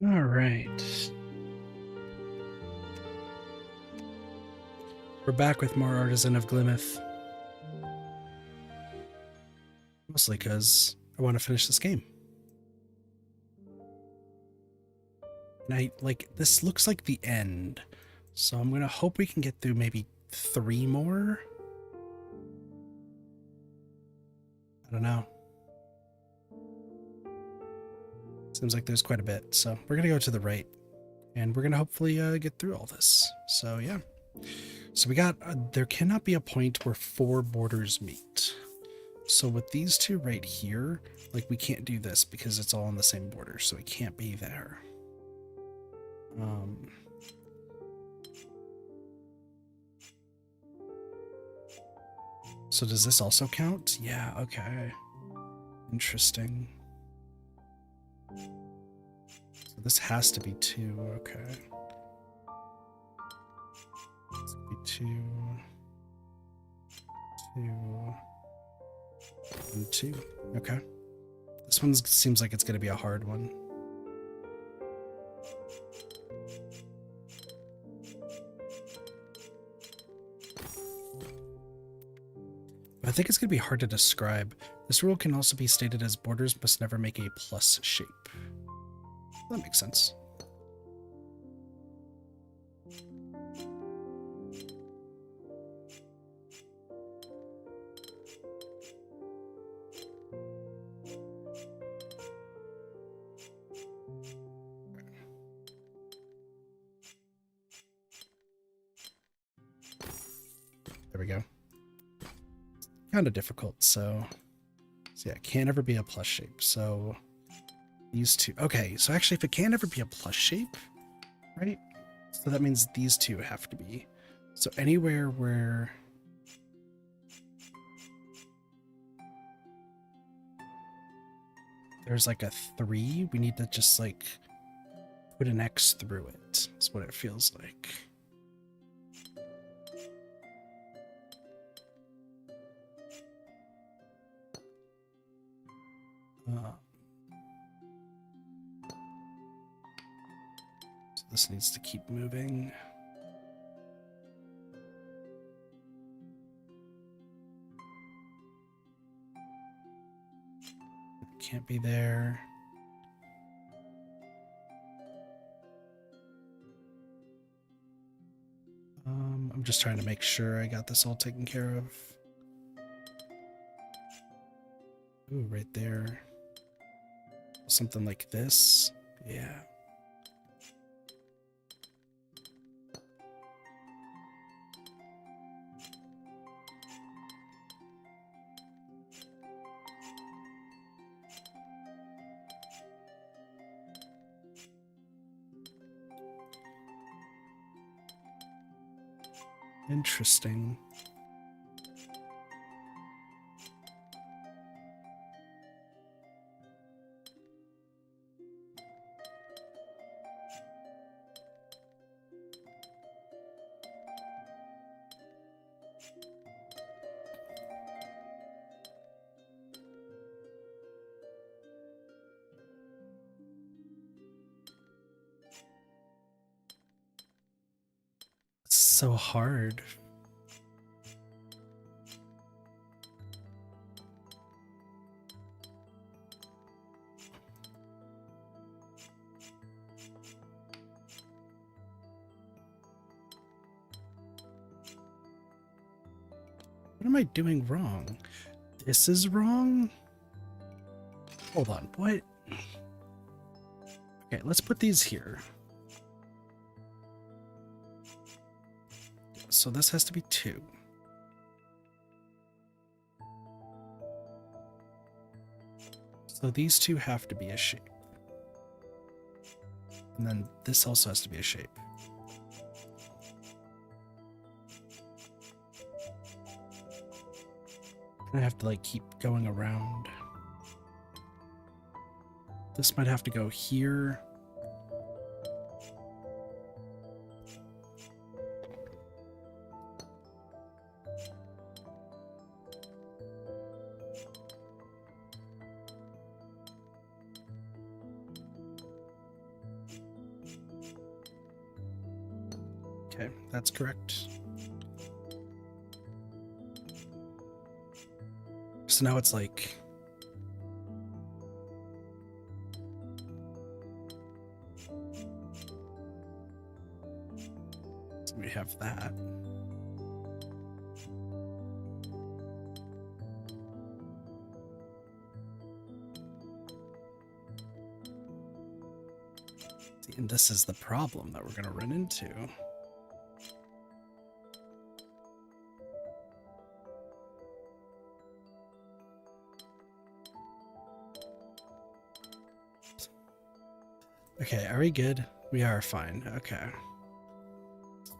All right. We're back with more Artisan of Glimmith. Mostly because I want to finish this game. And this looks like the end. So I'm going to hope we can get through maybe 3 more. I don't know. Seems like there's quite a bit. So we're going to go to the right. And we're going to hopefully get through all this. So yeah. So we got, there cannot be a point where 4 borders meet. So with these 2 right here, like we can't do this because it's all on the same border. So it can't be there. So does this also count? Yeah, okay. Interesting. So this has to be 2, okay. This could be 2, 2, and 2. Okay. This one seems like it's going to be a hard one. I think it's going to be hard to describe. This rule can also be stated as borders must never make a plus shape. That makes sense. There we go. Kind of difficult, so yeah, it can't ever be a plus shape. So these 2, okay, so actually if it can't ever be a plus shape, right? So that means these 2 have to be. So anywhere where there's like a 3, we need to just like put an X through it. That's what it feels like. So this needs to keep moving. It can't be there. I'm just trying to make sure I got this all taken care of. Ooh, right there. Something like this. Yeah. Interesting. It's so hard. What am I doing wrong? This is wrong? Hold on, what? Okay, let's put these here. So this has to be 2. So these 2 have to be a shape. And then this also has to be a shape. I have to like keep going around. This might have to go here. Okay, that's correct. So now it's like... So we have that. See, and this is the problem that we're going to run into. Okay, are we good? We are fine. Okay.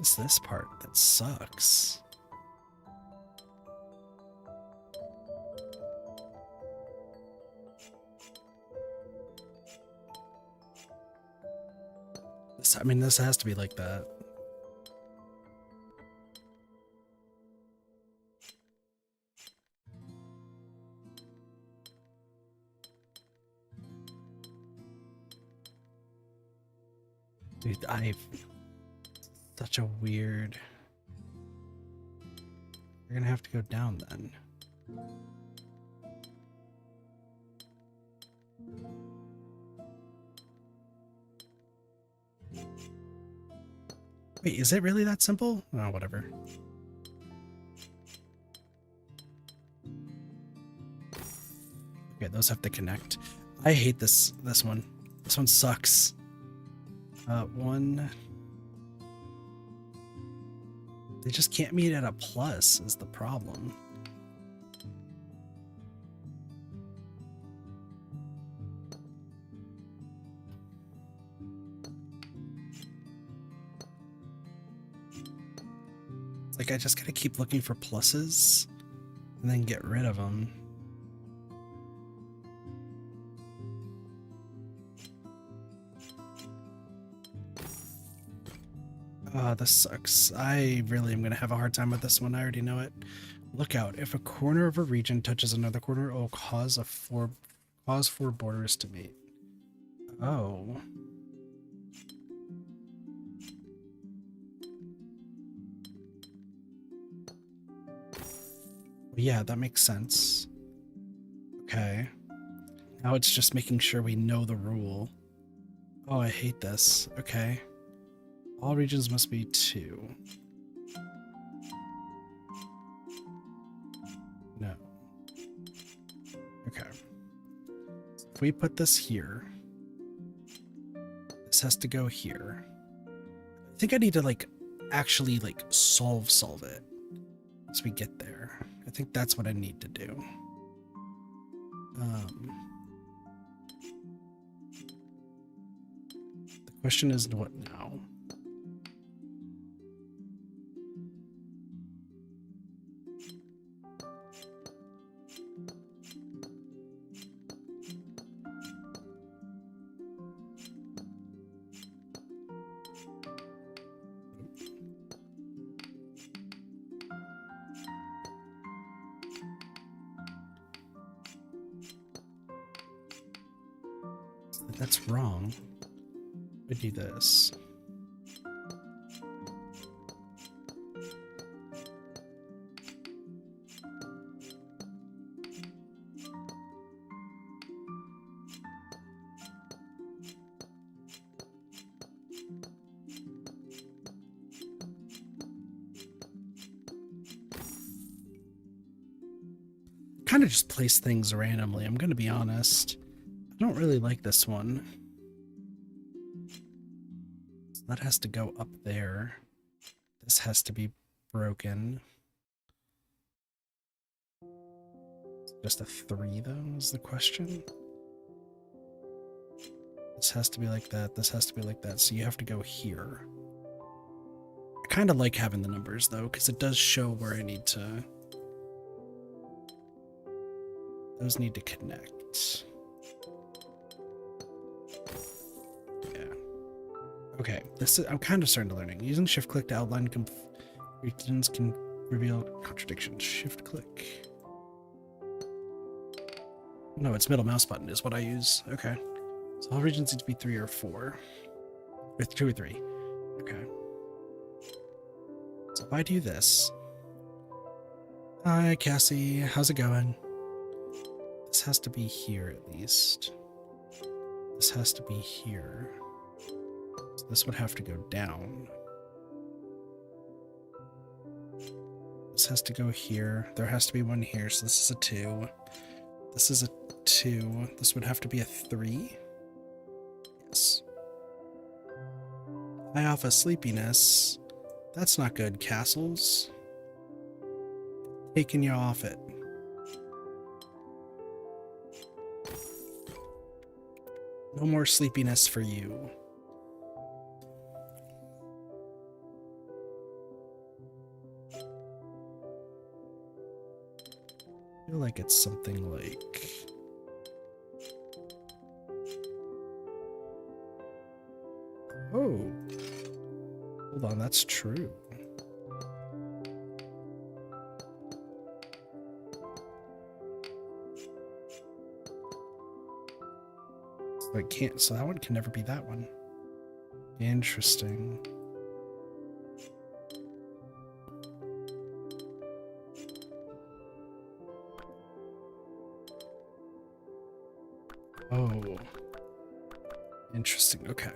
It's this part that sucks. This, I mean, this has to be like that. Dude, such a weird... You're gonna have to go down then. Wait, is it really that simple? Oh, whatever. Okay, those have to connect. I hate this one. This one sucks. One... They just can't meet at a plus is the problem. Like, I just gotta keep looking for pluses and then get rid of them. This sucks. I really am gonna have a hard time with this one. I already know it. Look out. If a corner of a region touches another corner, it will cause four borders to meet. Oh. Yeah, that makes sense. Okay. Now it's just making sure we know the rule. Oh, I hate this. Okay. All regions must be 2. No. Okay. If we put this here, this has to go here. I think I need to, like, actually, like, solve it as we get there. I think that's what I need to do. The question is, what now? That's wrong. We do this. Kind of just place things randomly, I'm gonna be honest. I don't really like this one. That has to go up there. This has to be broken. Just a 3 though is the question. This has to be like that. This has to be like that. So you have to go here. I kind of like having the numbers though, because it does show where I need to... Those need to connect. Okay, this is, I'm kind of starting to learning. Using shift click to outline regions can reveal contradictions. Shift click. No, it's middle mouse button is what I use. Okay. So all regions need to be 3 or 4. Or 2 or 3. Okay. if I do this... Hi, Cassie. How's it going? This has to be here, at least. This has to be here. So this would have to go down. This has to go here. There has to be one here, so this is a 2. This is a 2. This would have to be a 3. Yes. High off of sleepiness. That's not good, castles. Taking you off it. No more sleepiness for you. I feel like it's something like... Oh. Hold on, that's true. So it can't, so that one can never be that one. Interesting. Oh. Interesting, okay.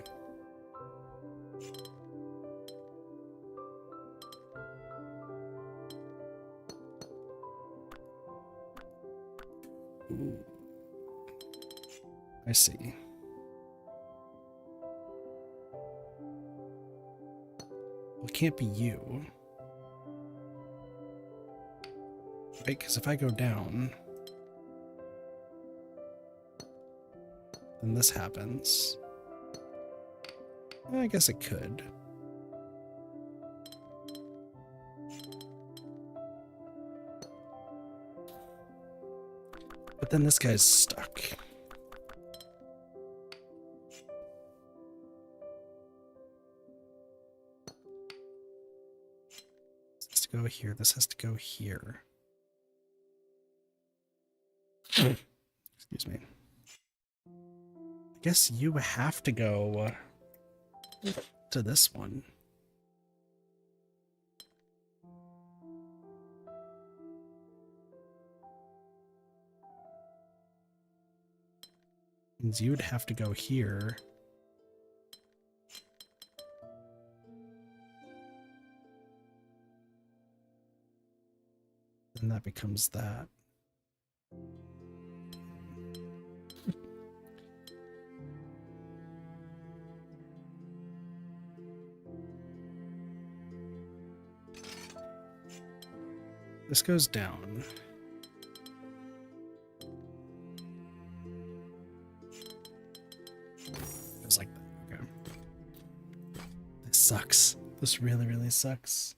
Ooh. I see. Well, it can't be you. Right, because if I go down, then this happens. I guess it could. But then this guy's stuck. This has to go here. This has to go here. Excuse me. I guess you have to go to this one. Means you would have to go here. And that becomes that. This goes down. Goes like that. Okay. This sucks. This really, really sucks.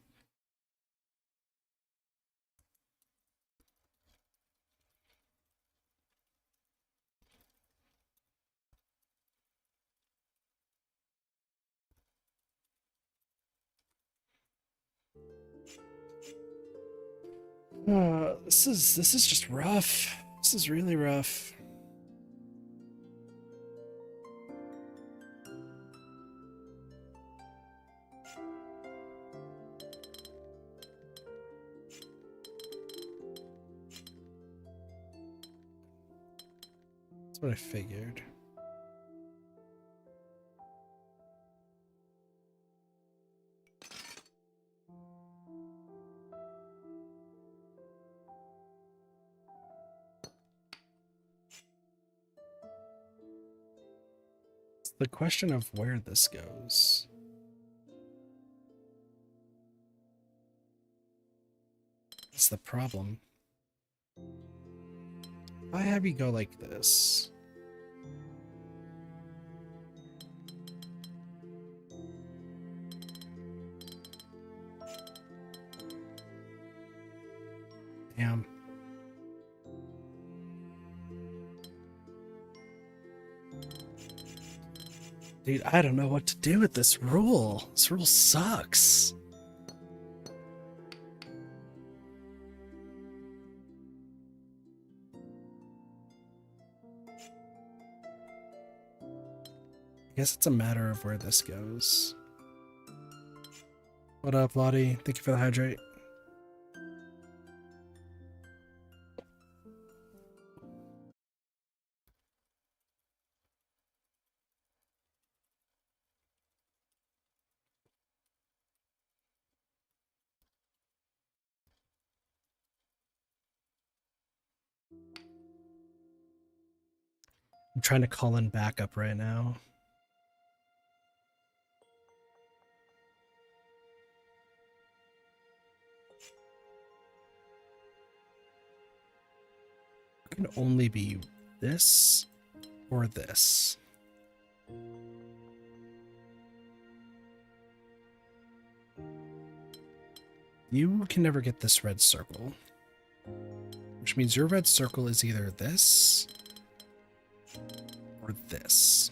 This is just rough. This is really rough. That's what I figured. The question of where this goes. That's the problem. If I have you go like this. Damn. Dude, I don't know what to do with this rule. This rule sucks. I guess it's a matter of where this goes. What up, Lottie? Thank you for the hydrate. I'm trying to call in backup right now. It can only be this or this. You can never get this red circle, which means your red circle is either this or this.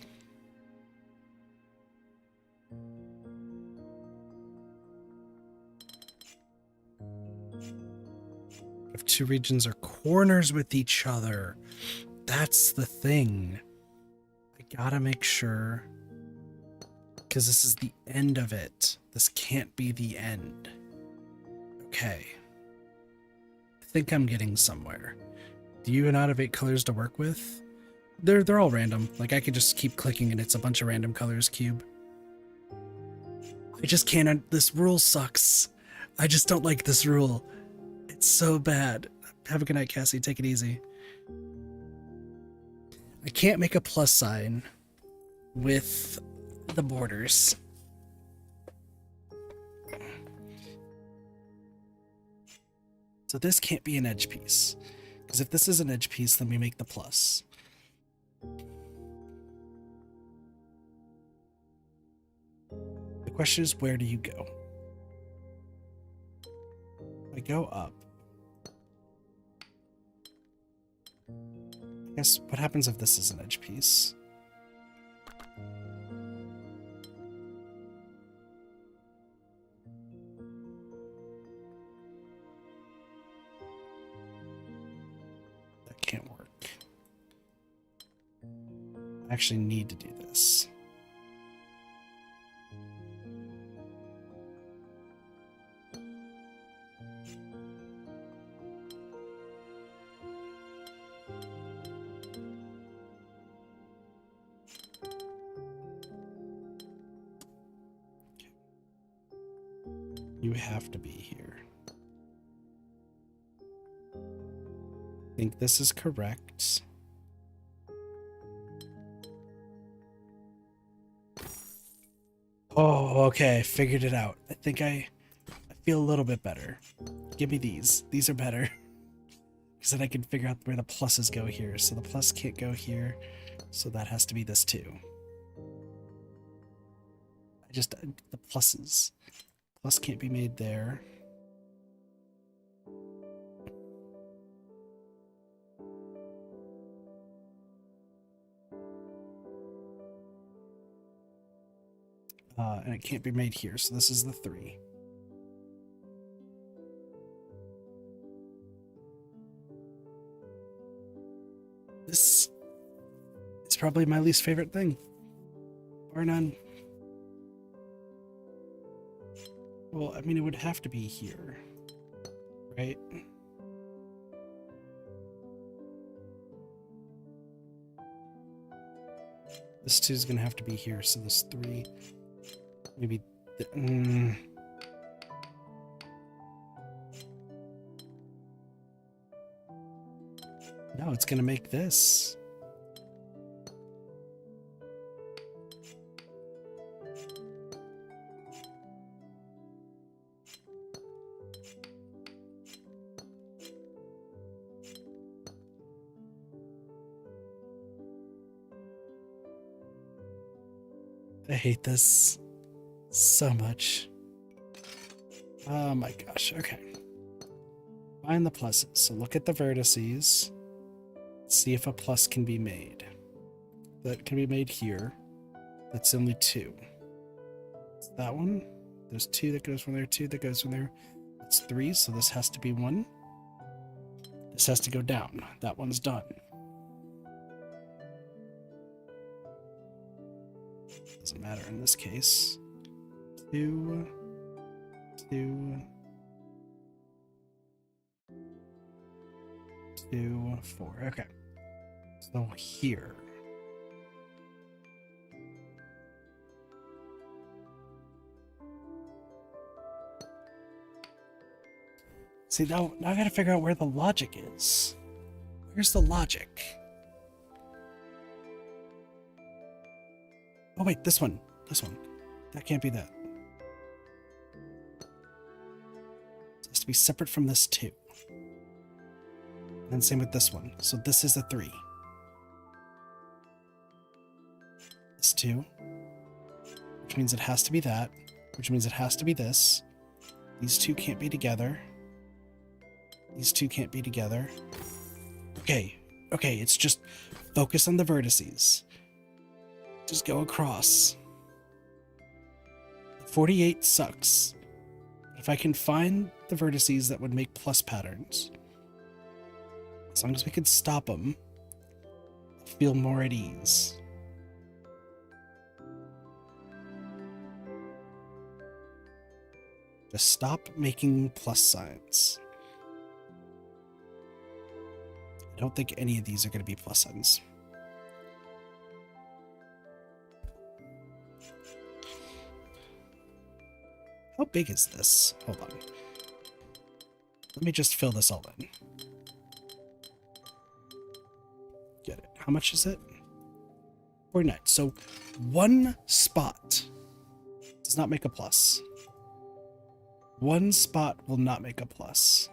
If two regions are corners with each other, that's the thing. I gotta make sure, because this is the end of it. This can't be the end. Okay. I think I'm getting somewhere. Do you not have 8 colors to work with? They're all random. Like, I could just keep clicking and it's a bunch of random colors cube. I just can't. This rule sucks. I just don't like this rule. It's so bad. Have a good night, Cassie. Take it easy. I can't make a plus sign with the borders. So this can't be an edge piece. Because if this is an edge piece, then we make the plus. The question is, where do you go? I go up. I guess, what happens if this is an edge piece? That can't work. I actually need to do this. You have to be here. I think this is correct. Oh, okay. I figured it out. I think I feel a little bit better. Give me these. These are better. Because then I can figure out where the pluses go here. So the plus can't go here. So that has to be this too. The pluses. Plus can't be made there. And it can't be made here, so this is the 3. This is probably my least favorite thing. Bar none. Well, I mean, it would have to be here, right? This 2 is going to have to be here, so this 3, maybe... No, it's going to make this. I hate this so much. Oh my gosh, okay. Find the pluses. So look at the vertices. See if a plus can be made. That can be made here. That's only 2. It's that one. There's 2 that goes from there, 2 that goes from there. That's 3, so this has to be 1. This has to go down. That one's done. Doesn't matter in this case. 2. 2, 2, 4. Okay. So here. See, now I gotta figure out where the logic is. Where's the logic? Oh wait, this one. This one. That can't be that. It has to be separate from this 2. And same with this one. So this is a 3. This 2. Which means it has to be that. Which means it has to be this. These 2 can't be together. These 2 can't be together. Okay. Okay, it's just focus on the vertices. Just go across. 48 sucks. If I can find the vertices that would make plus patterns, as long as we can stop them, I'll feel more at ease. Just stop making plus signs. I don't think any of these are going to be plus signs. How big is this? Hold on. Let me just fill this all in. Get it. How much is it? 49. So one spot does not make a plus. One spot will not make a plus.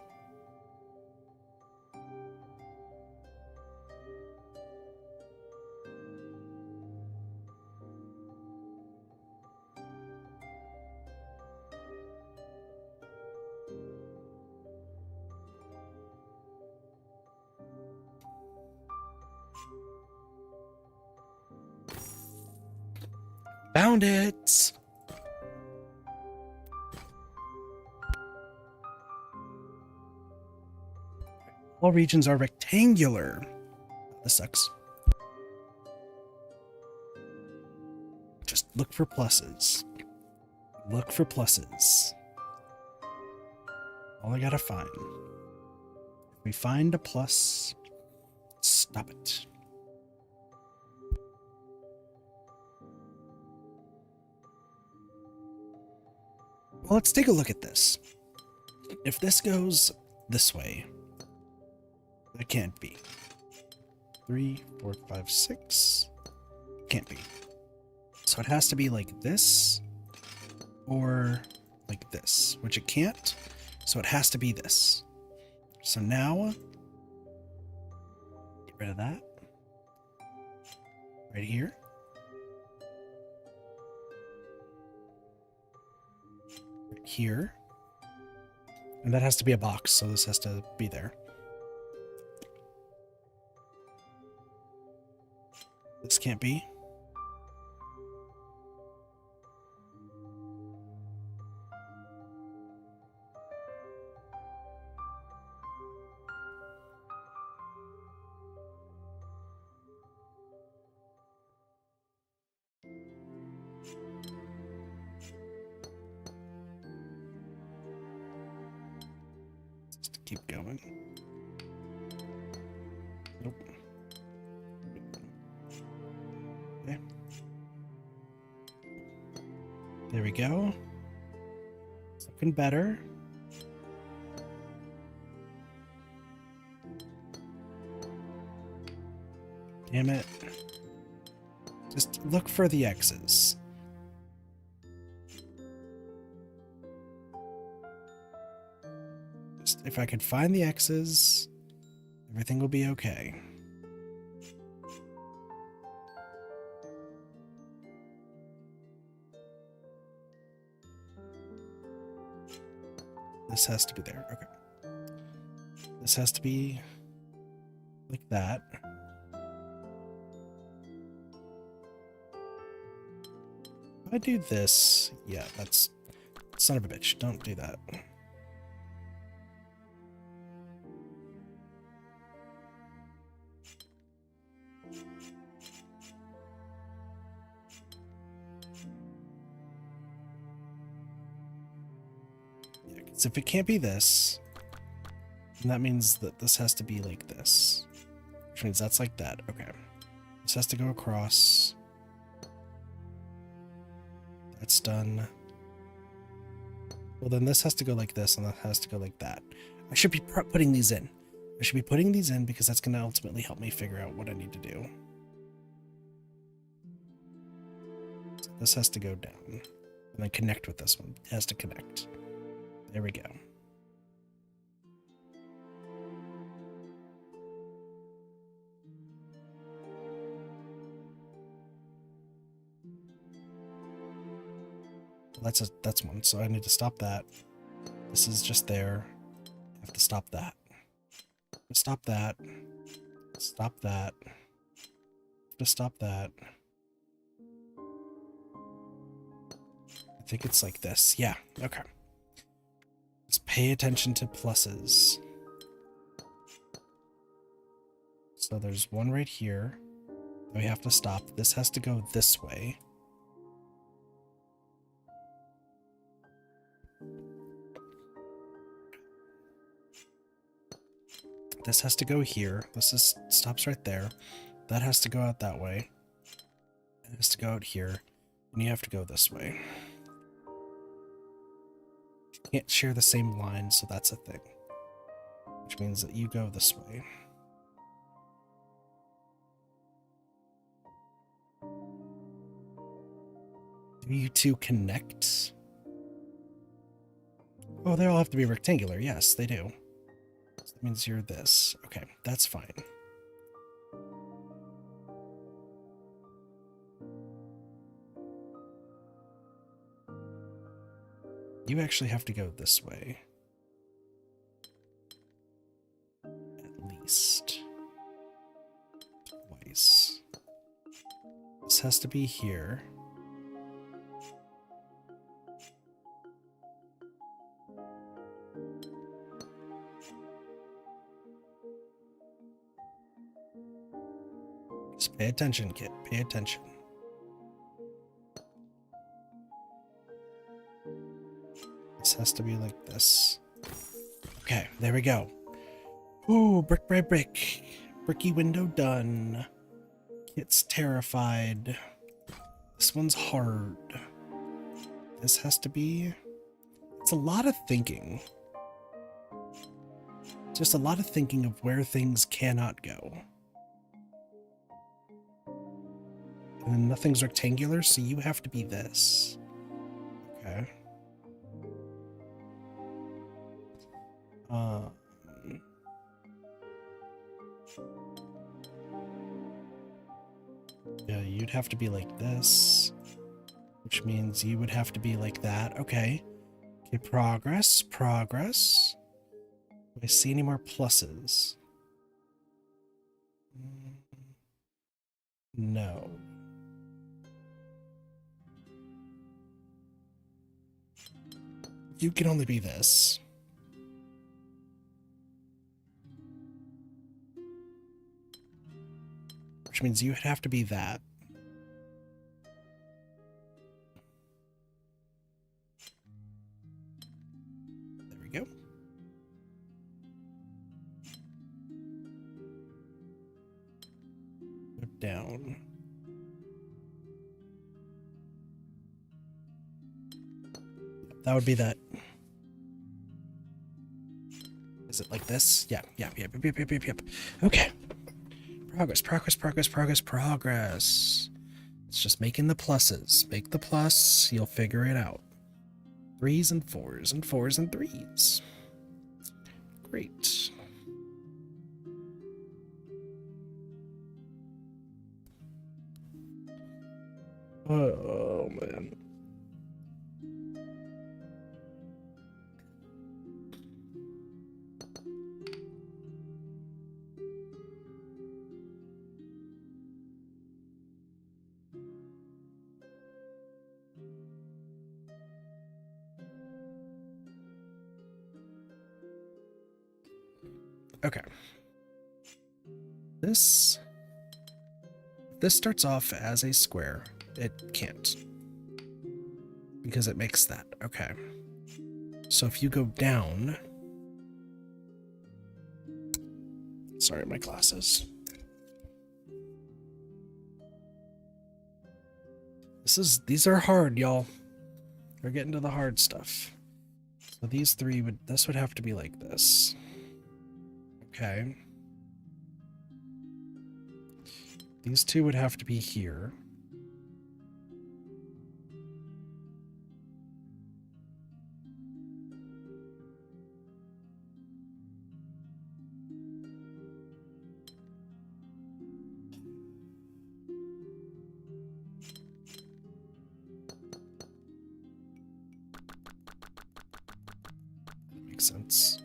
Found it! All regions are rectangular. This sucks. Just look for pluses. Look for pluses. All I gotta find. If we find a plus, stop it. Well, let's take a look at this. If this goes this way, that can't be. 3, 4, 5, 6. Can't be. So it has to be like this or like this, which it can't. So it has to be this. So now, get rid of that. Right here. Right here. And that has to be a box, so this has to be there. This can't be. Just keep going. Nope. Okay. There we go. It's looking better. Damn it. Just look for the X's. Just, if I can find the X's, everything will be okay. This has to be there. Okay. This has to be like that. If I do this, yeah, that's son of a bitch. Don't do that. So if it can't be this, then that means that this has to be like this. Which means that's like that. Okay. This has to go across. That's done. Well, then this has to go like this, and that has to go like that. I should be putting these in. I should be putting these in because that's going to ultimately help me figure out what I need to do. So this has to go down. And then connect with this one. It has to connect. There we go. That's one, so I need to stop that. This is just there. I have to stop that. Stop that. Stop that. Just stop that. I think it's like this. Yeah, okay. Just pay attention to pluses. So there's one right here that we have to stop. This has to go this way. This has to go here. This stops right there. That has to go out that way. It has to go out here. And you have to go this way. You can't share the same line, so that's a thing. Which means that you go this way. Do you two connect? Oh, they all have to be rectangular. Yes, they do. So that means you're this. Okay, that's fine. You actually have to go this way. At least. Twice. This has to be here. Just pay attention, kid. Pay attention. This has to be like this. Okay, there we go. Ooh, brick by brick. Bricky window done. Kit's terrified. This one's hard. This has to be... It's a lot of thinking. Just a lot of thinking of where things cannot go. And then nothing's rectangular, so you have to be this. Okay. Yeah, you'd have to be like this, which means you would have to be like that. Okay. Okay, progress, progress. Do I see any more pluses? No. You can only be this. Which means you would have to be that. There we go. Go down. That would be that. Is it like this? Yeah. Okay. Progress, progress, progress, progress, progress. It's just making the pluses. Make the plus, you'll figure it out. 3s and 4s and 4s and 3s. Great. Oh, man. Okay. This starts off as a square. It can't. Because it makes that. Okay. So if you go down, sorry, my glasses. These are hard, y'all. We're getting to the hard stuff. So these three this would have to be like this. Okay. These two would have to be here. Makes sense.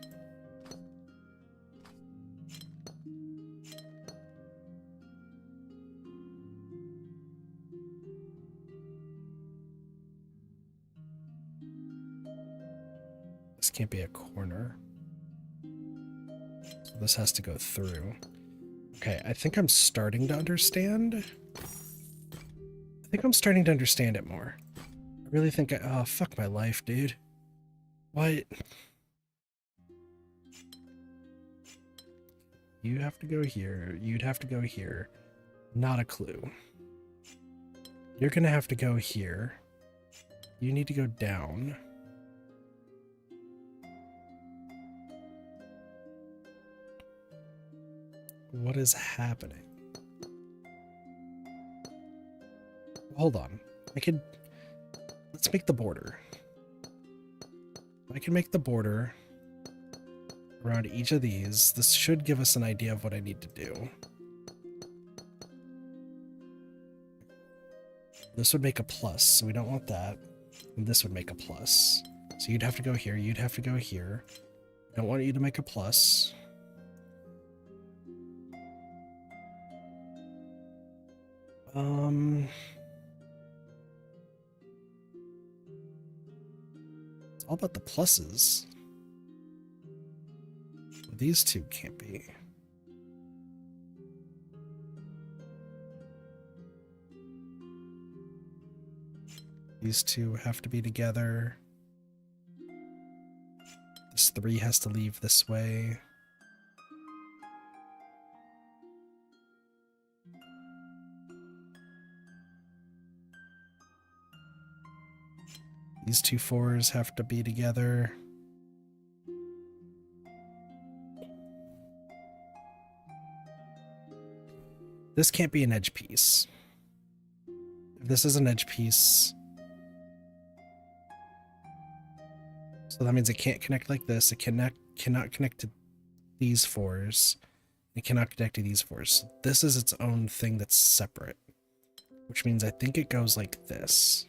This can't be a corner. So this has to go through. Okay, I think I'm starting to understand. I think I'm starting to understand it more. I really think oh, fuck my life, dude. What? You have to go here. You'd have to go here. Not a clue. You're gonna have to go here. You need to go down. What is happening? Hold on. Let's make the border. I can make the border around each of these. This should give us an idea of what I need to do. This would make a plus, so we don't want that. And this would make a plus. So you'd have to go here, you'd have to go here. I don't want you to make a plus. It's all about the pluses. These two can't be. These two have to be together. This 3 has to leave this way. These two 4s have to be together. This can't be an edge piece. If this is an edge piece, so that means it can't connect like this. It cannot connect to these 4s. It cannot connect to these 4s. So this is its own thing that's separate, which means I think it goes like this.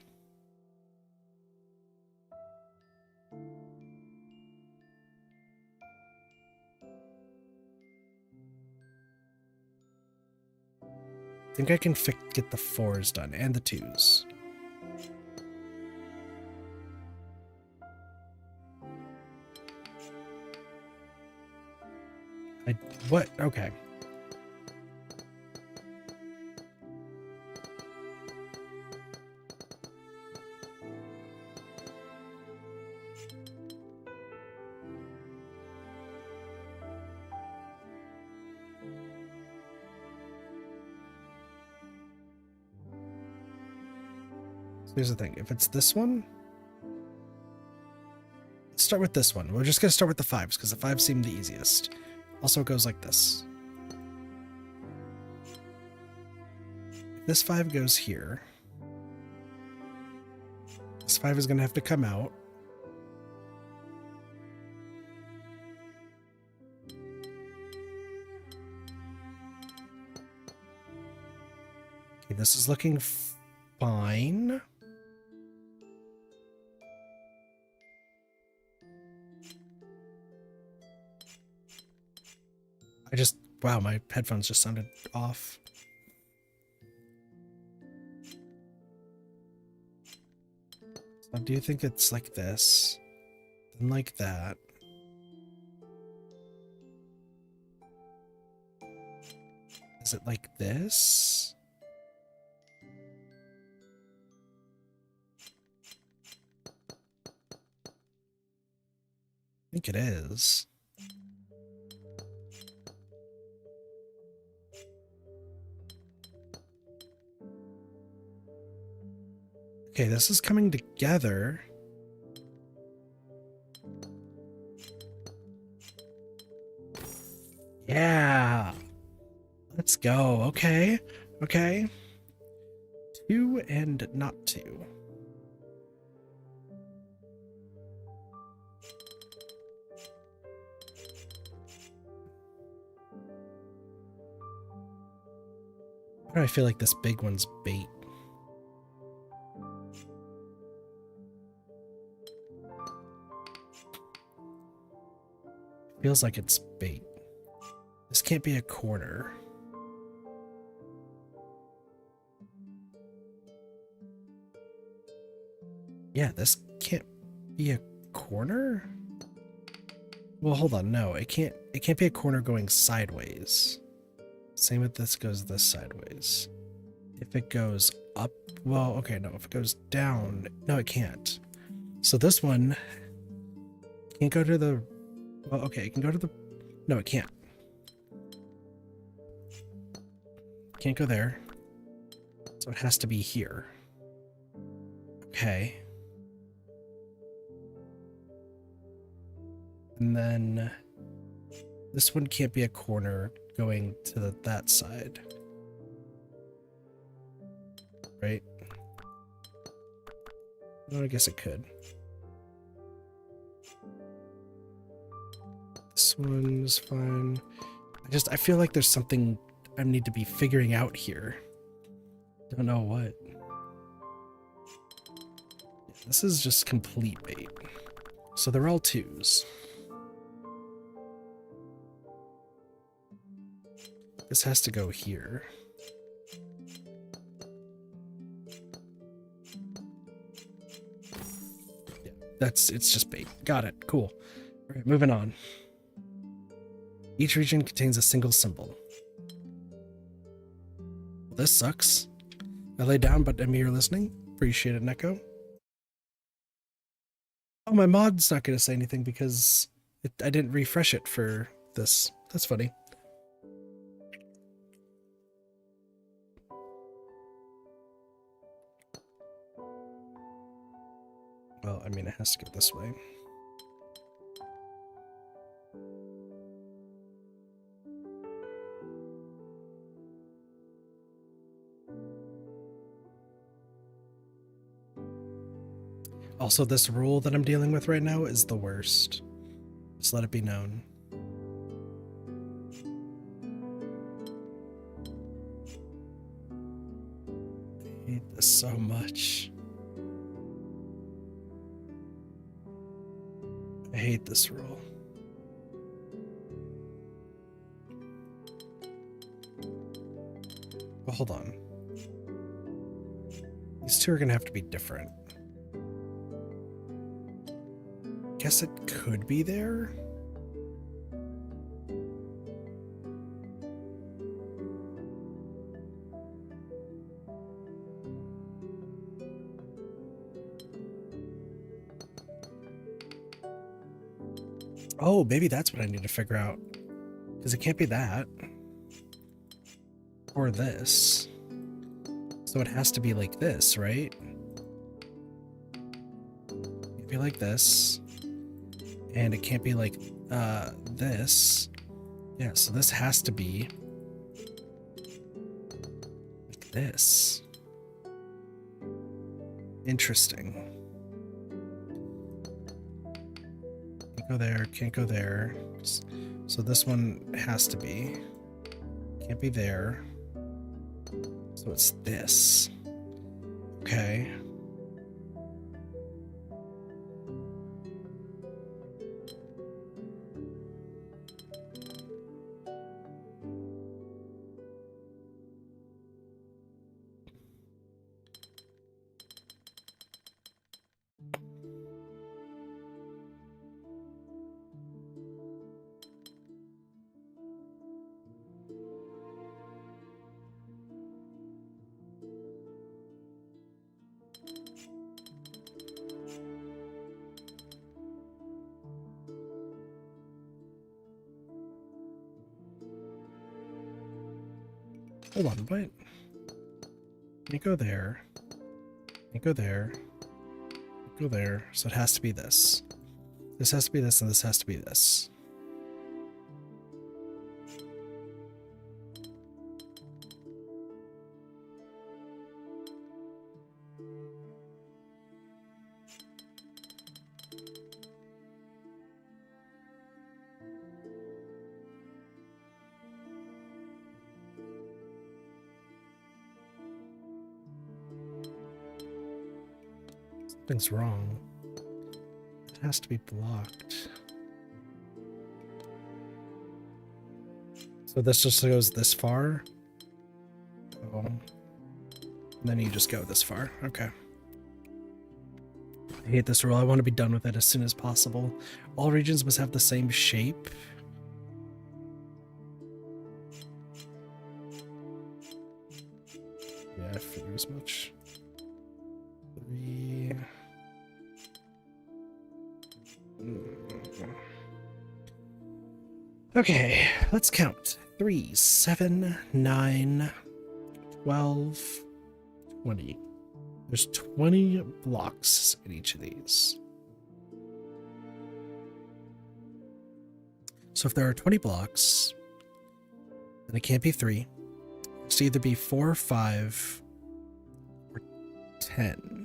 I think I can get the 4s done and the 2s. What? Okay. Here's the thing. If it's this one, let's start with this one. We're just going to start with the 5s because the 5s seem the easiest. Also, it goes like this. This 5 goes here. This 5 is going to have to come out. Okay, this is looking fine. Wow, my headphones just sounded off. So do you think it's like this? Then like that? Is it like this? think it is. Okay, this is coming together. Yeah. Let's go. Okay. Okay. 2 and not 2. Why do I feel like this big one's bait? Feels like it's bait. This can't be a corner. Yeah, this can't be a corner? Well, hold on. No, it can't be a corner going sideways. Same with this goes this sideways. If it goes up, well, okay, no, if it goes down, no, it can't. So this one can't go to the, well, okay, it can go to the, no, it can't. Can't go there. So it has to be here. Okay. And then this one can't be a corner going to that side. Right? Well, I guess it could. This one's fine. I feel like there's something I need to be figuring out here. Don't know what. This is just complete bait. So they're all 2s. This has to go here. Yeah, it's just bait. Got it. Cool. All right, moving on. Each region contains a single symbol. This sucks. I lay down, but I'm here listening. Appreciate it, Neko. Oh, my mod's not going to say anything because I didn't refresh it for this. That's funny. Well, I mean, it has to go this way. Also, this rule that I'm dealing with right now is the worst. Just let it be known. I hate this so much. I hate this rule. Well, hold on. These 2 are going to have to be different. Guess it could be there. Oh, maybe that's what I need to figure out. Because it can't be that. Or this. So it has to be like this, right? It'd be like this. And it can't be like this. Yeah, so this has to be like this. Interesting. Can't go there, can't go there. So this one has to be. Can't be there. So it's this. Okay. Hold on, wait. You go there. You go there. You go there. So it has to be this. This has to be this, and this has to be this. Something's wrong. It has to be blocked. So this just goes this far? Oh. And then you just go this far. Okay. I hate this rule. I want to be done with it as soon as possible. All regions must have the same shape. Yeah, I figured as much. 3. Okay, let's count. 3, 7, 9, 12, 20. There's 20 blocks in each of these. So if there are 20 blocks, then it can't be 3. It's either be 4, 5, or 10.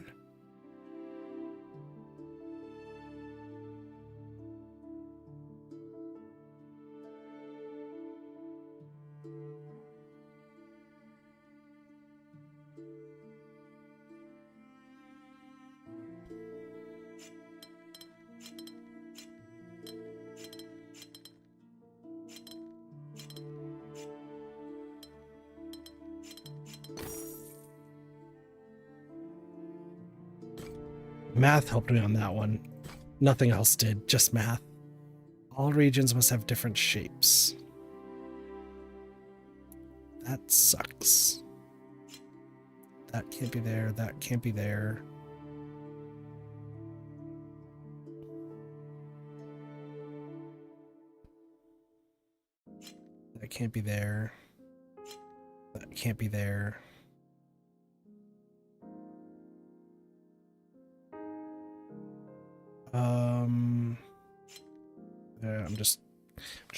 Math helped me on that one. Nothing else did, just math. All regions must have different shapes. That sucks. That can't be there, that can't be there. That can't be there. That can't be there. I'm just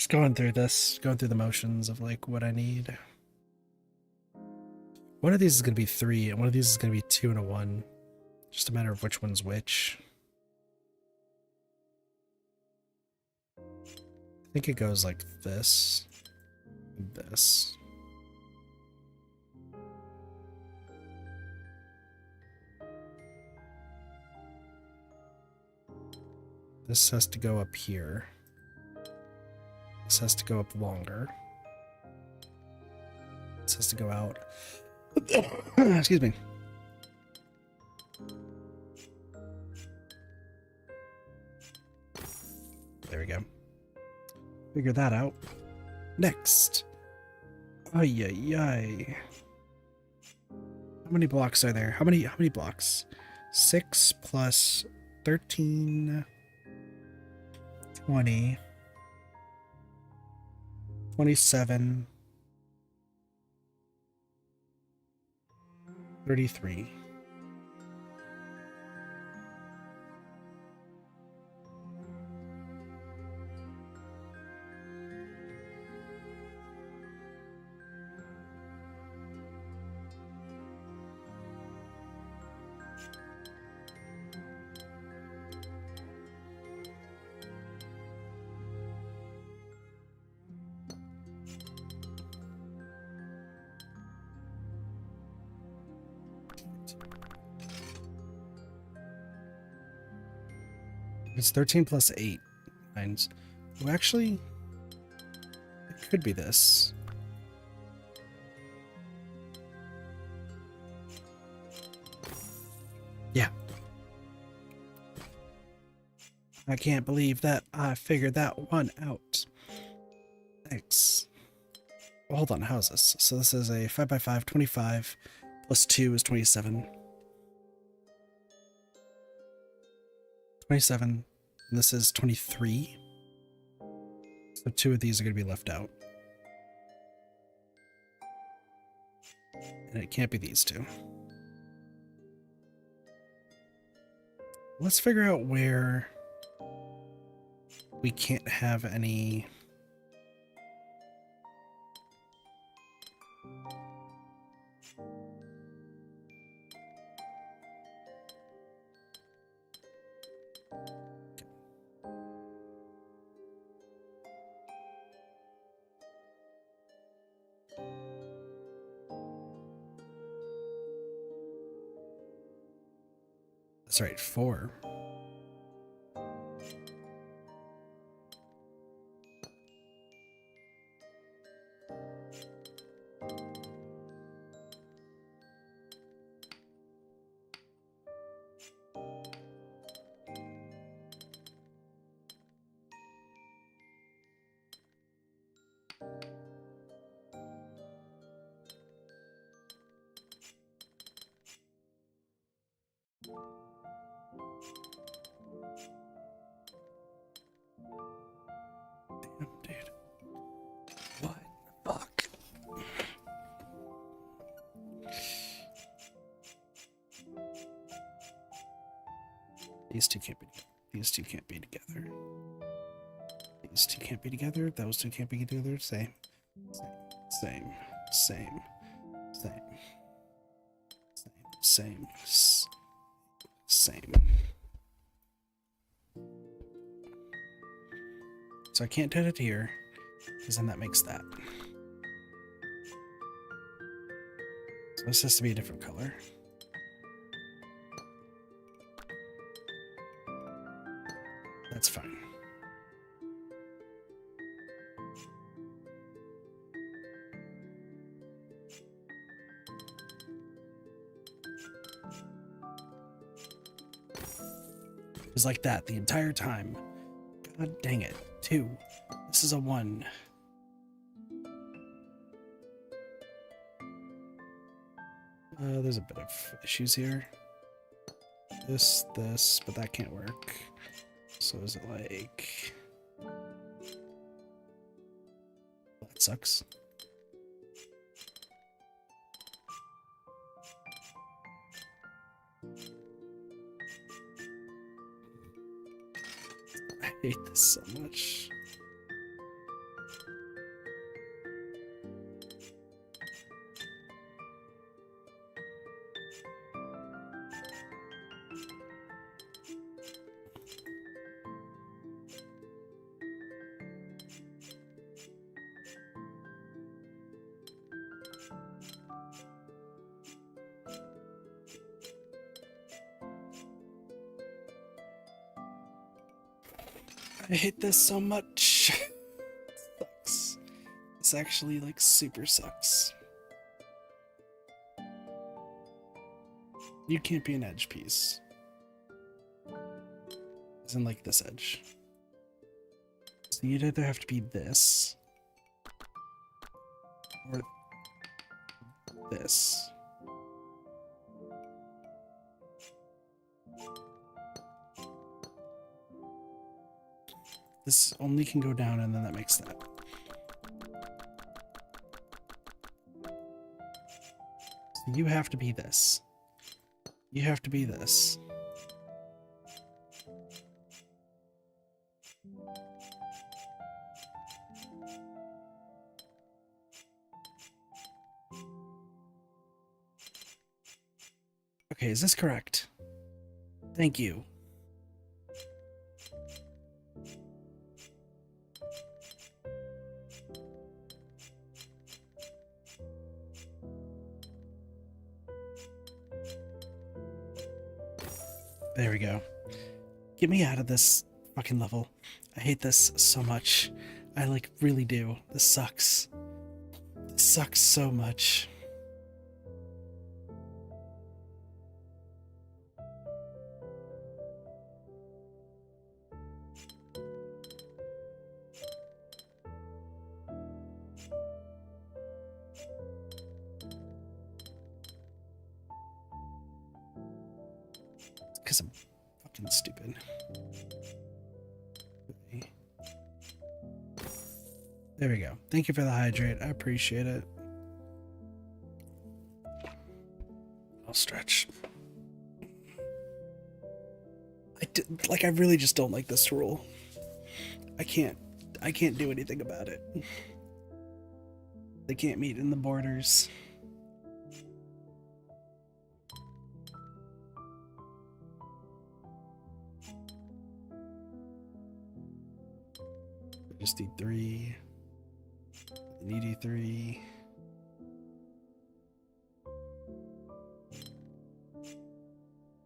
going through this, going through the motions of like what I need. One of these is going to be 3, and one of these is going to be 2 and a 1. Just a matter of which one's which. I think it goes like this and this. This has to go up here. This has to go up longer. This has to go out. Excuse me. There we go. Figure that out. Next. Ay, ay, ay. How many blocks are there? How many blocks? 6 plus 13, 20, 27, 33. It's 13 plus 8. Mine's... Well, actually, it could be this. Yeah. I can't believe that I figured that one out. Thanks. Well, hold on, how is this? So this is a 5x5, 25, plus 2 is 27. 27. And this is 23. So 2 of these are going to be left out. And it can't be these two. Let's figure out where we can't have any... That's right, 4. Damn, dude. What the fuck? These two can't be together. These two can't be together. These two can't be together. Those two can't be together. Same. Same. Same. Same. Same. Same. So I can't do it here, because then that makes that. So this has to be a different color. That's fine. It was like that the entire time. God dang it. 2. This is a 1. There's a bit of issues here. This, but that can't work. So is it like... That sucks. I hate this so much. I hate this so much. Sucks. This actually like super sucks. You can't be an edge piece. As in like this edge. So you'd either have to be this or this. This only can go down, and then that makes that. So you have to be this. You have to be this. Okay, is this correct? Thank you. There we go. Get me out of this fucking level. I hate this so much. I like really do. This sucks. This sucks so much. Because I'm fucking stupid. There we go. Thank you for the hydrate. I appreciate it. stretch. I really just don't like this rule. I can't do anything about it. They can't meet in the borders. Just do 3. Then you do 3.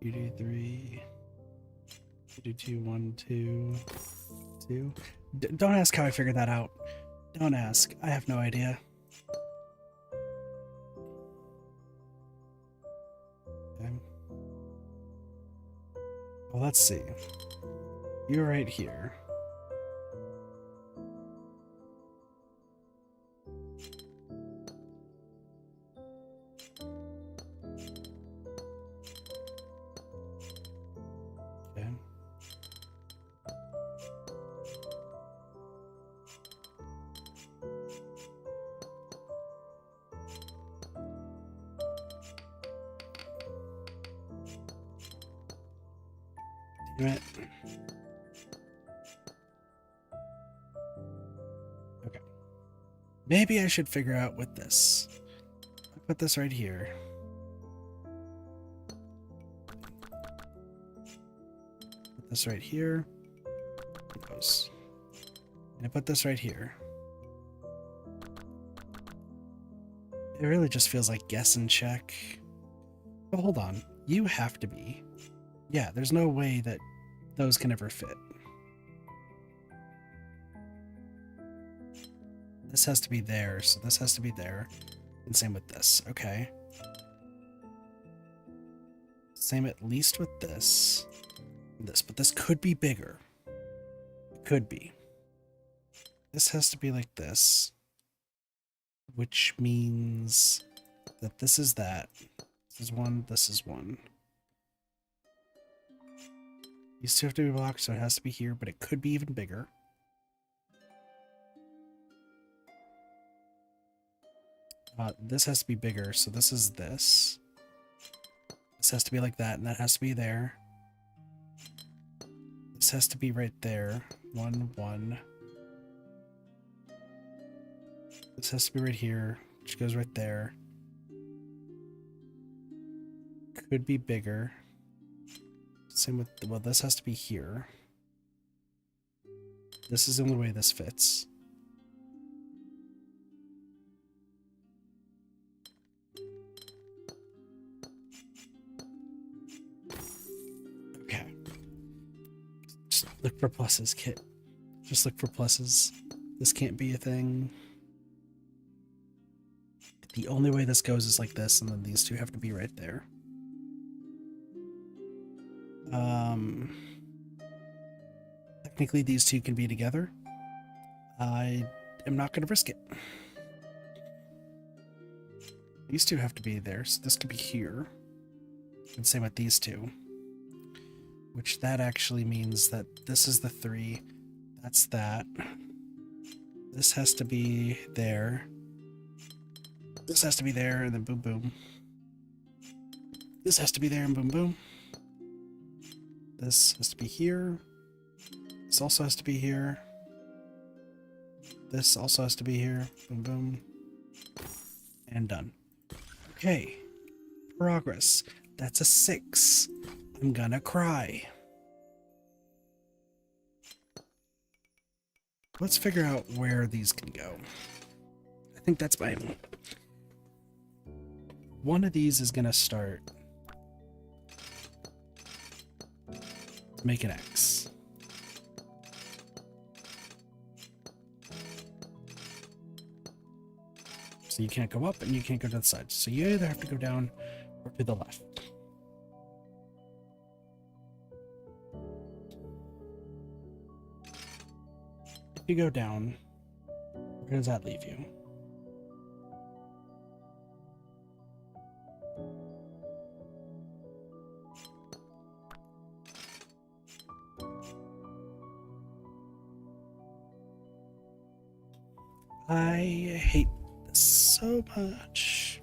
You do 3. You do 2, 1, 2, 2. Don't ask how I figured that out. Don't ask. I have no idea. Okay. Well, let's see. You're right here. Okay. Damn it. Okay. Maybe I should figure out with this. I put this right here. Put this right here. It goes. And I put this right here. It really just feels like guess and check. But hold on. You have to be. Yeah, there's no way that those can ever fit. This has to be there, so this has to be there. And same with this, okay. Same at least with this. And this, but this could be bigger. It could be. This has to be like this. Which means that this is that. This is 1, this is 1. These two have to be blocked, so it has to be here, but it could be even bigger. This has to be bigger, so this is this. This has to be like that, and that has to be there. This has to be right there. 1, 1. This has to be right here, which goes right there. Could be bigger. Same with, well, this has to be here. This is the only way this fits. Okay. Just look for pluses, Kit. Just look for pluses. This can't be a thing. The only way this goes is like this, and then these two have to be right there. Technically these two can be together. I am not going to risk it. These two have to be there, so this could be here. And same with these two. Which that actually means that this is the 3. That's that. This has to be there. This has to be there, and then boom, boom. This has to be there, and boom, boom. This has to be here. This also has to be here. This also has to be here. Boom, boom. And done. Okay. Progress. That's a 6. I'm gonna cry. Let's figure out where these can go. I think that's my... One of these is gonna start... Make an X. So you can't go up and you can't go to the side. So you either have to go down or to the left. If you go down, where does that leave you? I hate this so much.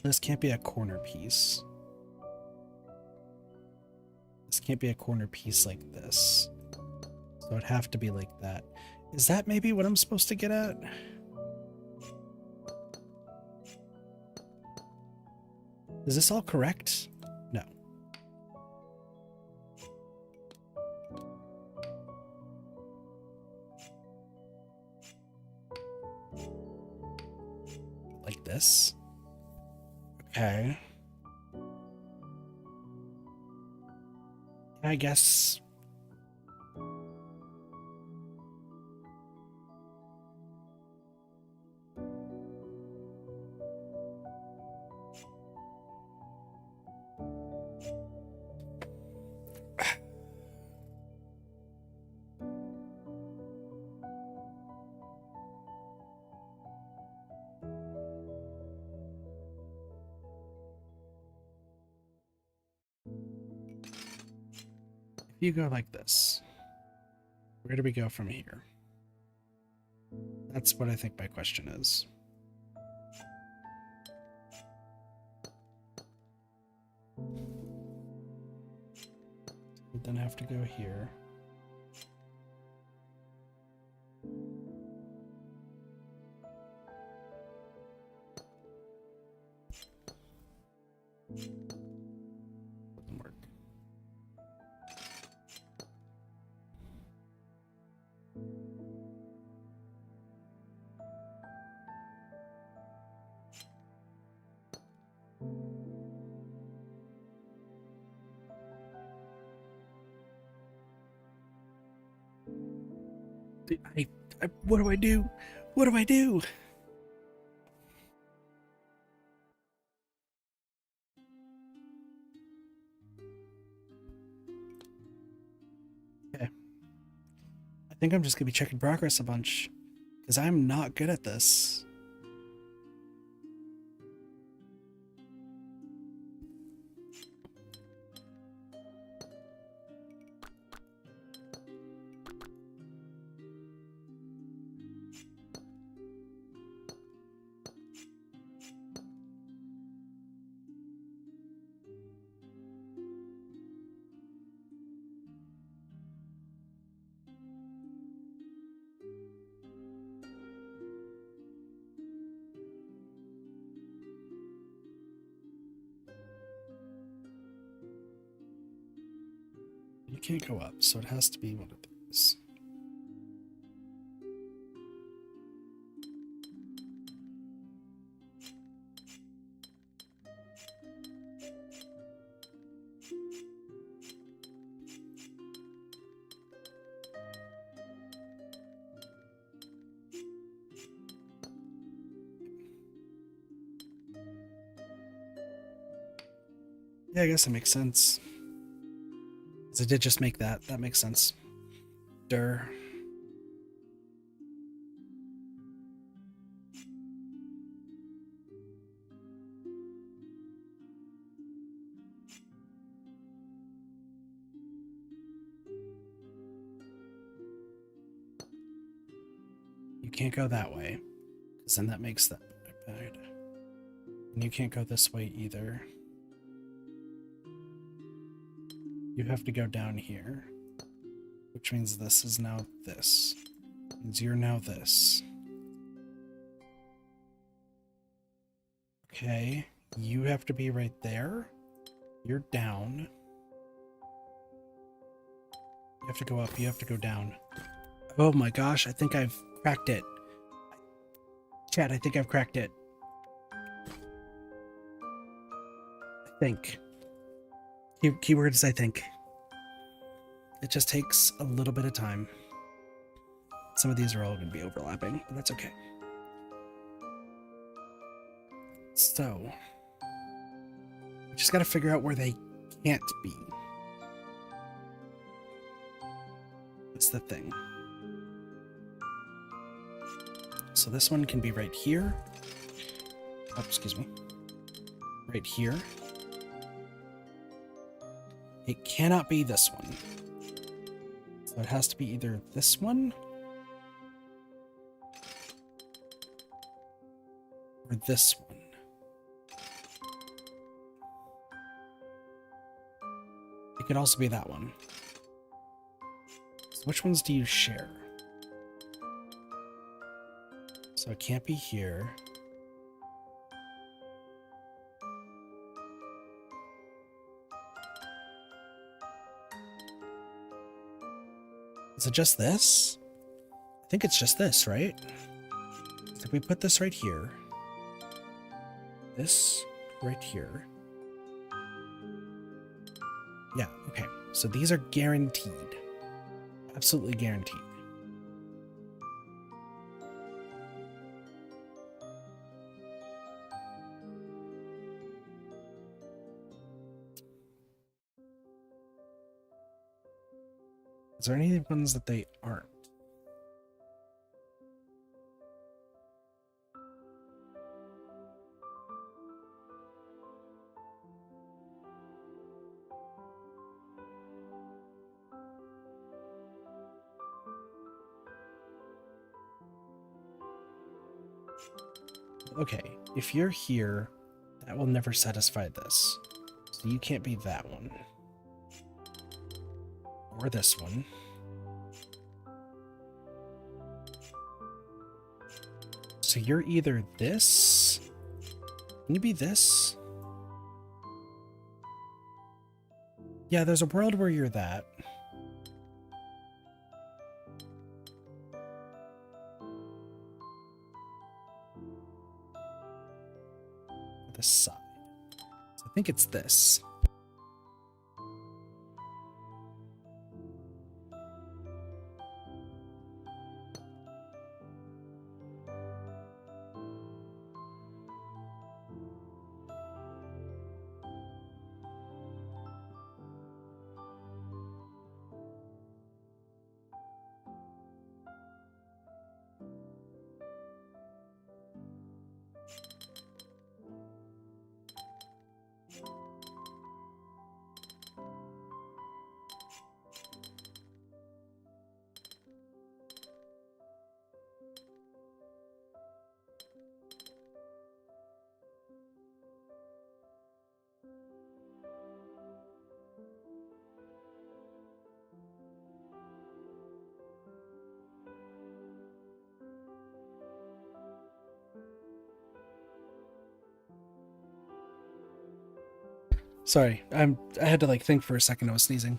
This can't be a corner piece. This can't be a corner piece like this. So it'd have to be like that. Is that maybe what I'm supposed to get at? Is this all correct? No. Like this? Okay. I guess. You go like this. Where do we go from here? That's what I think my question is. We then have to go here. Doesn't work. What do I do? What do I do? Okay. I think I'm just gonna be checking progress a bunch, because I'm not good at this. You can't go up, so it has to be one of these. Yeah, I guess that makes sense. Because I did just make that. That makes sense. Durr. You can't go that way, because then that makes that bad. And you can't go this way either. You have to go down here, which means this is now this. Means you're now this. Okay, you have to be right there. You're down. You have to go up, you have to go down. Oh my gosh, I think I've cracked it. Chat, I think I've cracked it. I think. Keyword is I think. It just takes a little bit of time. Some of these are all going to be overlapping, but that's okay. So, we just got to figure out where they can't be. That's the thing. So this one can be right here. Oh, excuse me. Right here. It cannot be this one. So it has to be either this one or this one. It could also be that one. So which ones do you share? So it can't be here. Is it just this? I think it's just this, right? So if we put this right here, this right here. Yeah, okay. So these are guaranteed. Absolutely guaranteed. Is there any ones that they aren't? Okay, if you're here, that will never satisfy this. So you can't be that one. Or this one. So you're either this. Can you be this? Yeah, there's a world where you're that. This side. So I think it's this. Sorry, I had to like think for a second. I was sneezing.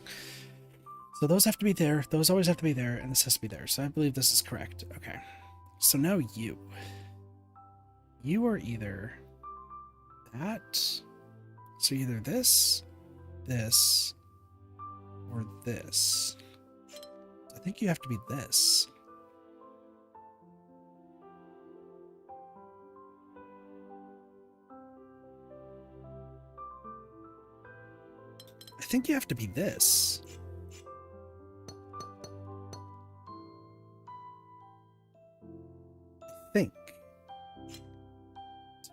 So those have to be there. Those always have to be there, and this has to be there. So I believe this is correct. Okay. So now you. You are either that. So either this, this, or this. I think you have to be this. I think you have to be this. I think.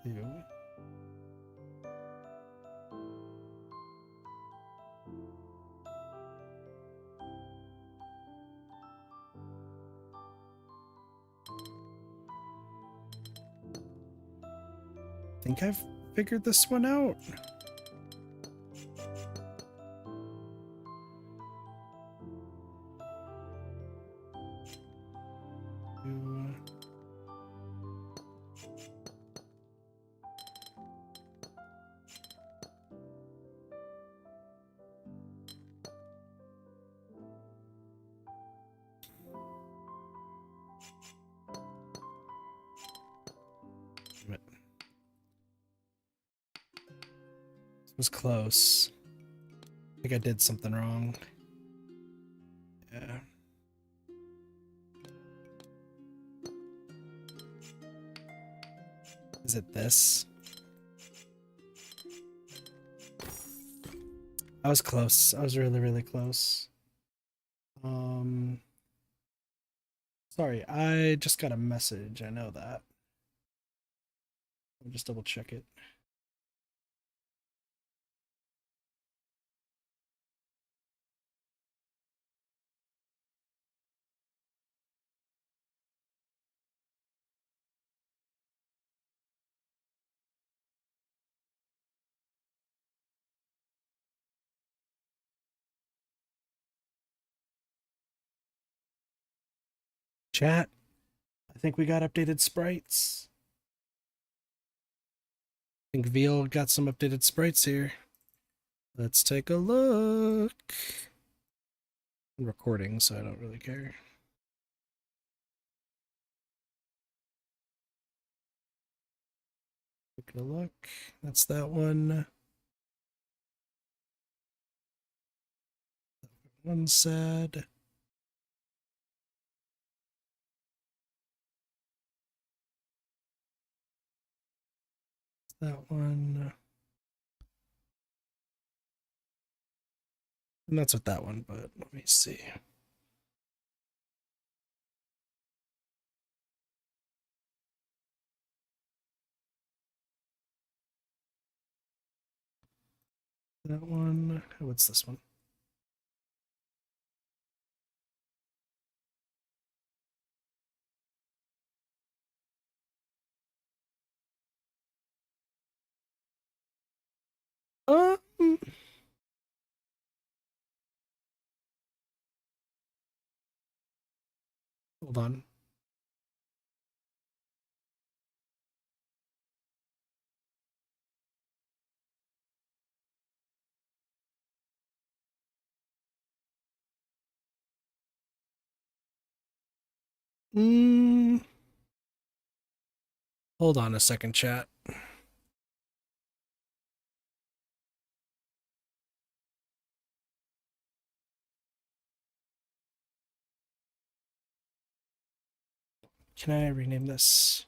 Two. I think I've figured this one out. It was close. I think I did something wrong. Yeah. Is it this? I was close. I was really, really close. Sorry, I just got a message. I know that. I'll just double check it. Chat, I think we got updated sprites. I think Viel got some updated sprites here. Let's take a look. I'm recording, so I don't really care. Take a look. That's that one. One said. That one. And that's with that one, but let me see. That one. What's this one? Um, hold on. Hold on a second, chat. Can I rename this?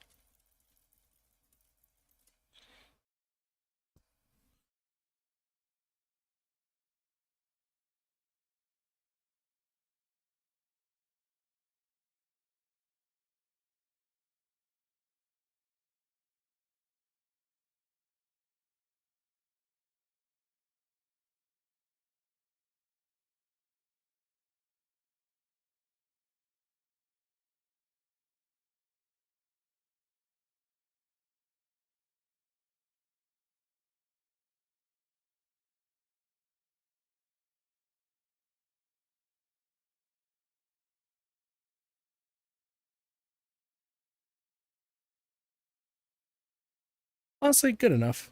Honestly, good enough.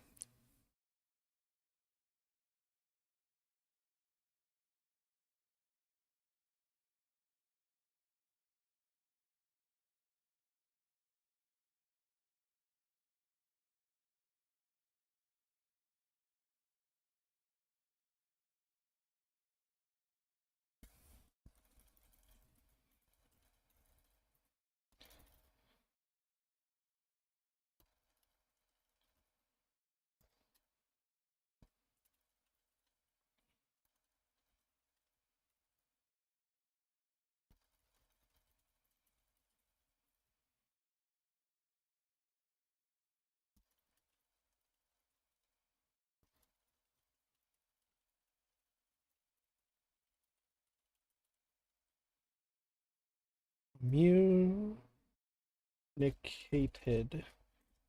Communicated.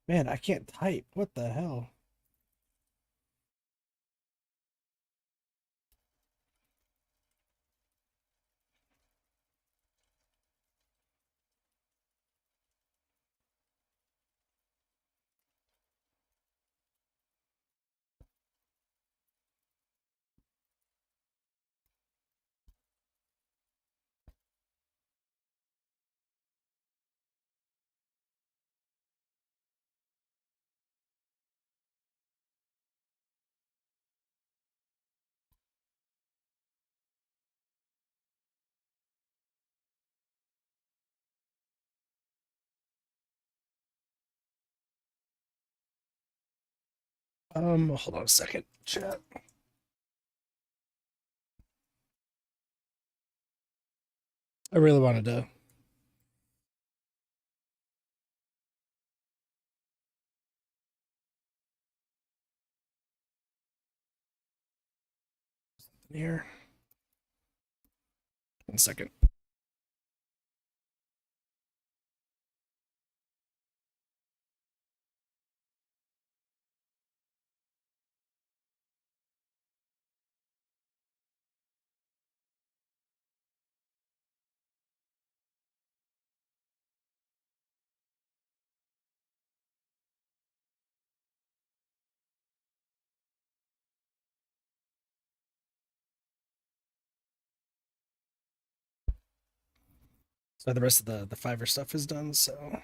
Man, I can't type. What the hell? Hold on a second, chat. I really wanted to. Here. 1 second. So the rest of the Fiverr stuff is done, so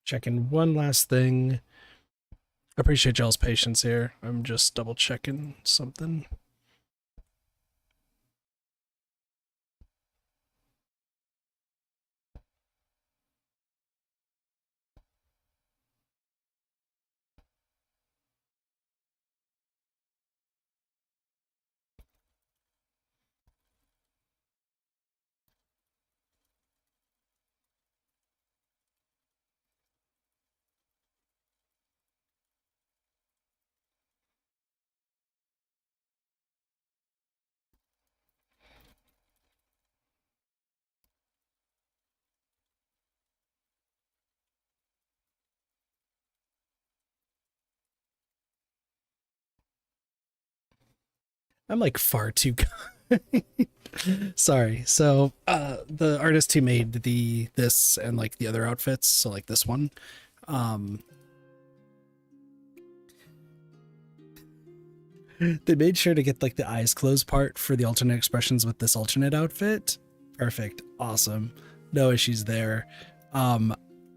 checking one last thing. Appreciate y'all's patience here. I'm just double checking something. I'm like far too sorry. So the artist who made this and like the other outfits, so like this one, um they made sure to get like the eyes closed part for the alternate expressions with this alternate outfit. Perfect. Awesome. No issues there.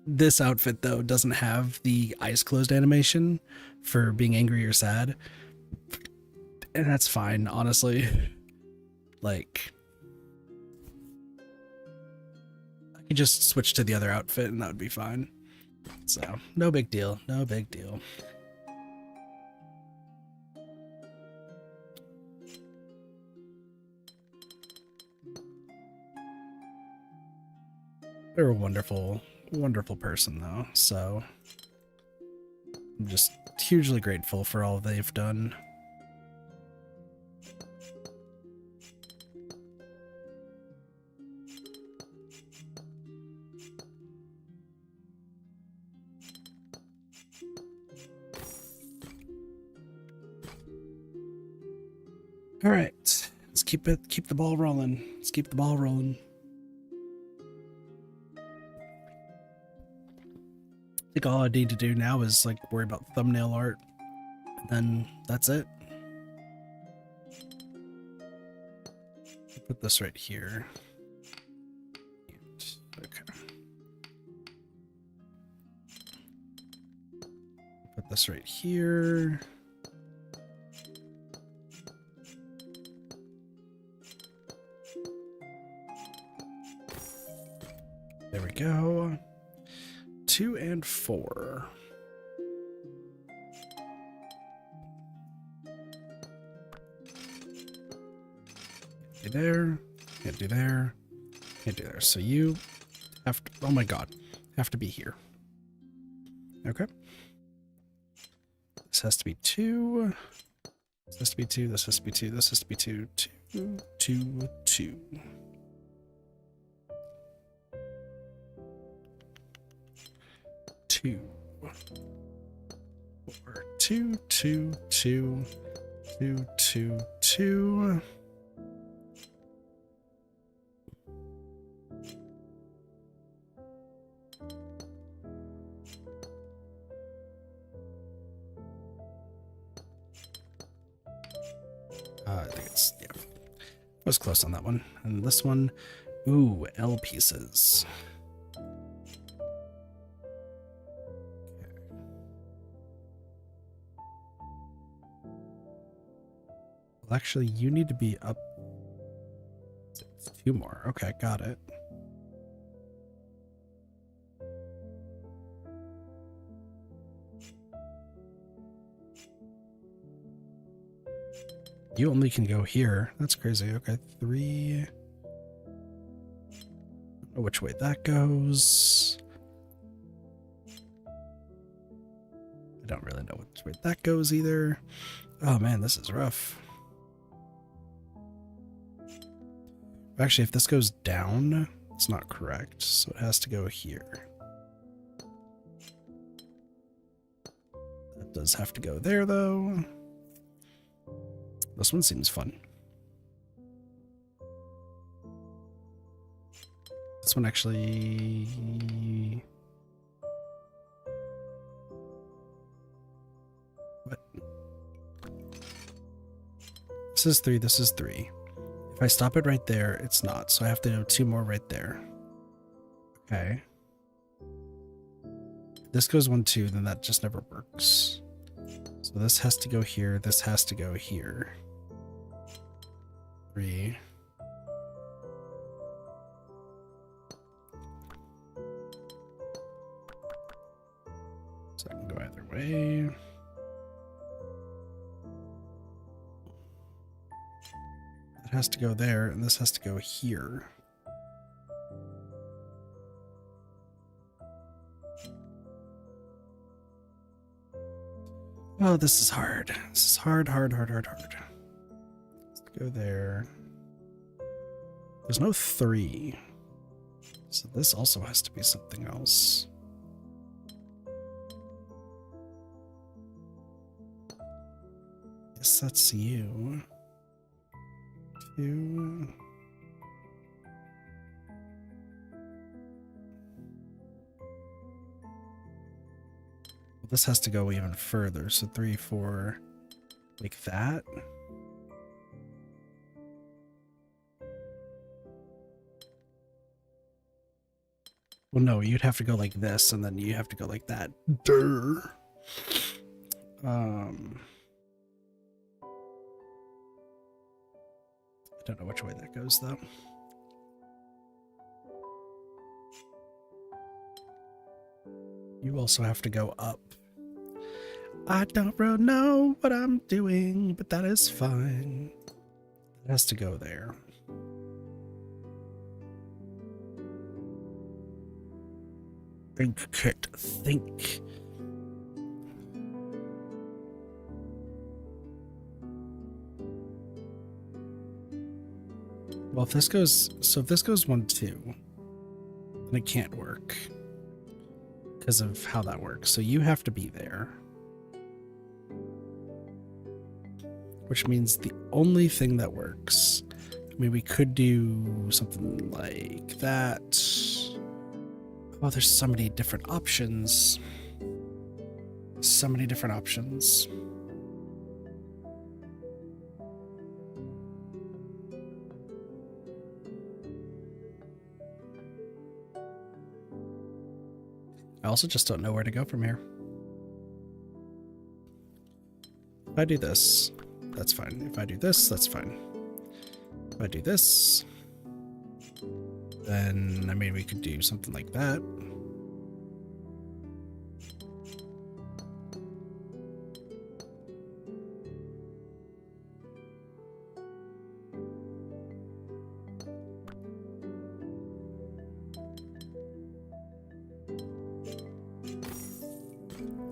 This outfit though doesn't have the eyes closed animation for being angry or sad. And that's fine, honestly. Like I could just switch to the other outfit and that would be fine. So no big deal. No big deal. They're a wonderful, wonderful person though. So I'm just hugely grateful for all they've done. All right, let's keep the ball rolling. Let's keep the ball rolling. I think all I need to do now is like worry about thumbnail art, and then that's it. Put this right here. Okay. Put this right here. There we go. 2 and 4. Do there. Can't do there. Can't do there. So you have to, oh my god, have to be here. Okay. This has to be 2. This has to be 2. This has to be 2. This has to be 2. 2, 2, 2. Two, 4, 2, 2, 2, 2, 2, 2. I think it's, yeah, I was close on that one. And this one, ooh, L pieces. Well, actually, you need to be up. It's 2 more. Okay, got it. You only can go here. That's crazy. Okay, 3. I don't know which way that goes. I don't really know which way that goes either. Oh man, this is rough. Actually, if this goes down, it's not correct, so it has to go here. That does have to go there, though. This one seems fun. This one actually... What? This is 3, this is 3. If I stop it right there, it's not, so I have to do 2 more right there. Okay. If this goes 1, 2, then that just never works. So this has to go here, this has to go here. 3. So I can go either way. That has to go there, and this has to go here. Oh, this is hard. This is hard. Let's go there. There's no 3. So this also has to be something else. Yes, that's you. 2. This has to go even further, so 3, 4, like that. Well, no, you'd have to go like this, and then you have to go like that. Durr. I don't know which way that goes, though. You also have to go up. I don't really know what I'm doing, but that is fine. It has to go there. Think, Kit, think. Well, if this goes, so if this goes 1, 2, then it can't work because of how that works. So you have to be there. Which means the only thing that works, I mean, we could do something like that. Oh, there's so many different options. So many different options. I also just don't know where to go from here. If I do this, that's fine. If I do this, that's fine. If I do this, then, I mean, we could do something like that.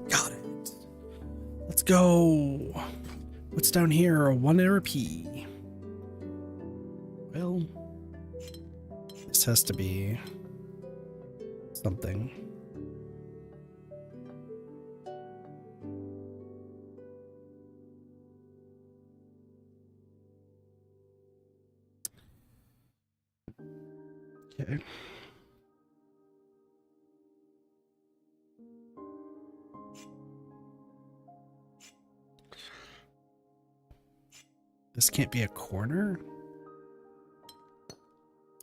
Got it. Let's go. What's down here? A 1 and a P. Well, this has to be something. Okay. This can't be a corner?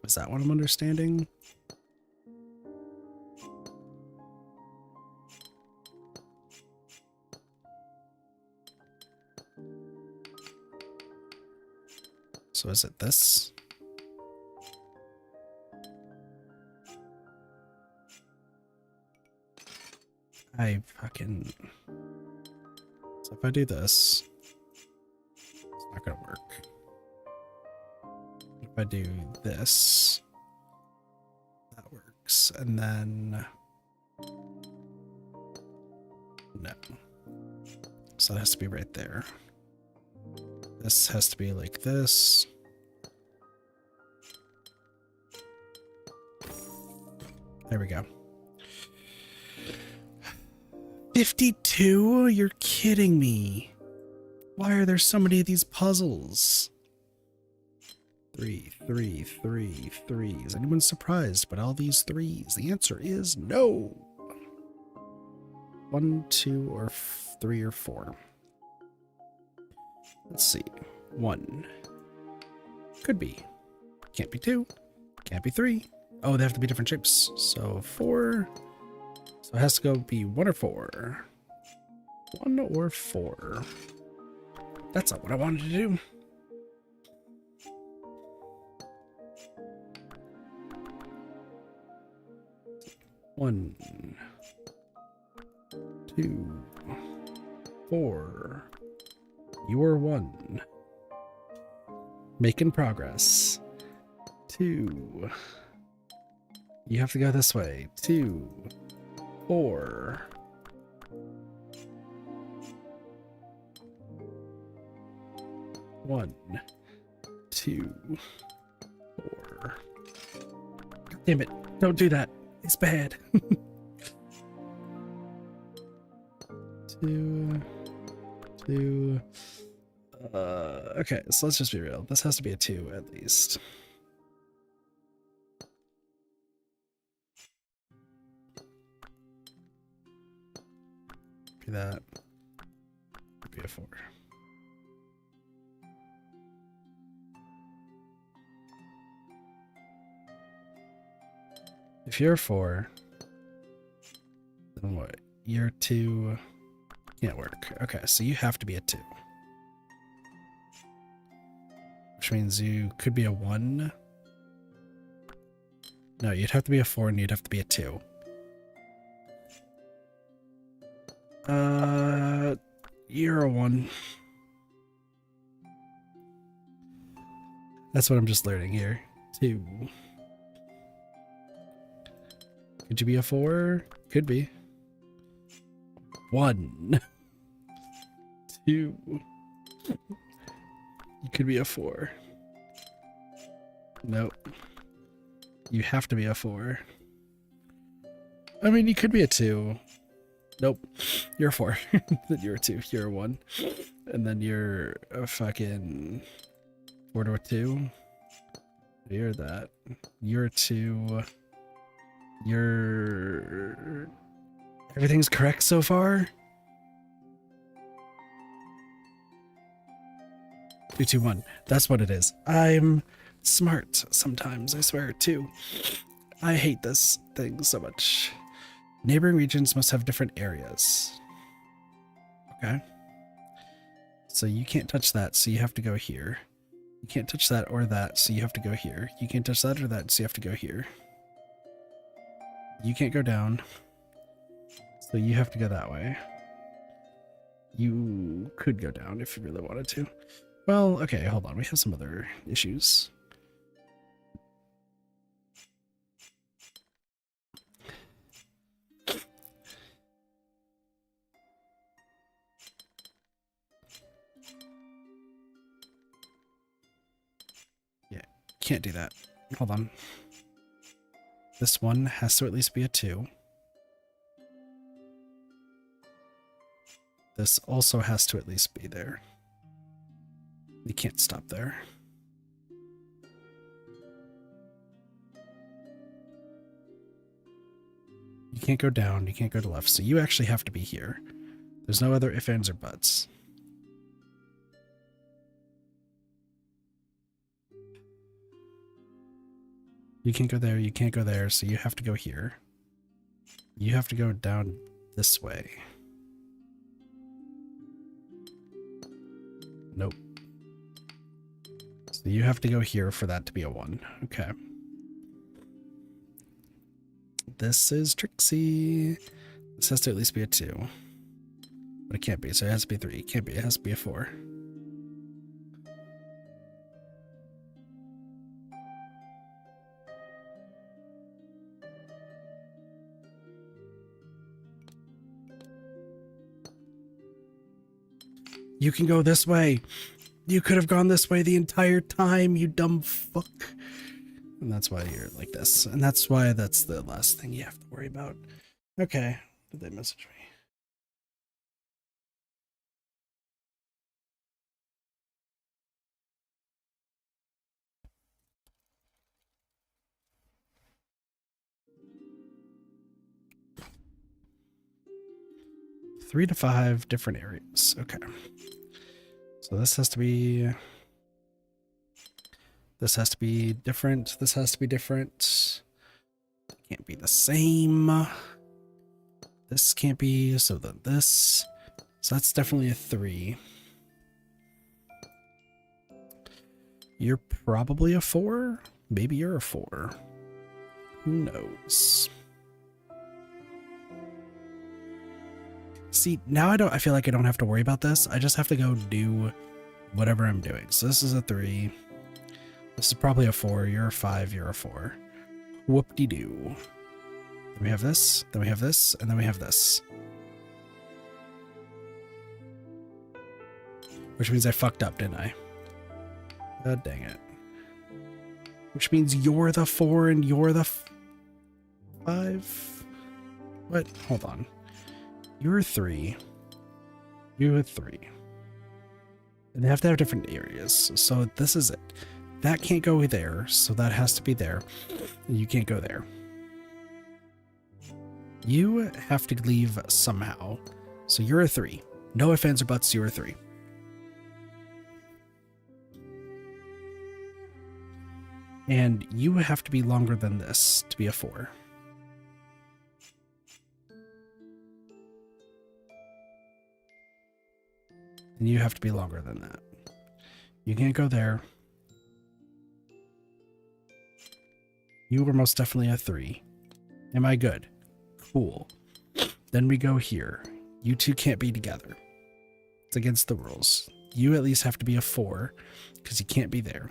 Is that what I'm understanding? So is it this? I fucking... So if I do this, it's not gonna work. If I do this, that works. And then... No. So it has to be right there. This has to be like this. There we go. 52? You're kidding me. Why are there so many of these puzzles? 3, 3, 3, 3. Is anyone surprised by all these threes? The answer is no. 1, 2, or 3 or 4. Let's see. 1. Could be. Can't be 2. Can't be 3. Oh, they have to be different shapes. So 4. So it has to go be 1 or 4. 1 or 4. That's not what I wanted to do. One, 2, 4. You are 1. Making progress. 2. You have to go this way. 2, 4. One, 2, 4. Damn it. Don't do that. It's bad. 2, 2. Okay, so let's just be real. This has to be a 2 at least. Be that. Be a 4. If you're a 4, then what? You're 2 can't work. Okay, so you have to be a 2. Which means you could be a 1. No, you'd have to be a 4 and you'd have to be a 2. You're a 1. That's what I'm just learning here. 2. Could you be a 4? Could be. 1. 2. You could be a 4. Nope. You have to be a 4. I mean, you could be a 2. Nope. You're a 4. Then you're a 2. You're a 1. And then you're a fucking 4 to a 2. You're that. You're a 2. You're... Everything's correct so far? 3, 2, 1. That's what it is. I'm smart sometimes, I swear, too. I hate this thing so much. Neighboring regions must have different areas. Okay. So you can't touch that, so you have to go here. You can't touch that or that, so you have to go here. You can't touch that or that, so you have to go here. You can't go down, so you have to go that way. You could go down if you really wanted to. Well, okay, hold on. We have some other issues. Yeah, can't do that. Hold on. This one has to at least be a 2. This also has to at least be there. You can't stop there. You can't go down, you can't go to left, so you actually have to be here. There's no other ifs, ands, or buts. You can't go there, you can't go there, so you have to go here. You have to go down this way. Nope. So you have to go here for that to be a 1. Okay. This is Trixie. This has to at least be a 2. But it can't be, so it has to be 3. It can't be, it has to be a 4. You can go this way. You could have gone this way the entire time, you dumb fuck. And that's why you're like this. And that's why that's the last thing you have to worry about. Okay. Did they message me? Three to five different areas. Okay. So this has to be... This has to be different. This has to be different. Can't be the same. This can't be, so then this. So that's definitely a 3. You're probably a 4. Maybe you're a 4. Who knows? See, now I feel like I don't have to worry about this. I just have to go do whatever I'm doing. So this is a 3. This is probably a 4. You're a 5. You're a 4. Whoop-de-doo. Then we have this, then we have this, and then we have this. Which means I fucked up, didn't I? God dang it. Which means you're the 4 and you're the 5? What? Hold on. You're a 3. You're a 3. And they have to have different areas. So this is it. That can't go there, so that has to be there. And you can't go there. You have to leave somehow. So you're a 3. No ifs, ands, or buts, you're a 3. And you have to be longer than this to be a 4. And you have to be longer than that. You can't go there. You were most definitely a 3. Am I good? Cool. Then we go here. You two can't be together. It's against the rules. You at least have to be a 4 because you can't be there.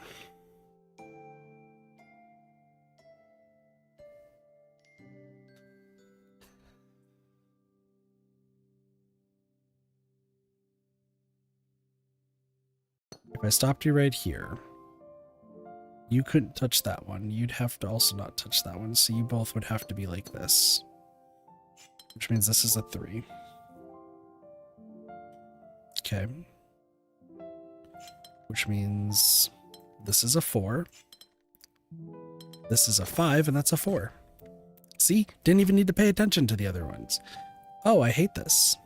If I stopped you right here, you couldn't touch that one. You'd have to also not touch that one. So you both would have to be like this. Which means this is a 3. Okay. Which means this is a 4. This is a 5, and that's a 4. See? Didn't even need to pay attention to the other ones. Oh, I hate this.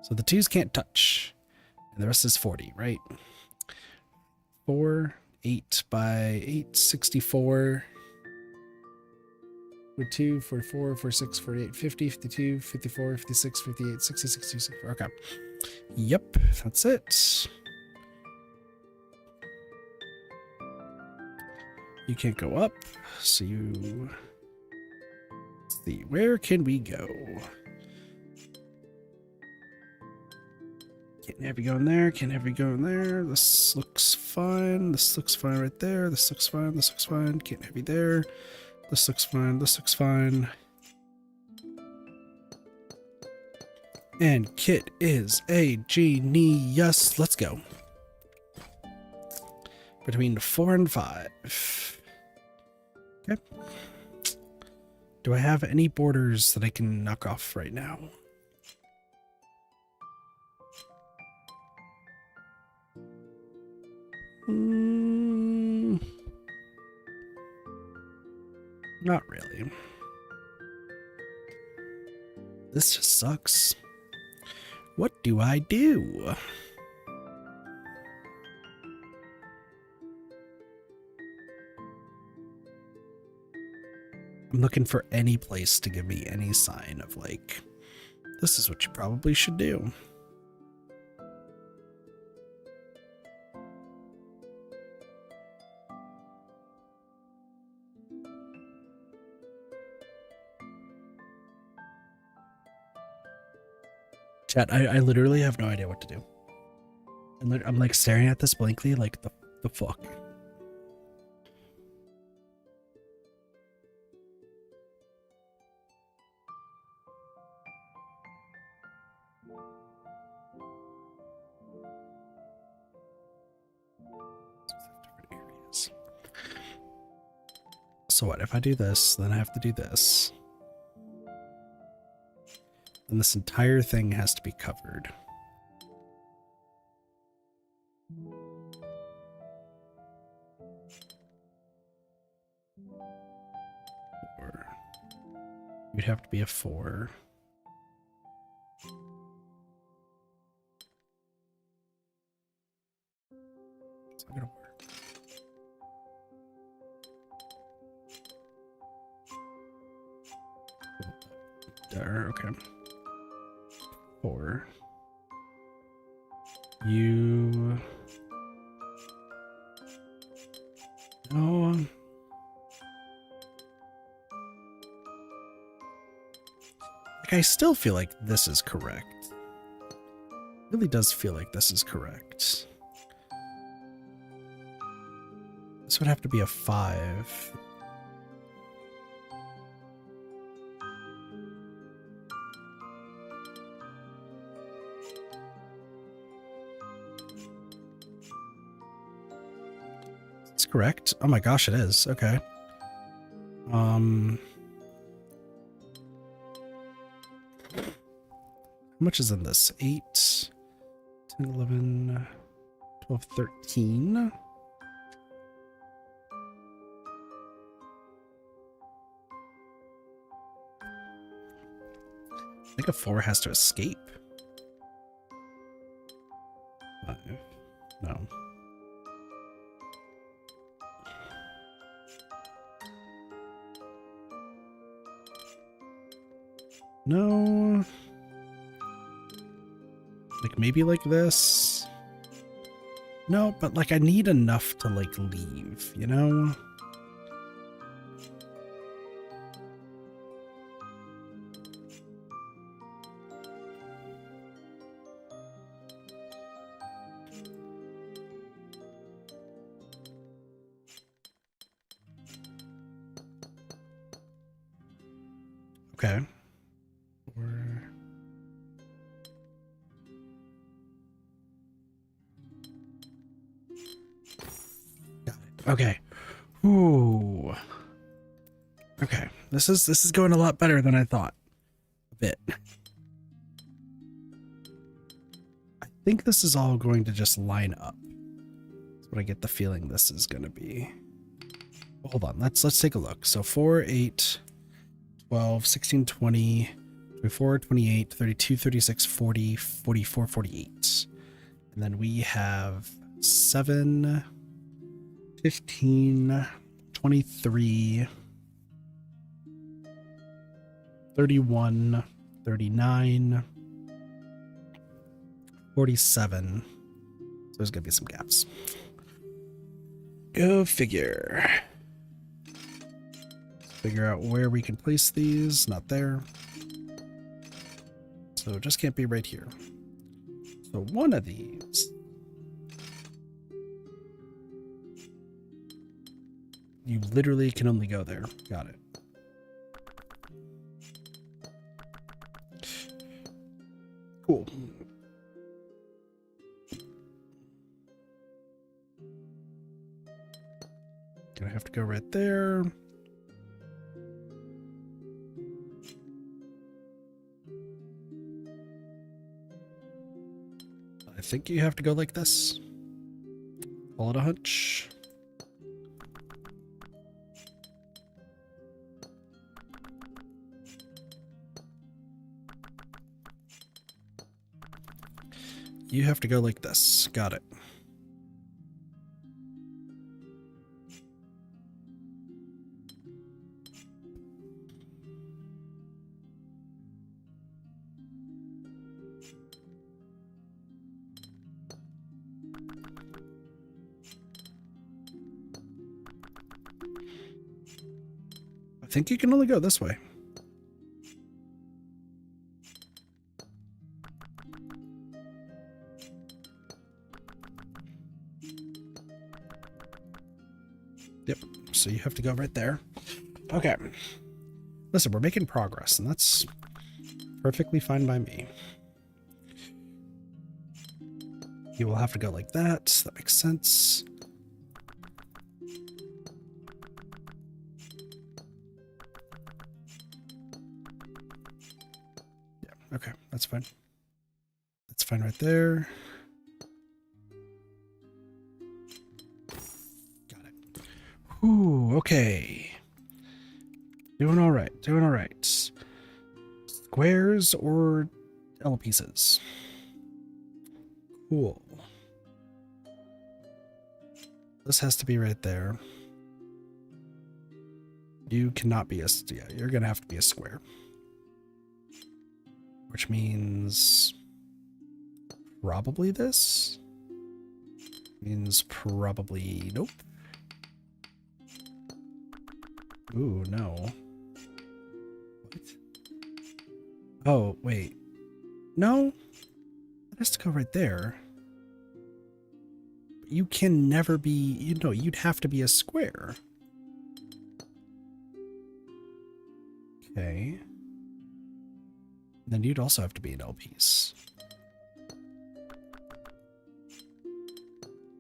So the 2s can't touch. And the rest is 40, right? 4, 8 by 8, 64. 42, 44, 46, 48, 50, 52, 54, 56, 58, 60, 62, 64. Okay. Yep, that's it. You can't go up, so you... Let's see, where can we go? Can't have you go in there, can't have you go in there. This looks fine, this looks fine right there, this looks fine, this looks fine. Can't have you there. This looks fine, this looks fine. And Kit is a genius. Let's go. Between 4 and 5. Okay. Do I have any borders that I can knock off right now? Not really. This just sucks. What do I do? I'm looking for any place to give me any sign of like, this is what you probably should do. Chat, I literally have no idea what to do. I'm like staring at this blankly, like the fuck. So what, if I do this, then I have to do this. And this entire thing has to be covered. Four. You'd have to be a 4. It's not gonna work. There, okay. 4. You... No. Like, I still feel like this is correct. It really does feel like this is correct. This would have to be a 5. It's correct. Oh my gosh, it is. Okay. How much is in this? 8, 10, 11, 12, 13. I think a 4 has to escape. 5. No. No. Like maybe like this. No, but like I need enough to like leave, you know? Okay. Got it. Okay. Ooh. Okay. This is going a lot better than I thought. A bit. I think this is all going to just line up. That's what I get the feeling this is going to be. Hold on. Let's take a look. So 4, 8, 12, 16, 20, 24, 28, 32, 36, 40, 44, 48. And then we have 7, 15, 23, 31, 39, 47. So there's going to be some gaps. Go figure. Figure out where we can place these. Not there. So it just can't be right here. So one of these. You literally can only go there. Got it. Cool. Gonna have to go right there. I think you have to go like this. Call it a hunch. You have to go like this. Got it. I think you can only go this way. Yep. So you have to go right there. Okay. Listen, we're making progress, and that's perfectly fine by me. You will have to go like that. That makes sense. That's fine. That's fine right there. Got it. Ooh, okay. Doing all right. Doing all right. Squares or L pieces? Cool. This has to be right there. You cannot be a... Yeah, you're going to have to be a square. Which means... probably this? Means probably... Nope. Ooh, no. What? Oh, wait. No? It has to go right there. You can never be... You know, you'd have to be a square. Okay. Then you'd also have to be an L piece.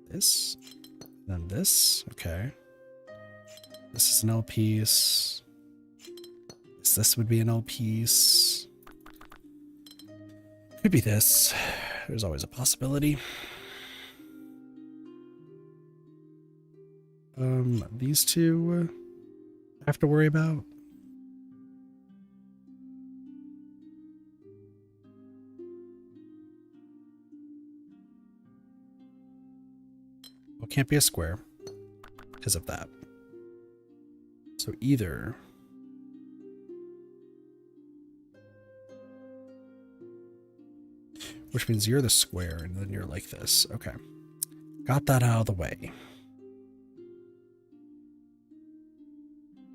This. Then this. Okay. This is an L piece. This would be an L piece. Could be this. There's always a possibility. These two I have to worry about. Well, can't be a square because of that. So either which means you're the square and then you're like this. Okay. Got that out of the way.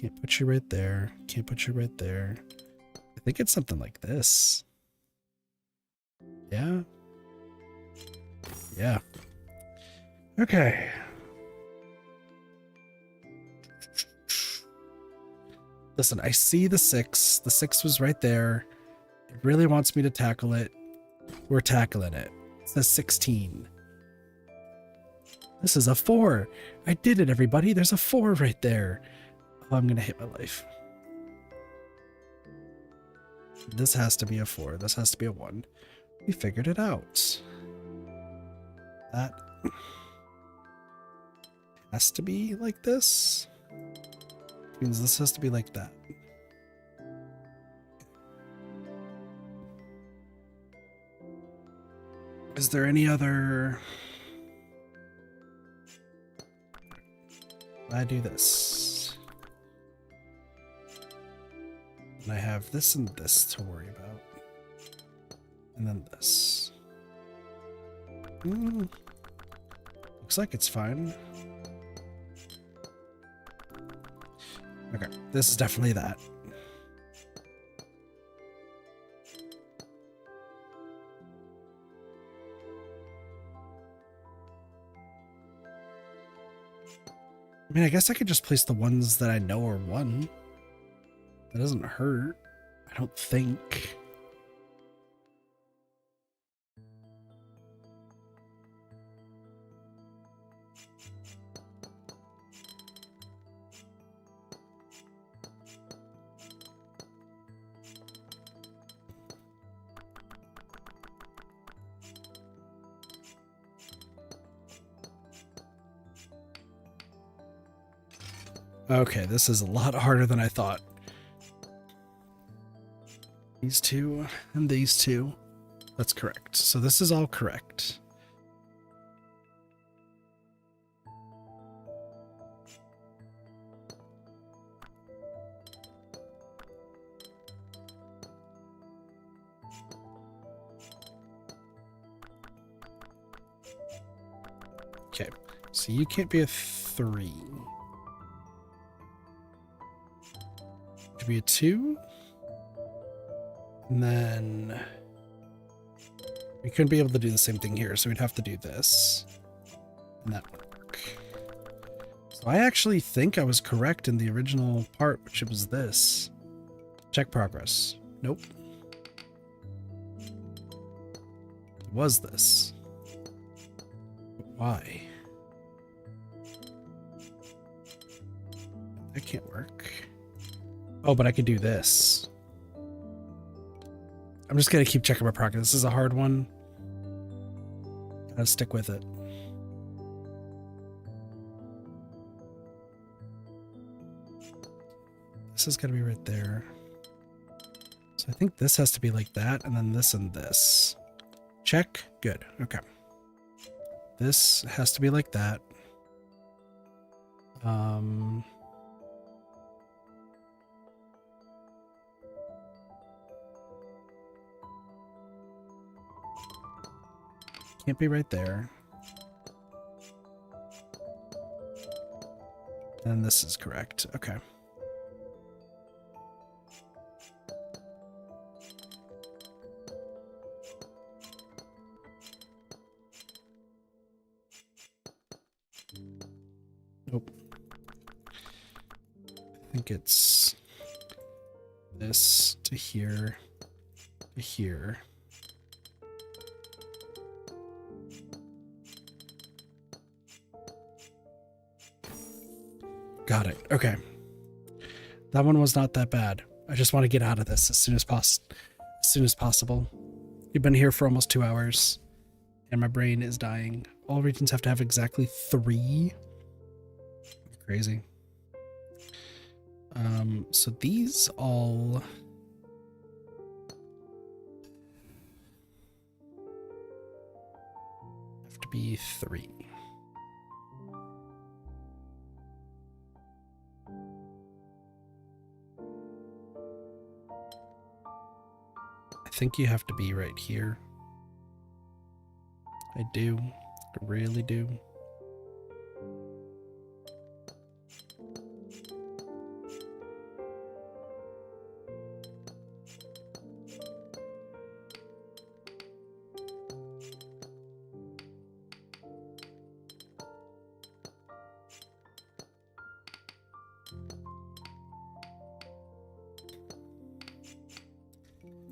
Can't put you right there. Can't put you right there. I think it's something like this. Yeah. Yeah. Okay. Listen, I see the 6. The 6 was right there. It really wants me to tackle it. We're tackling it. It says 16. This is a 4. I did it, everybody. There's a 4 right there. Oh, I'm going to hit my life. This has to be a 4. This has to be a 1. We figured it out. That has to be like this. Means this has to be like that. Is there any other... I do this. And I have this and this to worry about. And then this. Looks like it's fine. Okay, this is definitely that. I mean, I guess I could just place the ones that I know are 1. That doesn't hurt, I don't think. Okay, this is a lot harder than I thought. These 2 and these 2. That's correct. So this is all correct. Okay, so you can't be a 3. Be a 2, and then we couldn't be able to do the same thing here, so we'd have to do this, and that would work. So I actually think I was correct in the original part, which was this. Check progress. Nope. It was this. But why? That can't work. Oh, but I could do this. I'm just gonna keep checking my progress. This is a hard one. Gotta stick with it. This is gonna be right there. So I think this has to be like that, and then this and this. Check. Good. Okay. This has to be like that. Can't be right there. And this is correct. Okay. Nope. I think it's this to here to here. Got it. Okay. That one was not that bad. I just want to get out of this as soon as possible. You've been here for almost 2 hours and my brain is dying. All regions have to have exactly 3. Crazy. So these all have to be 3. I think you have to be right here. I do. I really do.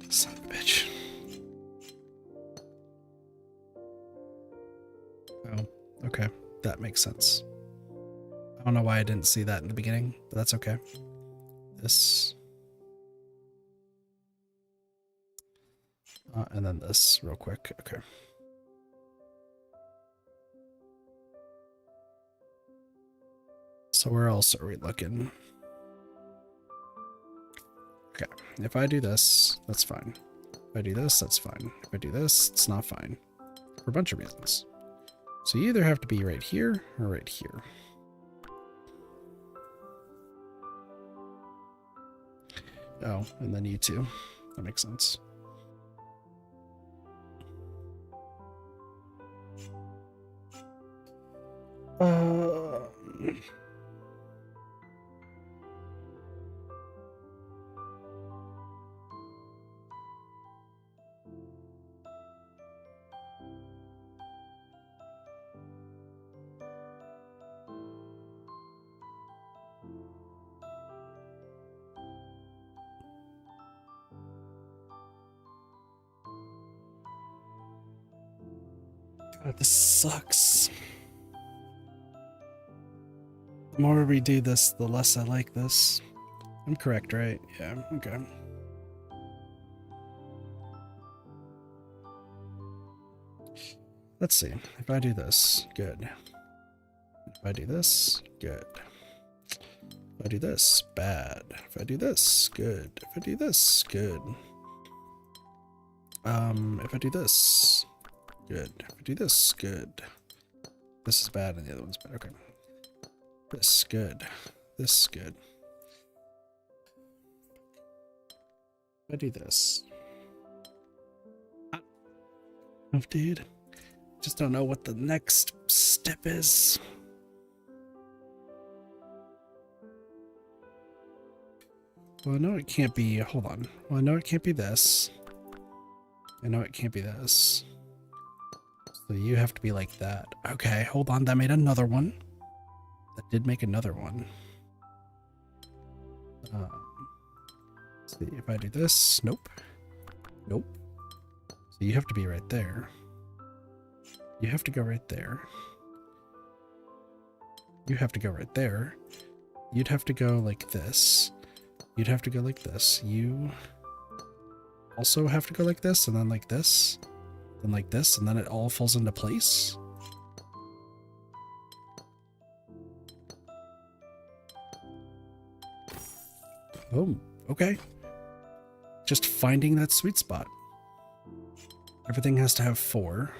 Son of a bitch. Oh, okay. That makes sense. I don't know why I didn't see that in the beginning, but that's okay. This. And then this real quick. Okay. So where else are we looking? Okay, if I do this, that's fine. If I do this, that's fine. If I do this, it's not fine. For a bunch of reasons. So you either have to be right here or right here. Oh, and then you too. That makes sense. God, this sucks. The more we do this, the less I like this. I'm correct, right? Yeah, okay. Let's see. If I do this, good. If I do this, good. If I do this, bad. If I do this, good. If I do this, good. If I do this, good. If I do this, good. This is bad and the other one's bad. Okay. This, good. This, good. If I do this. Oh, dude. Just don't know what the next step is. Well, I know it can't be, hold on. Well, I know it can't be this. I know it can't be this. So you have to be like that. Okay, hold on. That made another one. That did make another one. See, if I do this, nope. Nope. So you have to be right there. You have to go right there. You have to go right there. You'd have to go like this. You'd have to go like this. You also have to go like this, and then like this, and like this, and then it all falls into place? Oh, okay. Just finding that sweet spot. Everything has to have 4.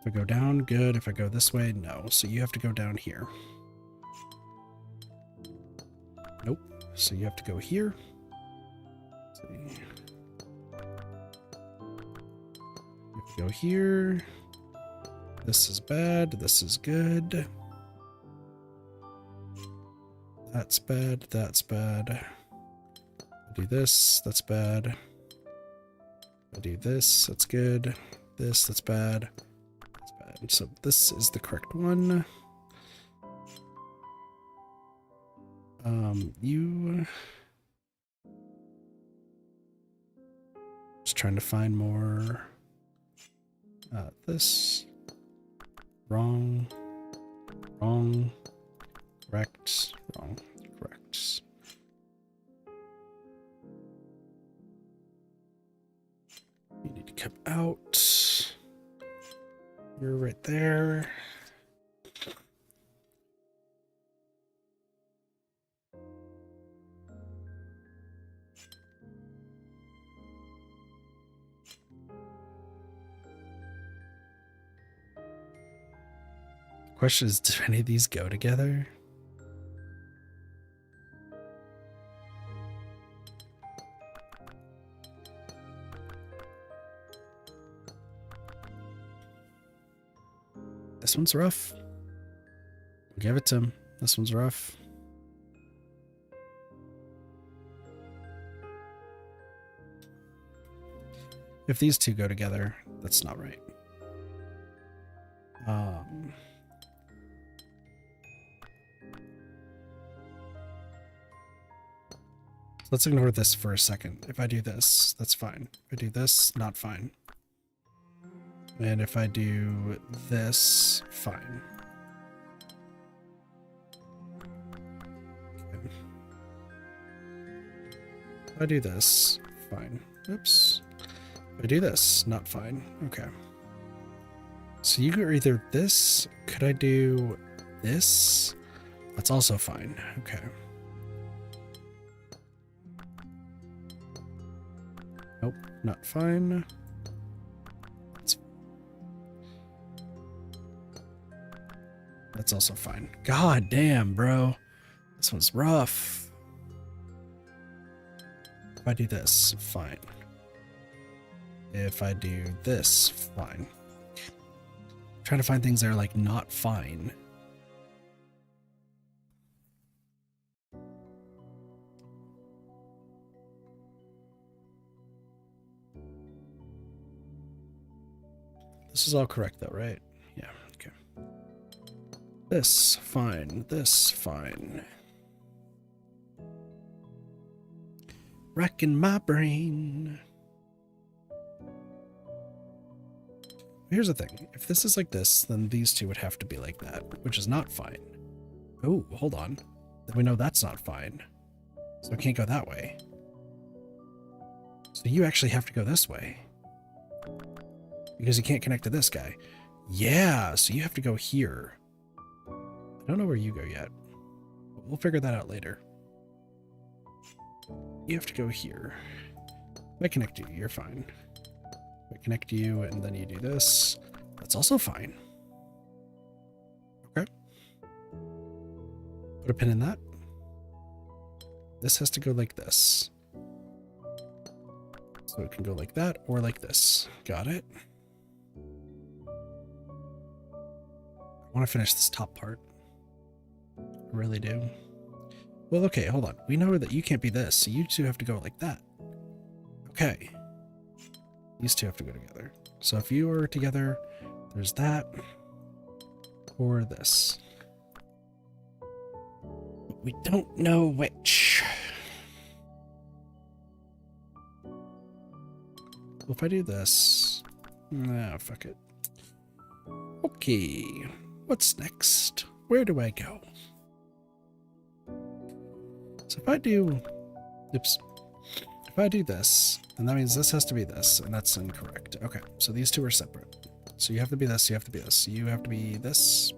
If I go down, good. If I go this way, no. So you have to go down here. Nope. So you have to go here. Let's see. You have to go here. This is bad. This is good. That's bad. That's bad. I do this. That's bad. I do this. That's good. This. That's bad. That's bad. So this is the correct one. You. Just trying to find more. This. Wrong. Wrong. Correct. Wrong. Correct. You need to come out. You're right there. The question is, do any of these go together? This one's rough. I'll give it to him. This one's rough. If these two go together, that's not right. Let's ignore this for a second. If I do this, that's fine. If I do this, not fine. And if I do this, fine. Okay. If I do this, fine. Oops. If I do this, not fine. Okay. So you go either this, could I do this? That's also fine. Okay. Nope, not fine. That's also fine. God damn, bro. This one's rough. If I do this, fine. If I do this, fine. I'm trying to find things that are like not fine. This is all correct though, right? Yeah, okay. This, fine. This, fine. Wrecking my brain. Here's the thing. If this is like this, then these two would have to be like that, which is not fine. Oh, hold on. Then we know that's not fine. So I can't go that way. So you actually have to go this way. Because you can't connect to this guy. Yeah, so you have to go here. I don't know where you go yet. But we'll figure that out later. You have to go here. If I connect you, you're fine. If I connect you and then you do this, that's also fine. Okay. Put a pin in that. This has to go like this. So it can go like that or like this. Got it. I want to finish this top part. I really do. Well, okay, hold on. We know that you can't be this, so you two have to go like that. Okay. These two have to go together. So if you are together, there's that or this. But we don't know which. Well, if I do this... Nah, fuck it. Okay. What's next? Where do I go? So if I do... Oops. if I do this, then that means this has to be this, and that's incorrect. Okay, so these two are separate. So you have to be this, you have to be this. You have to be this.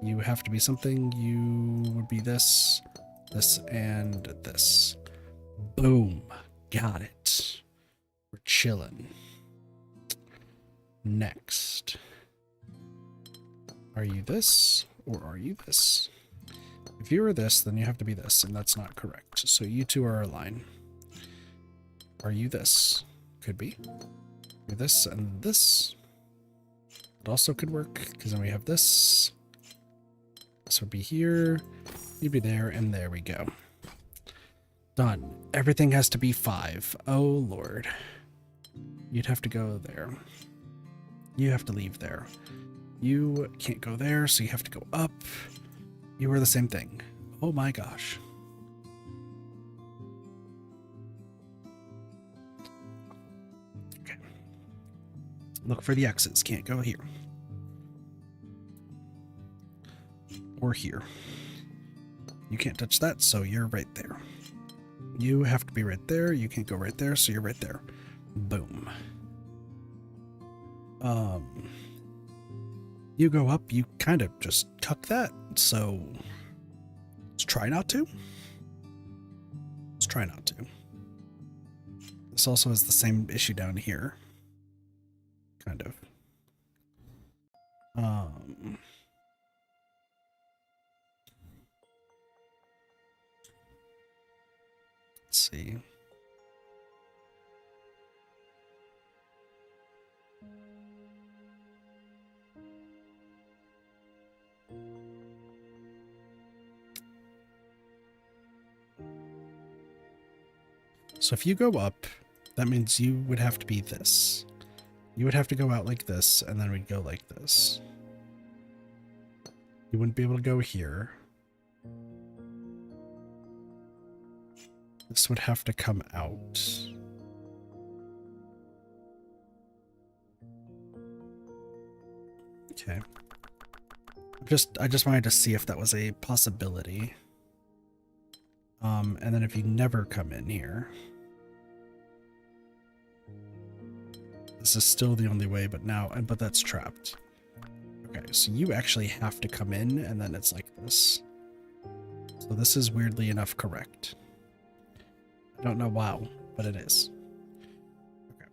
You have to be something. You would be this, this, and this. Boom. Got it. We're chilling. Next. Are you this, or are you this? If you are this, then you have to be this, and that's not correct. So you two are a line. Are you this? Could be. You're this and this. It also could work, because then we have this. This would be here. You'd be there, and there we go. Done. Everything has to be 5. Oh, Lord. You'd have to go there. You have to leave there. You can't go there, so you have to go up. You were the same thing. Oh my gosh. Okay. Look for the X's. Can't go here. Or here. You can't touch that, so you're right there. You have to be right there. You can't go right there, so you're right there. Boom. You go up, you kind of just tuck that, so let's try not to. Let's try not to. This also has the same issue down here. Kind of. Let's see. So if you go up, that means you would have to be this. You would have to go out like this, and then we'd go like this. You wouldn't be able to go here. This would have to come out. Okay. I just wanted to see if that was a possibility. And then if you never come in here, this is still the only way, but that's trapped. Okay, so you actually have to come in, and then it's like this. So this is weirdly enough correct. I don't know why, but it is. Okay.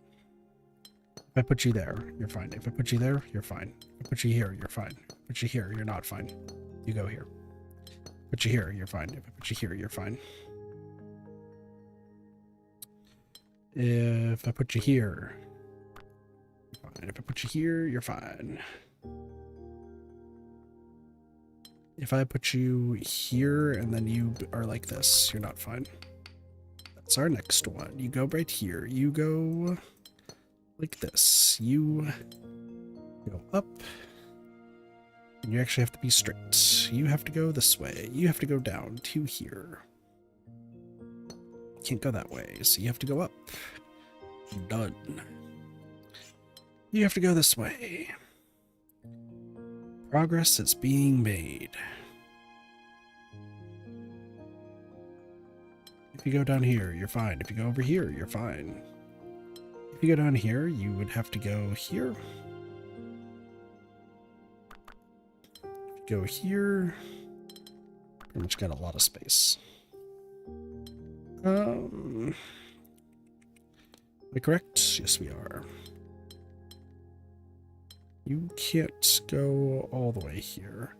If I put you there, you're fine. If I put you there, you're fine. If I put you here, you're fine. If I put you here, you're not fine. You go here. Put you here, you're fine. If I put you here, you're fine. If I put you here, you're fine. If I put you here, you're fine. If I put you here and then you are like this, you're not fine. That's our next one. You go right here. You go like this. You go up. And you actually have to be straight. You have to go this way. You have to go down to here. You can't go that way, so you have to go up. Done. You have to go this way. Progress is being made. If you go down here, you're fine. If you go over here, you're fine. If you go down here, you would have to go here. Go here. Pretty much got a lot of space. Am I correct? Yes, we are. You can't go all the way here.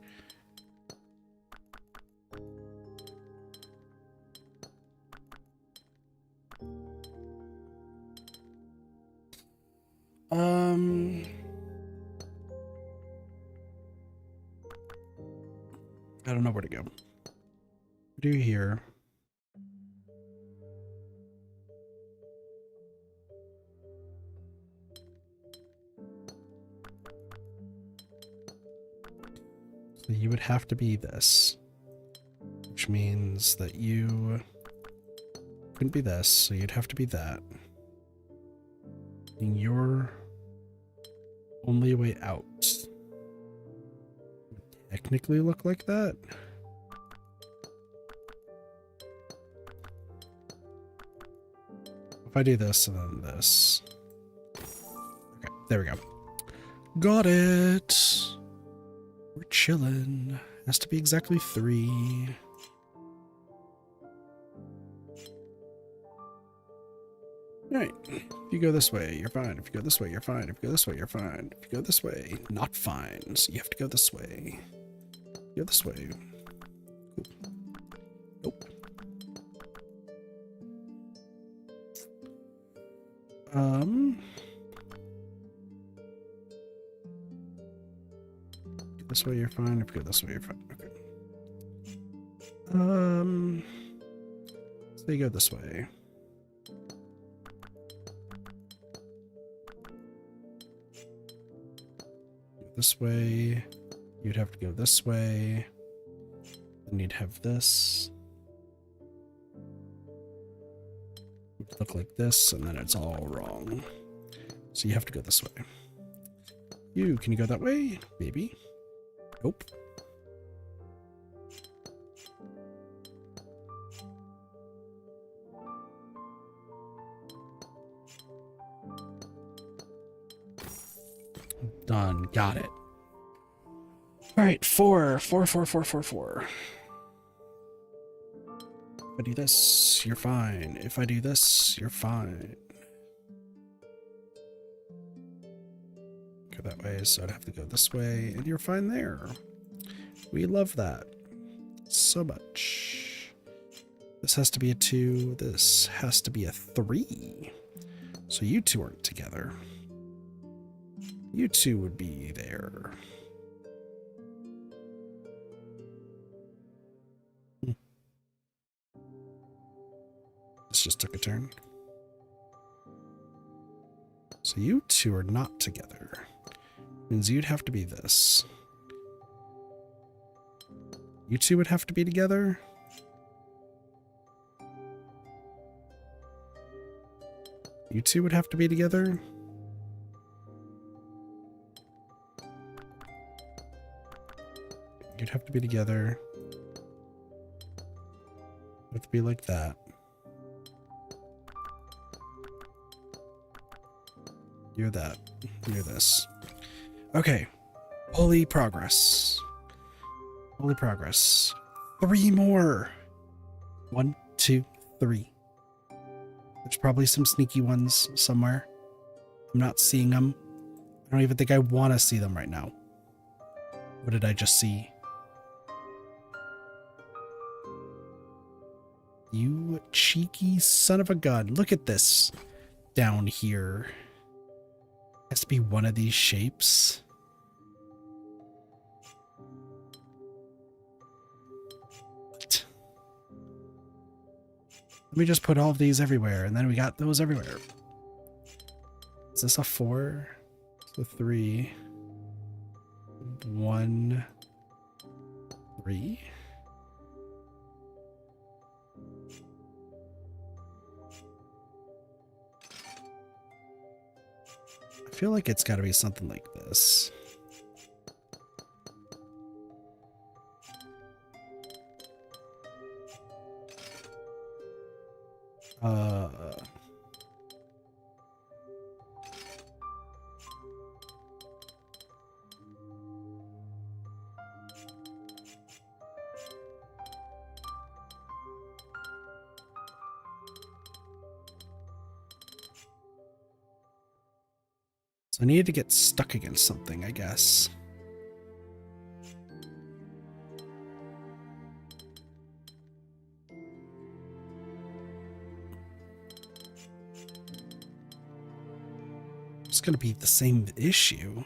I don't know where to go. Do here. So you would have to be this, which means that you couldn't be this, so you'd have to be that. And your only way out would technically look like that. I do this and then this. Okay, there we go. Got it. We're chilling. Has to be exactly 3. Alright. If you go this way, you're fine. If you go this way, you're fine. If you go this way, you're fine. If you go this way, not fine. So you have to go this way. Go this way. Cool. Nope. This way you're fine. If you go this way, you're fine. Okay. So you go this way. This way. You'd have to go this way. Then you'd have this. It would look like this, and then it's all wrong. So you have to go this way. Can you go that way? Maybe. Nope. Done. Got it. All right, 4. If I do this, you're fine. If I do this, you're fine. Go that way, so I'd have to go this way, and you're fine there. We love that so much. This has to be a 2. This has to be a 3. So you two aren't together. You two would be there. This just took a turn. So you two are not together. Means you'd have to be this. You two would have to be together. You two would have to be together. You'd have to be together. It would be like that. You're that. You're this. Okay. Holy progress. Holy progress. 3 more. 1, 2, 3. There's probably some sneaky ones somewhere. I'm not seeing them. I don't even think I want to see them right now. What did I just see? You cheeky son of a gun. Look at this down here. Has to be one of these shapes. What? Let me just put all of these everywhere, and then we got those everywhere. Is this a 4? It's a 3. 1, 3. I feel like it's got to be something like this. So I needed to get stuck against something, I guess. It's going to be the same issue.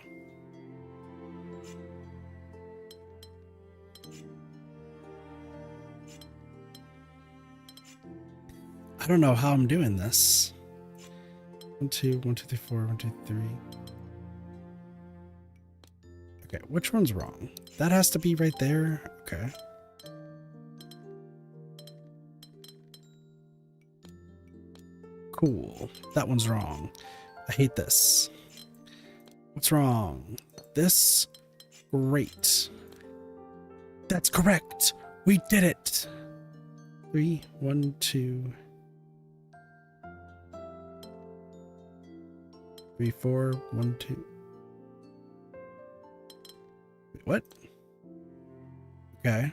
I don't know how I'm doing this. 1, 2, 1, 2, 3, 4, 1, 2, 3. Okay, which one's wrong? That has to be right there. Okay. Cool. That one's wrong. I hate this. What's wrong? This? Great. That's correct. We did it. 3, 1, 2. 3, 4, 1, 2. Wait, what? Okay.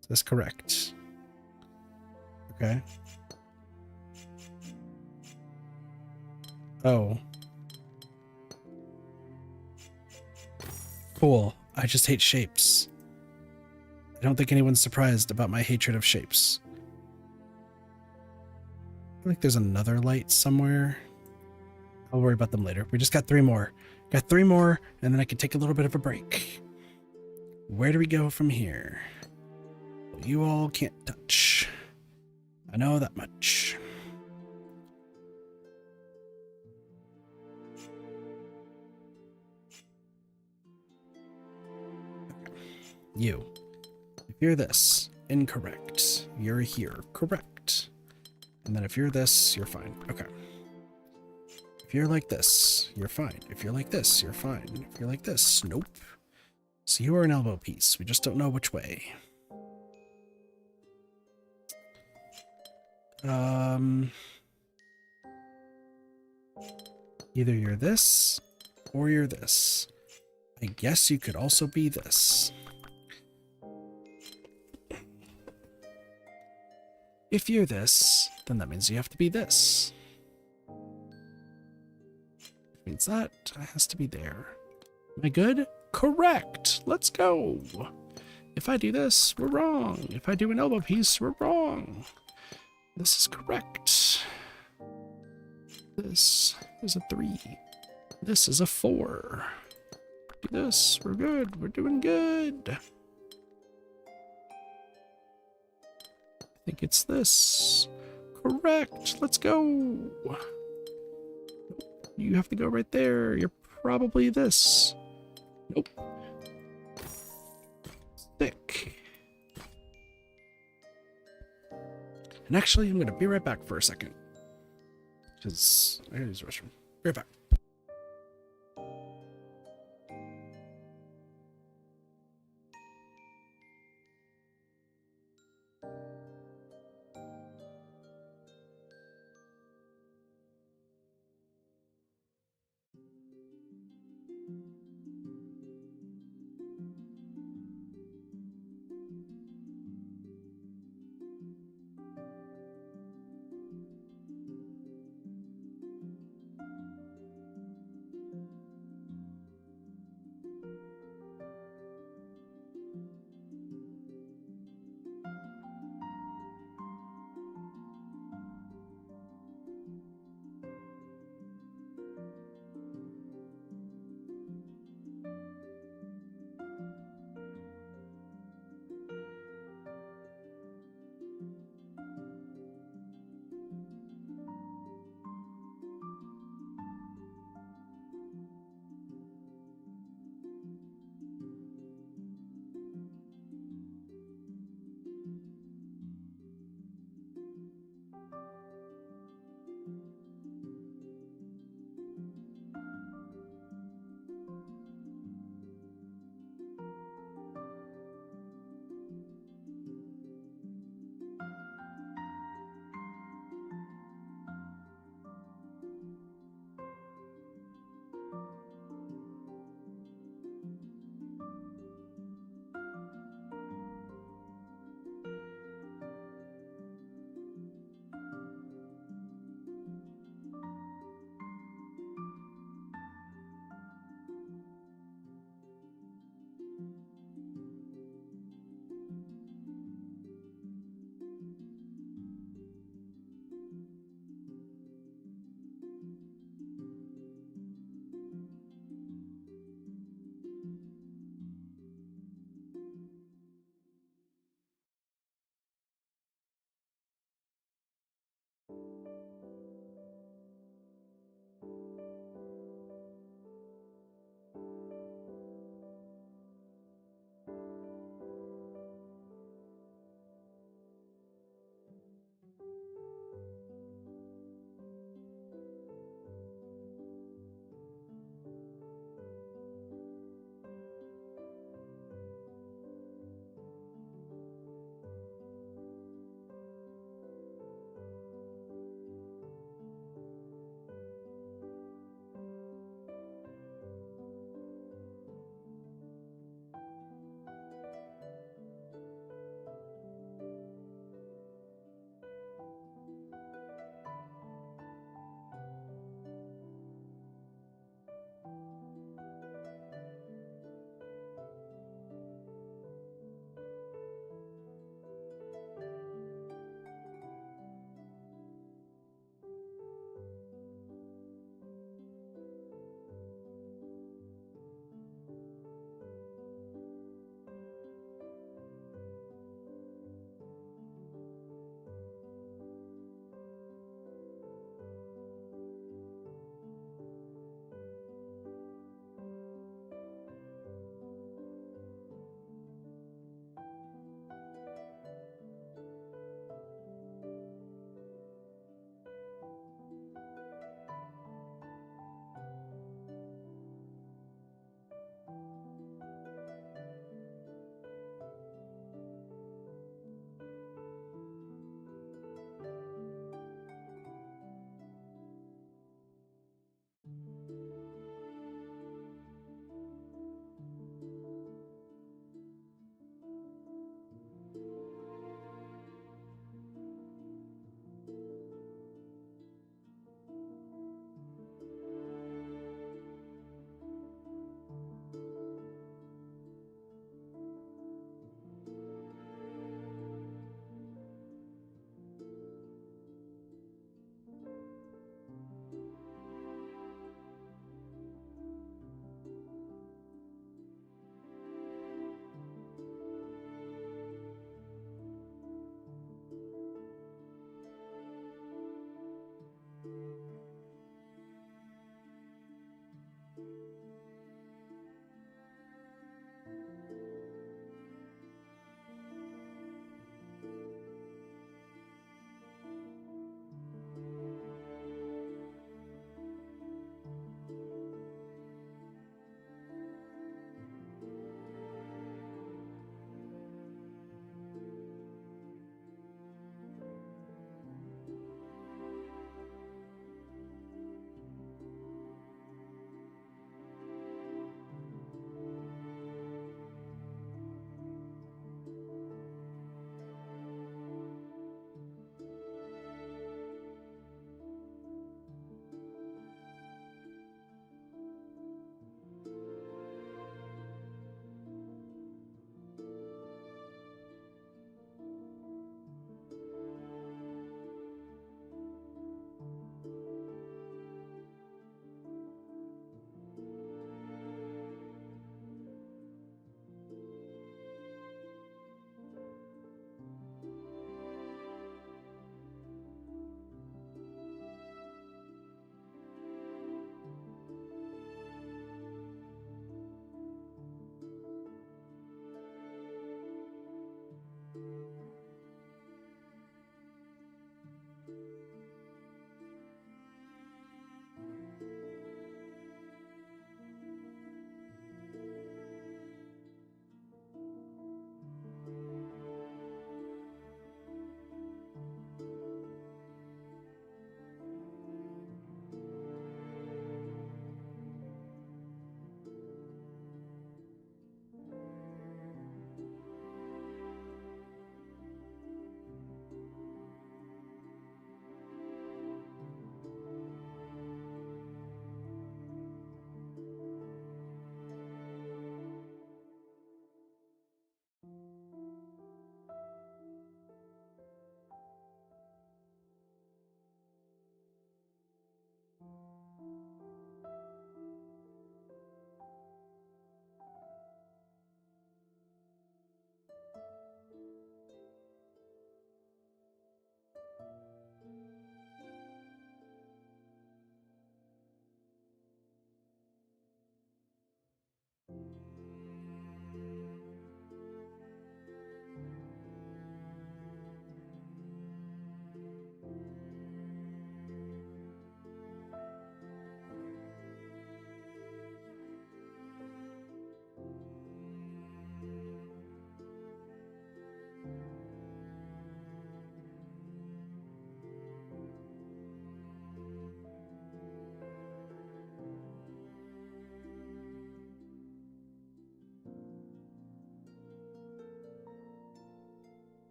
Is this correct? Okay. Oh. Cool. I just hate shapes. I don't think anyone's surprised about my hatred of shapes. I think there's another light somewhere. I'll worry about them later. We just got 3 more. Got 3 more, and then I can take a little bit of a break. Where do we go from here? You all can't touch. I know that much. You. If you're this, incorrect. You're here, correct. And then if you're this, you're fine. Okay. If you're like this, you're fine. If you're like this, you're fine. If you're like this, nope. So you are an elbow piece. We just don't know which way. Either you're this, or you're this. I guess you could also be this. If you're this, then that means you have to be this. Which means that has to be there. Am I good? Correct. Let's go. If I do this, we're wrong. If I do an elbow piece, we're wrong. This is correct. This is a 3. This is a 4. Do this. We're good. We're doing good. I think it's this. Correct. Let's go. You have to go right there. You're probably this. Nope. Thick. And actually, I'm going to be right back for a second. Because I gotta use the restroom. Be right back.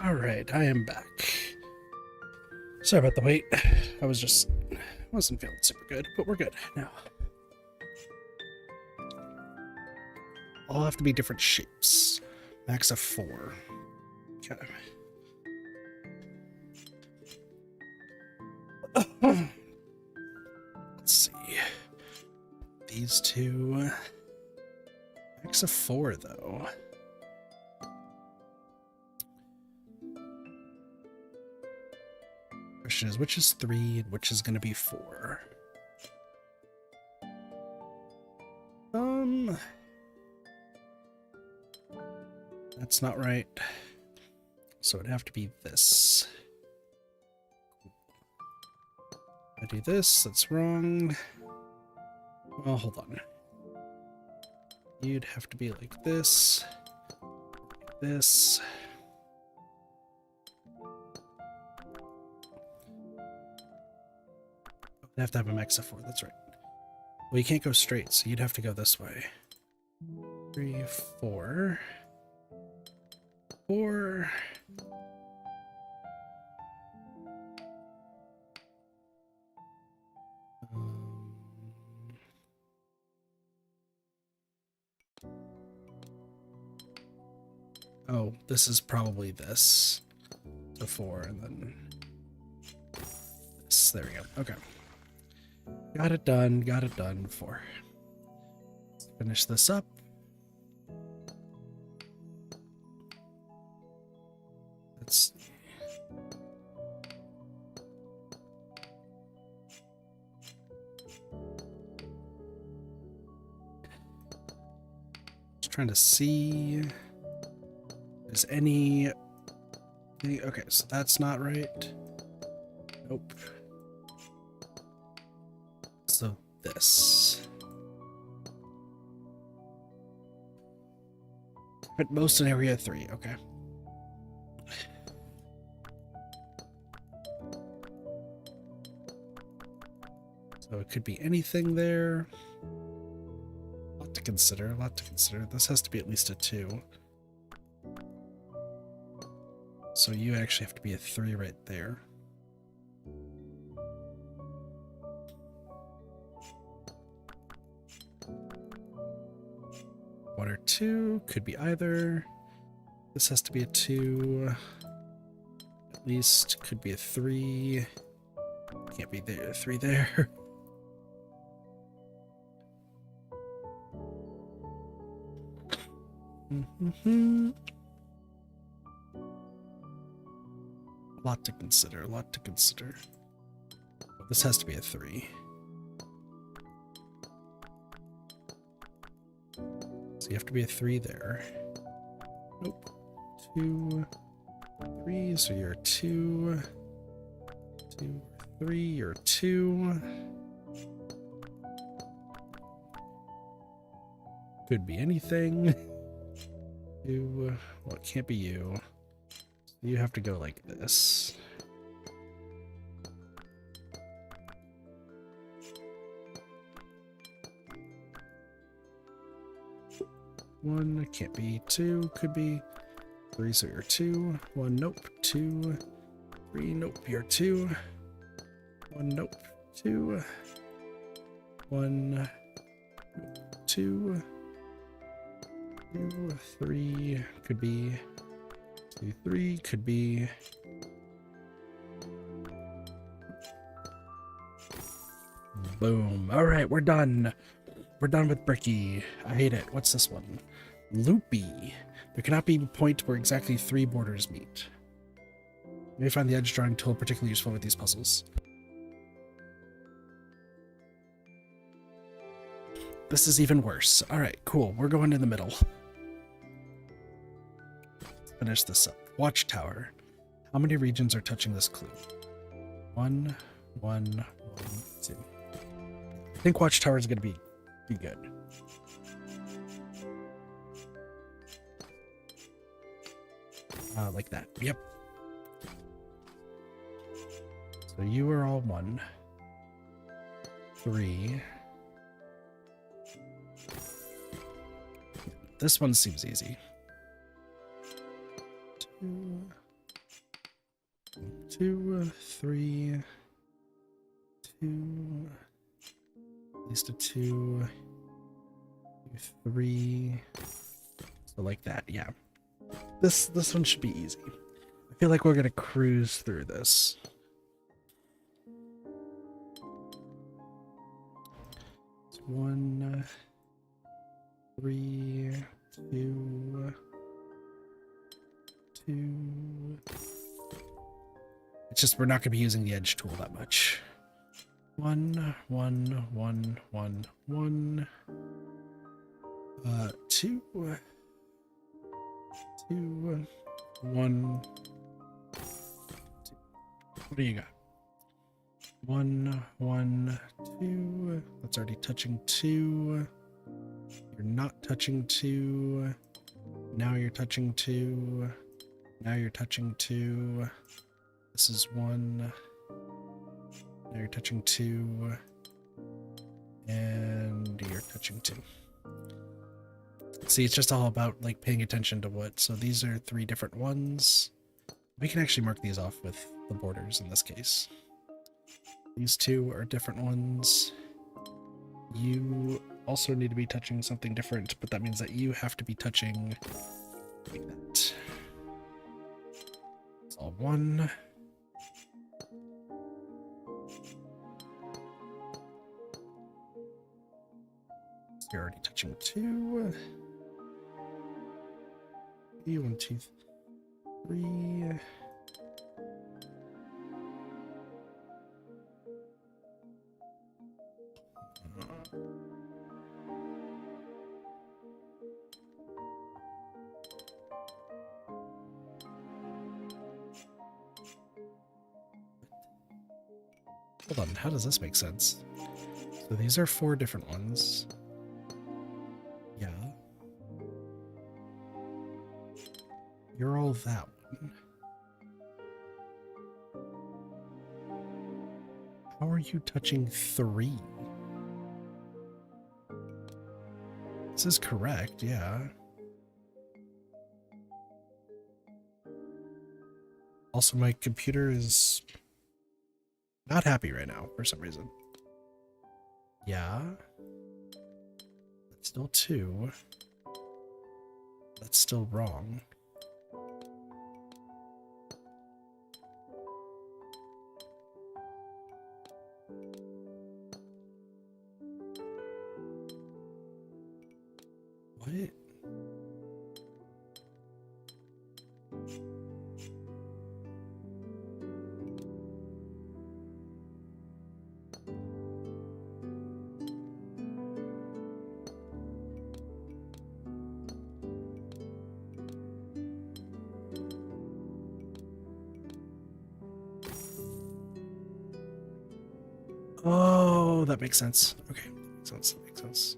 All right, I am back. Sorry about the wait. I wasn't feeling super good, but we're good now. All have to be different shapes. Max of 4. Okay. Let's see. These two. Max of 4, though. Question is, which is 3 and which is going to be 4? That's not right. So it'd have to be this. I do this, that's wrong. Well, hold on. You'd have to be like this. Like this. I have to have a max of 4, that's right. Well, you can't go straight, so you'd have to go this way. 3, 4. 4. Oh, this is probably this. So 4, and then this. There we go. Okay. Got it done 4. Let's finish this up. Let's just trying to see if there's any. Okay, so that's not right. Nope. So this. But most in area 3, okay. So it could be anything there. A lot to consider, This has to be at least a 2. So you actually have to be a 3 right there. One or 2, could be either. This has to be a 2. At least could be a 3. Can't be there, 3 there. A lot to consider. This has to be a 3. So you have to be a 3 there. Nope. 2, 3, so you're a 2. 2, 3, you're a 2. Could be anything. 2, well, it can't be you. So you have to go like this. One, can't be 2, could be 3, so you're 2. 1, nope. 2, 3, nope, you're 2. 1, nope. 2, 1, 2, 2, 3, could be 2, 3, could be. Boom. All right, we're done. We're done with Bricky. I hate it. What's this one? Loopy. There cannot be a point where exactly 3 borders meet. You may find the edge drawing tool particularly useful with these puzzles. This is even worse. All right, cool. We're going in the middle. Let's finish this up. Watchtower. How many regions are touching this clue? 1, 1, 1, 2. I think Watchtower is going to be good. Like that. Yep. So you are all 1, 3. This one seems easy. 2, 3, 2, at least a 2, 3. So like that, yeah. This one should be easy. I feel like we're gonna cruise through this. It's 1, 3, 2, 2. It's just we're not gonna be using the edge tool that much. 1, 1, 1, 1, 1. 2, 2, 1, 2. What do you got? 1, 1, 2. That's already touching 2. You're not touching 2. Now you're touching 2. Now you're touching 2. This is 1. Now you're touching 2. And you're touching 2. See, it's just all about like paying attention to what. So these are 3 different ones. We can actually mark these off with the borders in this case. These 2 are different ones. You also need to be touching something different, but that means that you have to be touching like that. It's all 1. So you're already touching 2. 1, 2, 3. Hold on, how does this make sense? So these are 4 different ones. Yeah. You're all that one. How are you touching 3? This is correct, yeah. Also, my computer is not happy right now for some reason. Yeah. That's still 2. That's still wrong. What? Oh, that makes sense. Okay, that makes sense. That makes sense.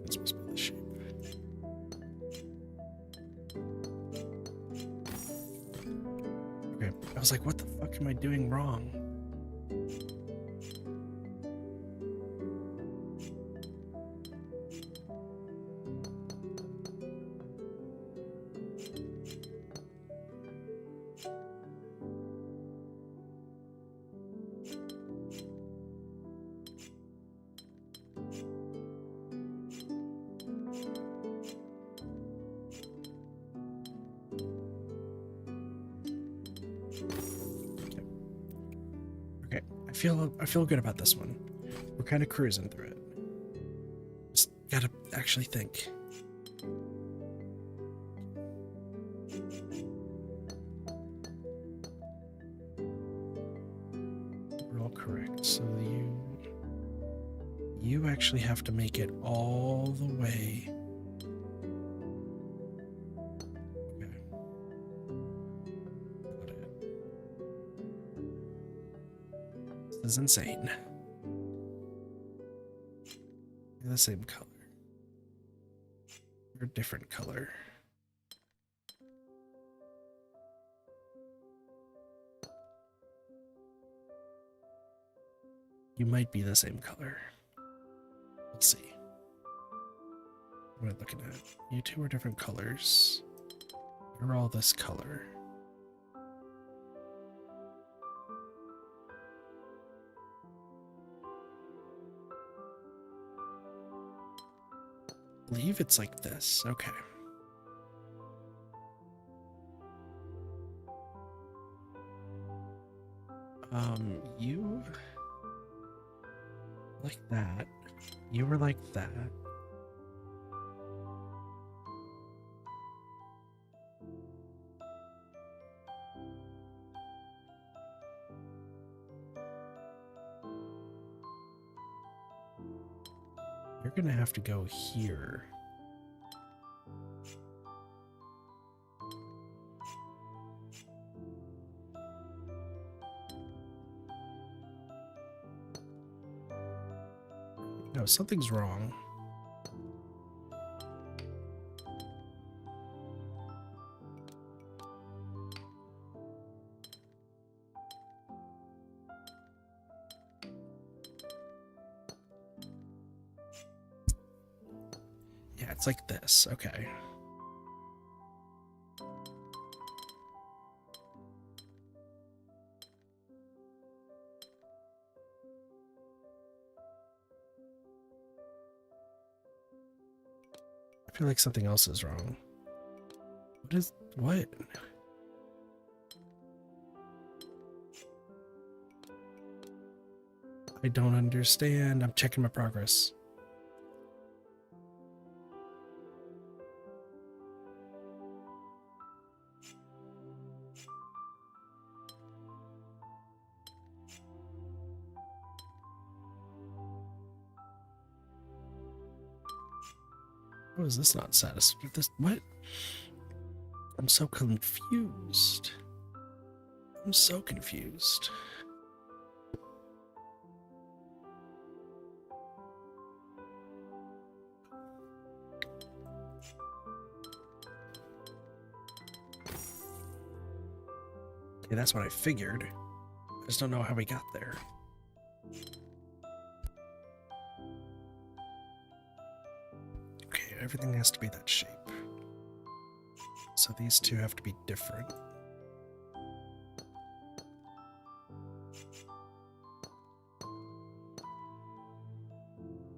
This must be the shape. Okay, I was like, what the fuck am I doing wrong? Okay, I feel good about this one. We're kind of cruising through it. Just gotta actually think. We're all correct. So you actually have to make it all the way. Okay. Got it. This is insane. You're the same color. You're a different color. You might be the same color. We'll see. What am I looking at? You two are different colors. You're all this color. I believe it's like this. Okay. You like that. You were like that. You're gonna have to go here. No, something's wrong. Yeah, it's like this. Okay. I feel like something else is wrong. What? I don't understand. I'm checking my progress. How is this not satisfied? What? I'm so confused. I'm so confused. Okay, that's what I figured. I just don't know how we got there. Okay, everything has to be that shape. So these two have to be different.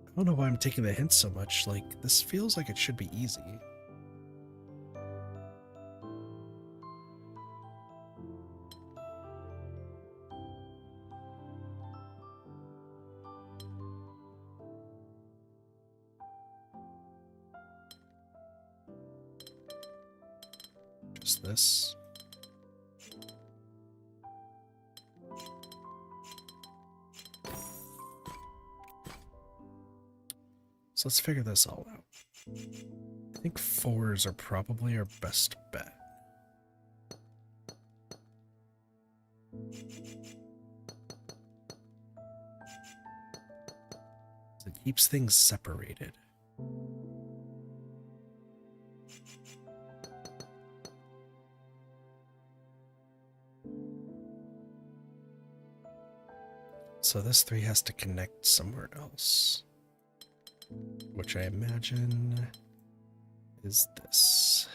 I don't know why I'm taking the hints so much. Like, this feels like it should be easy. Just this. So let's figure this all out. I think 4s are probably our best bet. It keeps things separated. So this 3 has to connect somewhere else, which I imagine is this.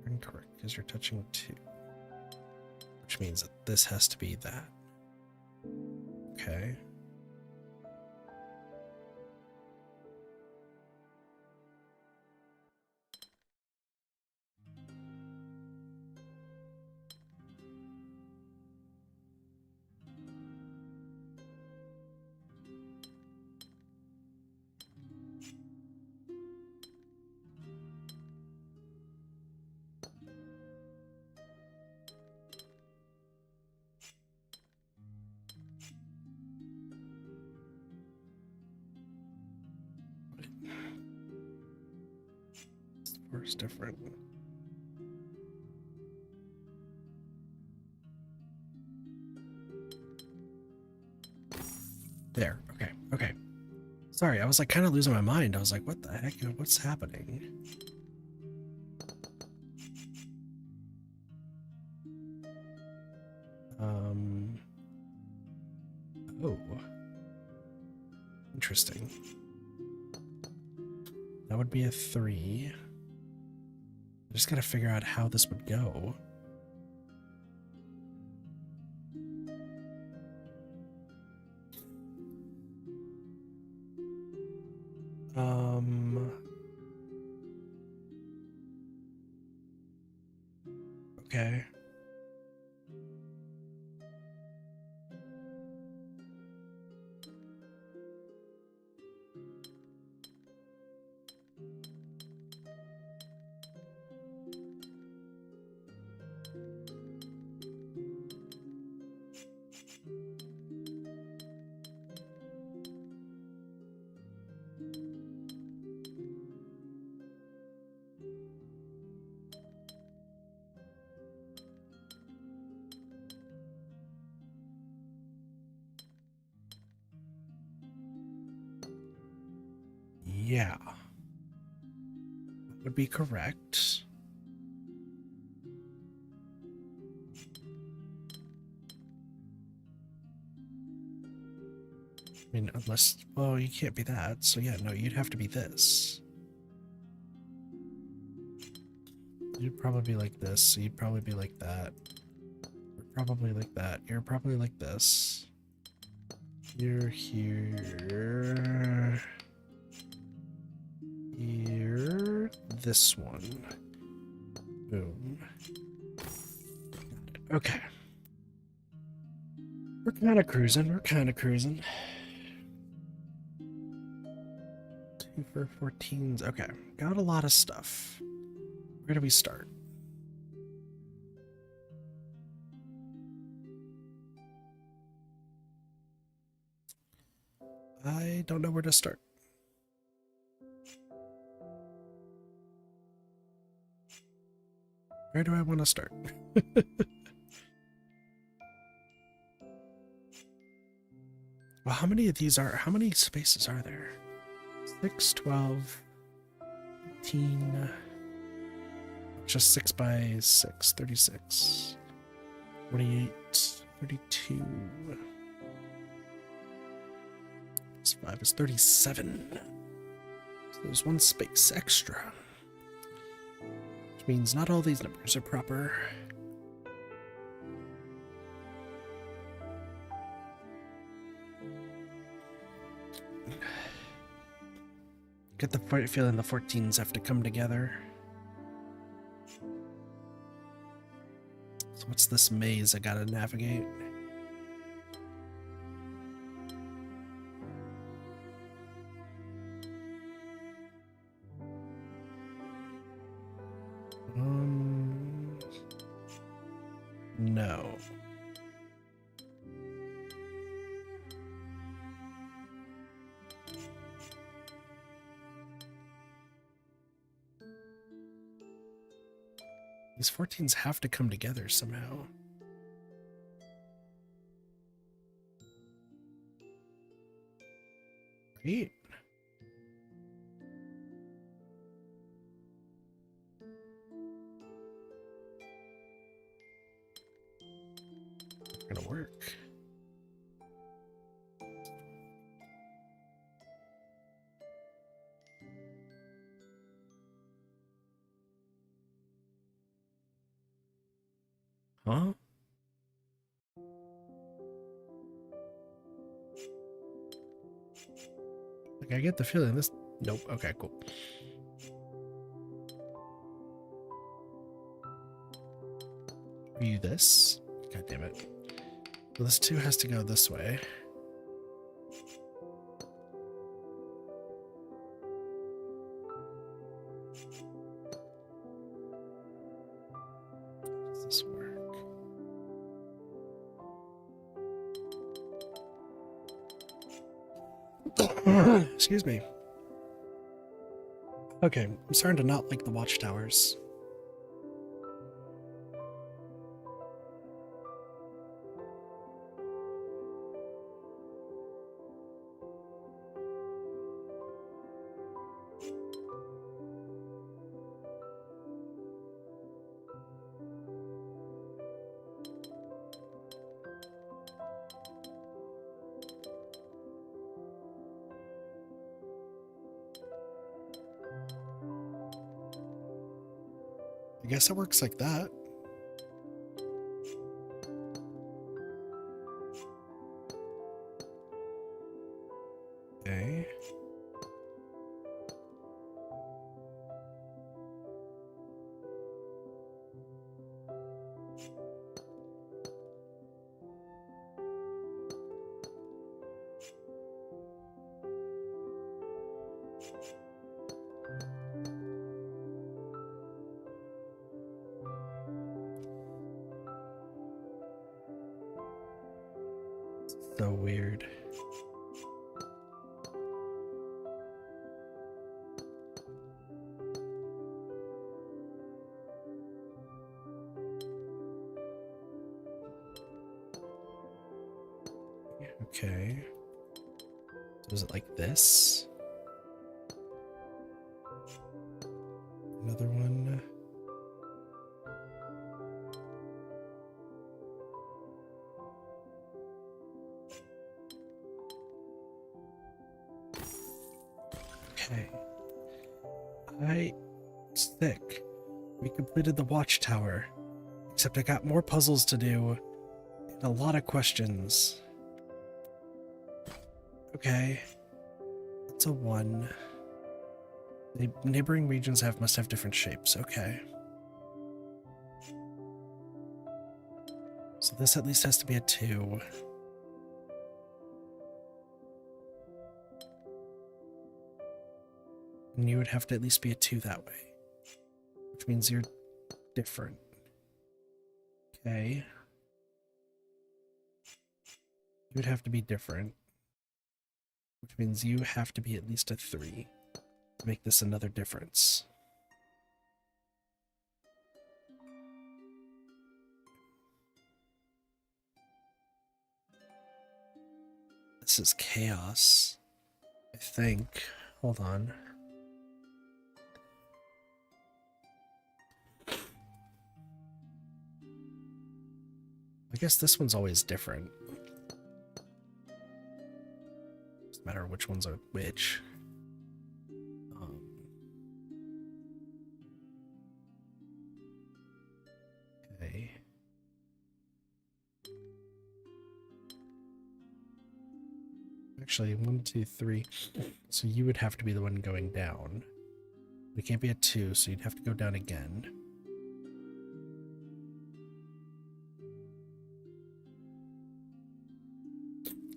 Incorrect, because you're touching 2, which means that this has to be that. Okay. it. Where's different? There. Okay. Okay. Sorry, I was like kind of losing my mind. I was like, what the heck? What's happening? Oh. Interesting. That would be a 3. I just gotta figure out how this would go. Okay. Yeah. Would be correct. I mean, unless, well, you can't be that. So yeah, no, you'd have to be this. You'd probably be like this. So you'd probably be like that. You're probably like that. You're probably like this. You're here. Here. This one. Boom. Okay. We're kind of cruising. We're kind of cruising. 2 for 14s. Okay. Got a lot of stuff. Where do we start? I don't know where to start. Where do I want to start? Well, how many spaces are there? 6, 12, 18, just 6 by 6, 36, 28, 32. This 5 is 37. So there's 1 space extra. Which means not all these numbers are proper. Get the feeling the 14s have to come together. So what's this maze I gotta navigate? No. These 14s have to come together somehow. Great. It's gonna work. Huh? Like, I get the feeling this... Nope. Okay, cool. View this. God damn it. Well, this 2 has to go this way. Does this work? Excuse me. Okay, I'm starting to not like the watchtowers. I guess it works like that. Okay. So weird. Okay. So is it like this? Another one. Okay. It's thick. We completed the watchtower. Except I got more puzzles to do. And a lot of questions. Okay. It's a 1. The neighboring regions must have different shapes. Okay. So this at least has to be a 2. And you would have to at least be a 2 that way. Which means you're different. Okay. You would have to be different. Which means you have to be at least a 3 to make this another difference. This is chaos, I think. Hold on. I guess this one's always different. Doesn't matter which ones are which. Okay. Actually, 1, 2, 3. So you would have to be the one going down. We can't be a 2, so you'd have to go down again.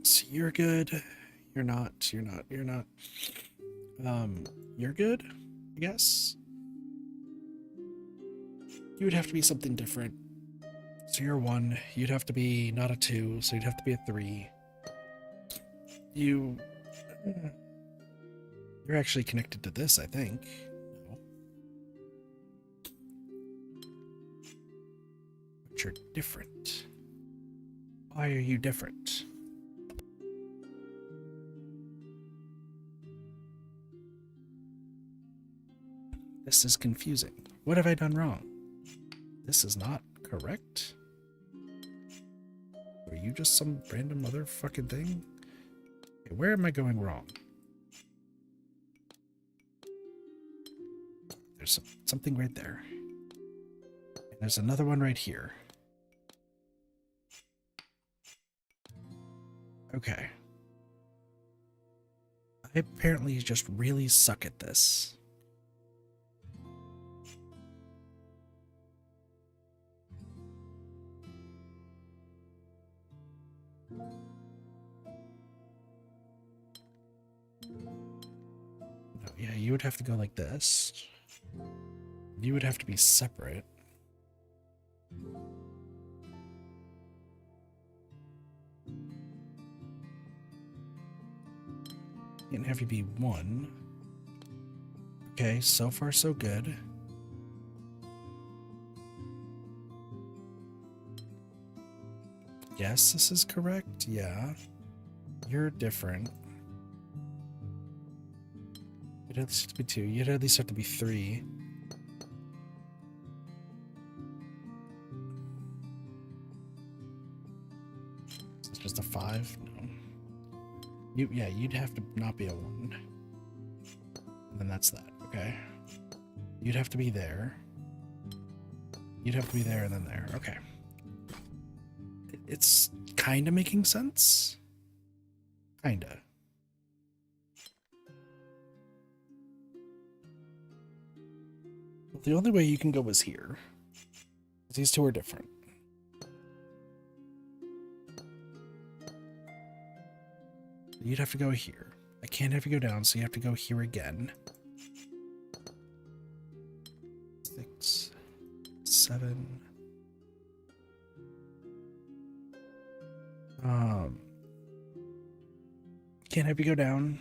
So you're good. You're not. You're not. You're not. You're good, I guess. You would have to be something different. So you're 1. You'd have to be not a 2, so you'd have to be a 3. You're actually connected to this, I think. No. But you're different. Why are you different? This is confusing. What have I done wrong? This is not correct? Are you just some random motherfucking thing? Okay, where am I going wrong? There's something right there. And there's another one right here. Okay. I apparently just really suck at this. No, yeah, you would have to go like this. You would have to be separate. Can't have you be 1. Okay, so far so good. Yes, this is correct. Yeah. You're different. You'd at least have to be 2. You'd at least have to be 3. Is it just a 5? No. You'd have to not be a 1. And then that's that, okay? You'd have to be there. You'd have to be there and then there. Okay. It's kind of making sense. Kinda. Well, the only way you can go is here. These two are different. You'd have to go here. I can't have you go down, so you have to go here again. 6, 7. Can't have you go down,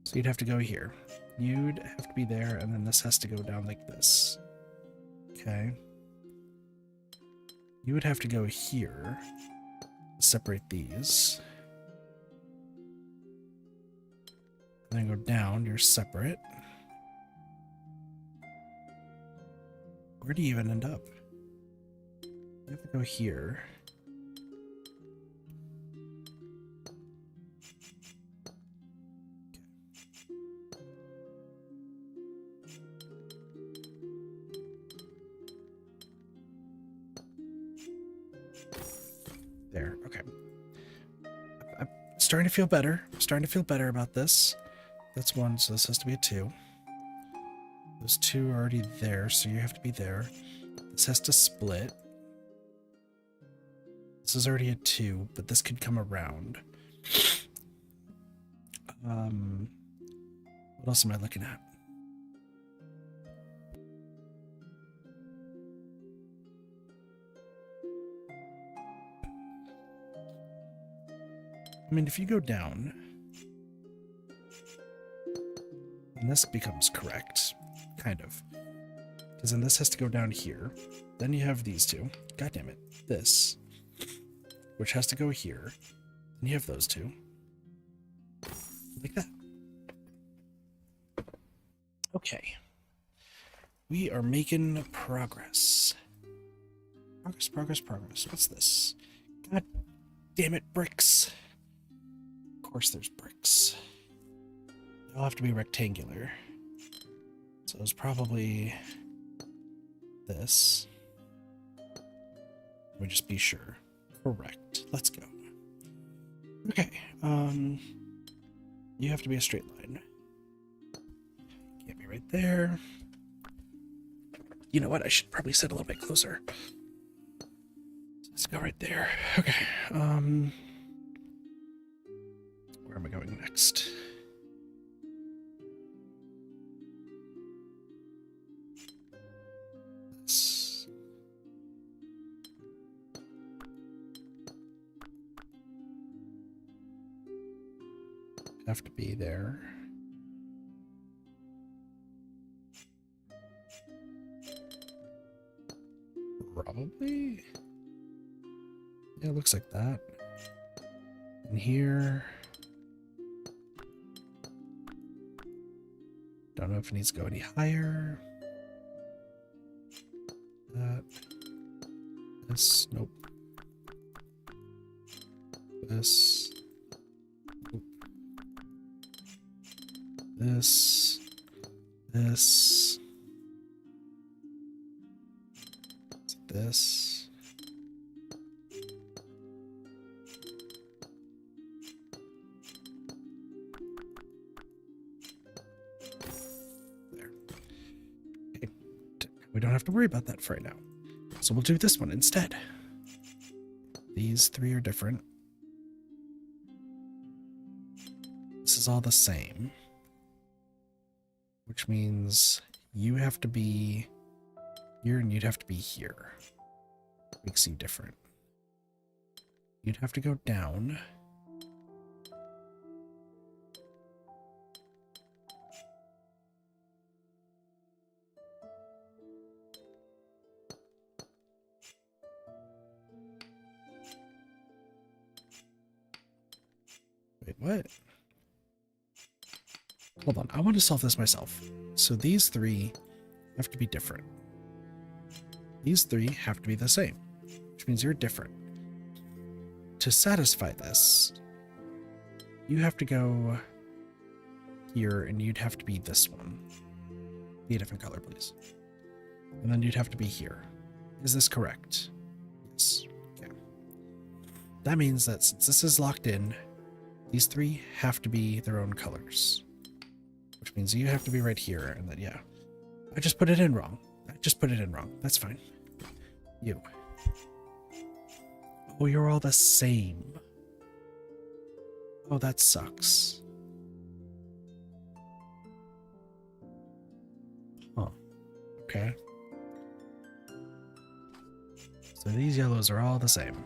so you'd have to go here. You'd have to be there, and then this has to go down like this. Okay. You would have to go here to separate these. And then go down, you're separate. Where do you even end up? You have to go here. There, okay. I'm starting to feel better. I'm starting to feel better about this. That's 1, so this has to be a 2. Those 2 are already there, so you have to be there. This has to split. This is already a 2, but this could come around. What else am I looking at? I mean, if you go down, and this becomes correct, kind of. Because then this has to go down here. Then you have these 2. God damn it. This, which has to go here. And you have those 2. Like that. Okay. We are making progress. Progress. What's this? God damn it, bricks. Of course there's bricks. They'll have to be rectangular. So it's probably this. Let me just be sure. Correct. Let's go. Okay. You have to be a straight line. Get me right there. You know what? I should probably sit a little bit closer. Let's go right there. Okay. Where am I going next? This. Have to be there. Probably. Yeah, it looks like that. And here. Don't know if it needs to go any higher. That. This. Nope. This. Nope. This. This. This. There. Okay. We don't have to worry about that for right now. So we'll do this one instead. These 3 are different. This is all the same. Which means you have to be here and you'd have to be here. Makes you different. You'd have to go down. what? Hold on, I want to solve this myself. So these three have to be different. These three have to be the same, which means you're different. To satisfy this, you have to go here, and you'd have to be this one. Be a different color, please. And then you'd have to be here. Is this correct? Yes. Okay. That means that since this is locked in, these three have to be their own colors. Which means you have to be right here, and then, yeah. I just put it in wrong. That's fine. You. Oh, you're all the same. Oh, that sucks. Huh. Okay. So these yellows are all the same.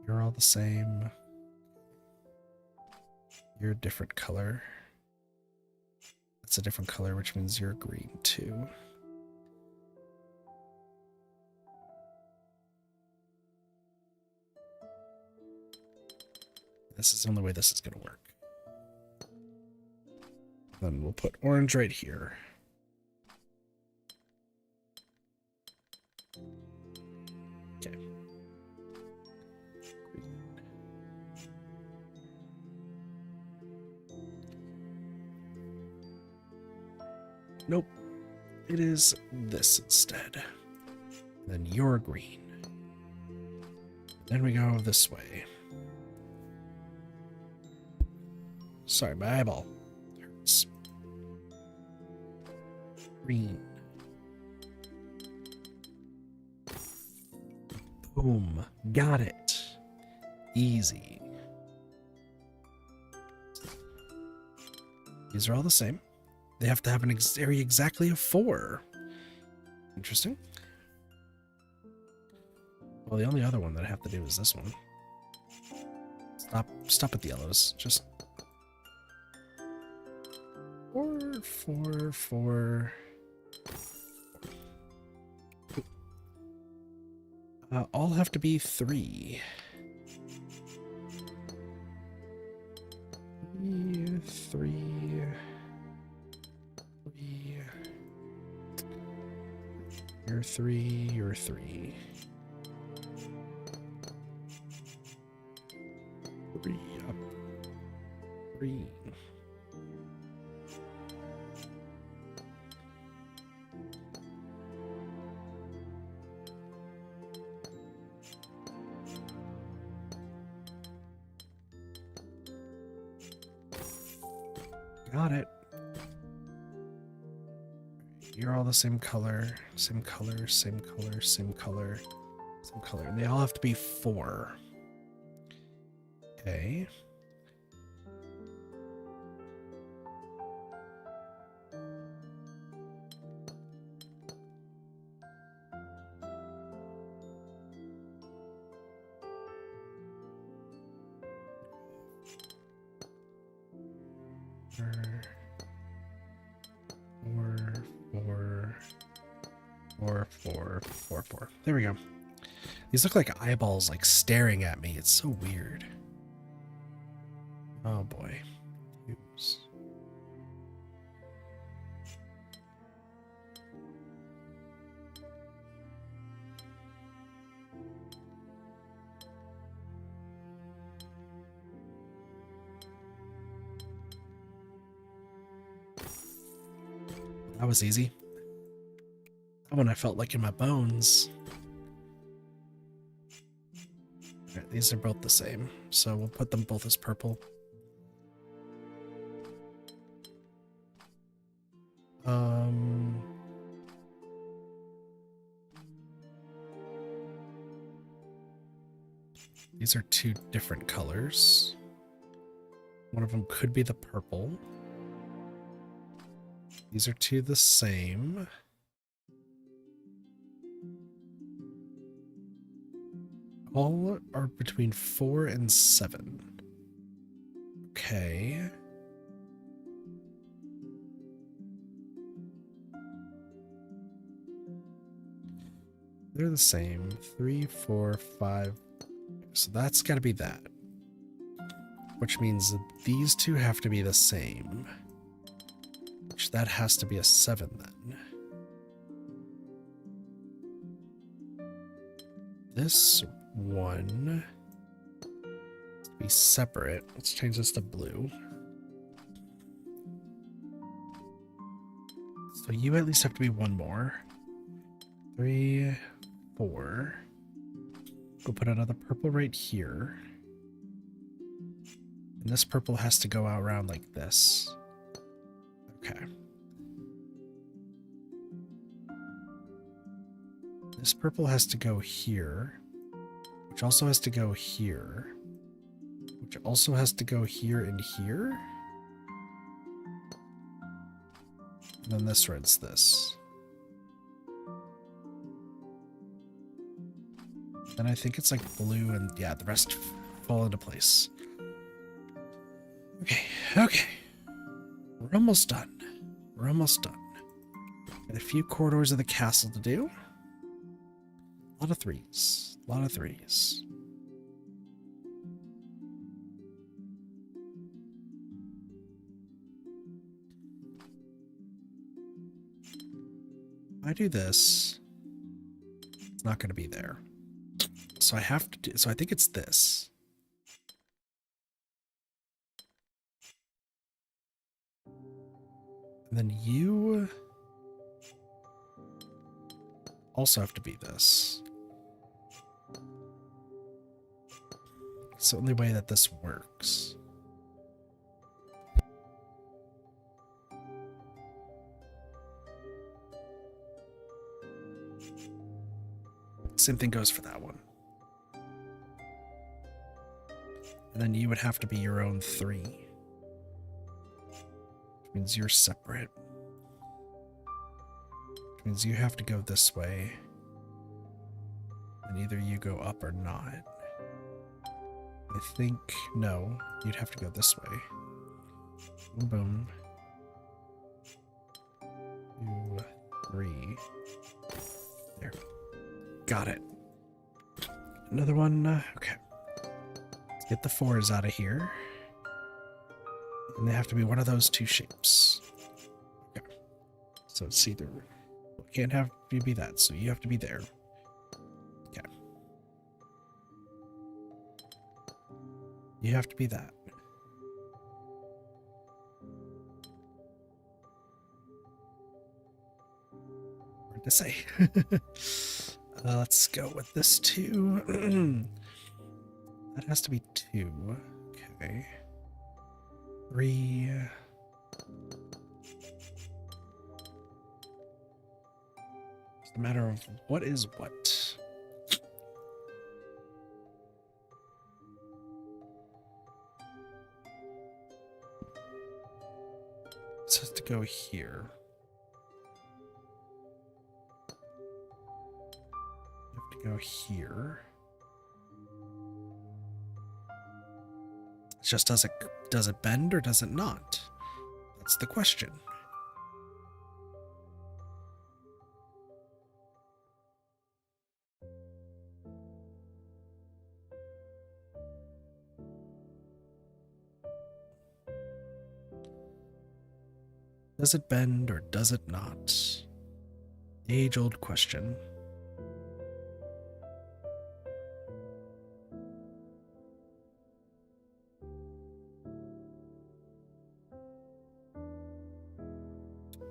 You're all the same. You're a different color. That's a different color, which means you're green too. This is the only way this is going to work. Then we'll put orange right here. Okay. Nope. It is this instead. Then you're green. Then we go this way. Sorry, my eyeball hurts. Green. Boom. Got it. Easy. These are all the same. They have to have an area exactly of 4. Interesting. Well, the only other one that I have to do is this one. Stop at the yellows. Just 4, 4, 4. All have to be 3. 3, 3. You're 3, you're 3. 3 up. 3. Got it. You're all the same color, same color, same color, same color, same color. And they all have to be 4. Okay. Four. There we go. These look like eyeballs, like staring at me. It's so weird. Oh boy. Oops. That was easy. That one I felt like in my bones. Alright, these are both the same, so we'll put them both as purple. These are 2 different colors. One of them could be the purple. These are 2 the same. All are between 4 and 7. Okay. They're the same. 3, 4, 5. So that's got to be that. Which means that these two have to be the same. Which that has to be a 7 then. This one has to be separate. Let's change this to blue. So you at least have to be one more. 3, 4. We'll put another purple right here. And this purple has to go out around like this. Okay. This purple has to go here, which also has to go here, which also has to go here and here. And then this red's this. Then I think it's like blue and yeah, the rest fall into place. Okay, okay. We're almost done. We're almost done. Got a few corridors of the castle to do. A lot of threes. A lot of threes. If I do this, it's not going to be there. So I have to do, so I think it's this. And then you also have to be this. It's the only way that this works. Same thing goes for that one. And then you would have to be your own 3. Which means you're separate. Which means you have to go this way. And either you go up or not. I think, no, you'd have to go this way. Boom, boom. 2, 3. There. Got it. Another one. Okay. Let's get the 4s out of here. And they have to be one of those 2 shapes. Okay. So it's either... It can't have you be that, so you have to be there. Okay. You have to be that. Hard to say. Let's go with this 2. That has to be 2. Okay. 3. It's a matter of what is what. This has to go here. You have to go here. It's just does it bend or does it not? That's the question. Does it bend or does it not? Age-old question.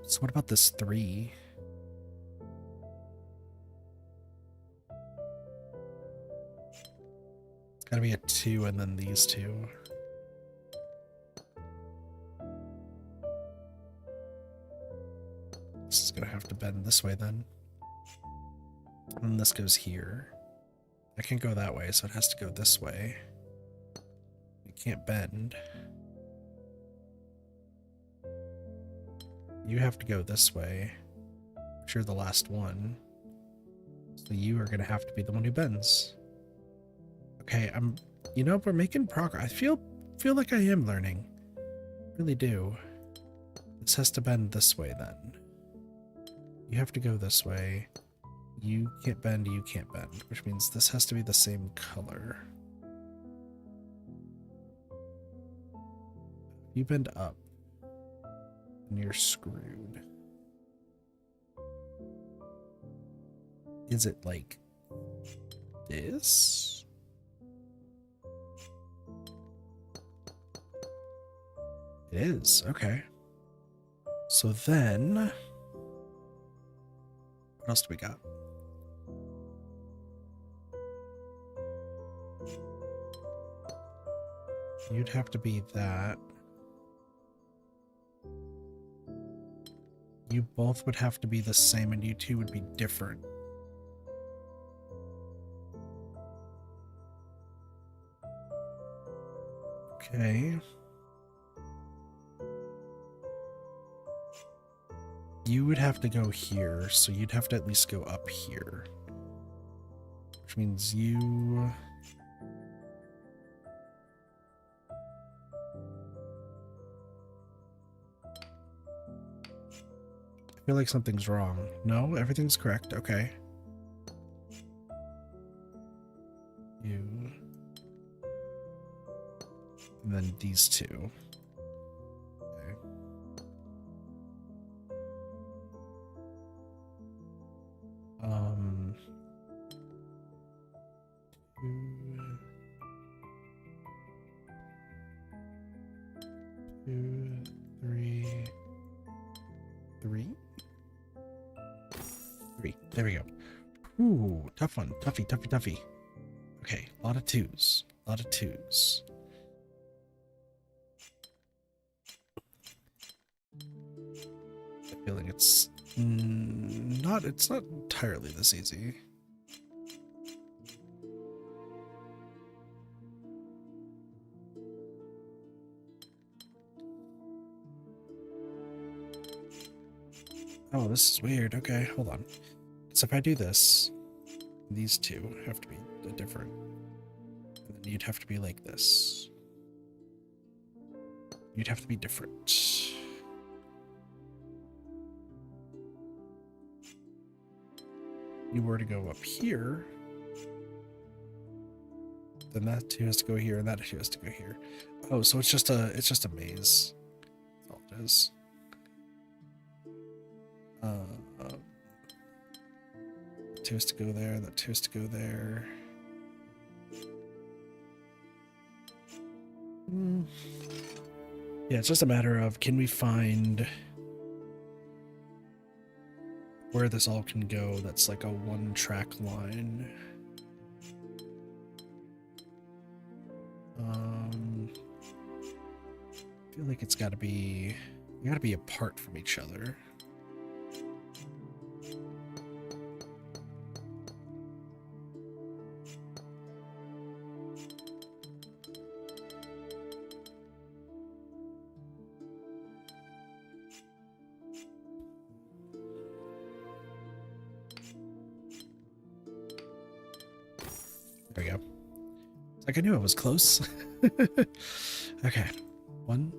So what about this 3? It's gotta be a 2 and then these 2. This is gonna have to bend this way then. And this goes here. I can go that way, so it has to go this way. It can't bend. You have to go this way. But you're the last one. So you are gonna have to be the one who bends. Okay, you know, we're making progress. I feel like I am learning. I really do. This has to bend this way then. You have to go this way. You can't bend, you can't bend, which means this has to be the same color. You bend up, and you're screwed. Is it like this? It is, okay. So then, what else do we got? You'd have to be that. You both would have to be the same, and you two would be different. Okay. You would have to go here, so you'd have to at least go up here. Which means you... I feel like something's wrong. No, everything's correct. Okay. You... And then these two. Okay. Two, three. There we go. Ooh, tough one. Toughy. Okay, a lot of twos. A lot of twos. I'm feeling it's not entirely this easy. Oh, this is weird. Okay, hold on. So if I do this, these two have to be different. And then you'd have to be like this. You'd have to be different. You were to go up here, then that two has to go here, and that two has to go here. Oh, so it's just a maze. That's all it is. Two has to go there, that two has to go there. Yeah, it's just a matter of, can we find where this all can go that's like a one-track line? I feel like it's gotta be apart from each other. There we go. Like I knew it was close. Okay. One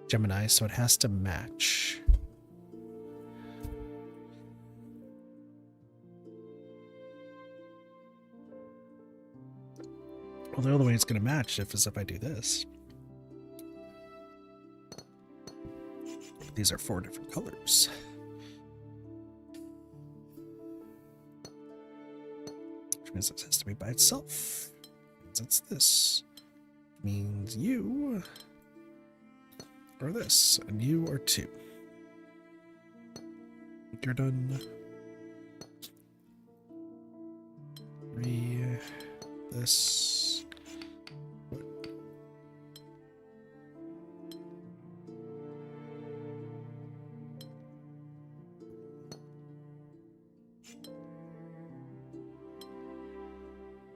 Gemini, so it has to match. Well, the only way it's going to match is if I do this. These are 4 different colors. Which means it has to be by itself. It's this. Means you are this, and you are 2. You're done. 3. This.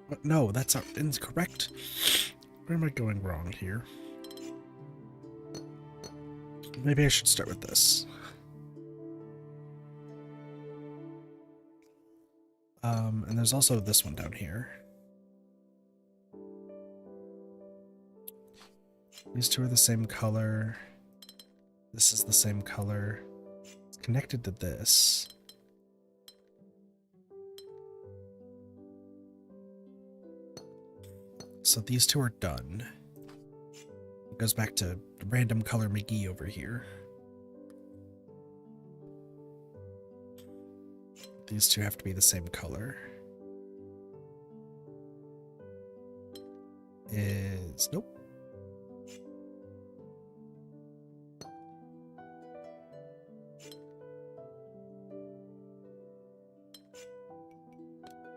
What? No, that's incorrect. Where am I going wrong here? Maybe I should start with this. And there's also this one down here. These two are the same color. This is the same color. It's connected to this. so these two are done. It goes back to random color McGee over here. These two have to be the same color. Nope.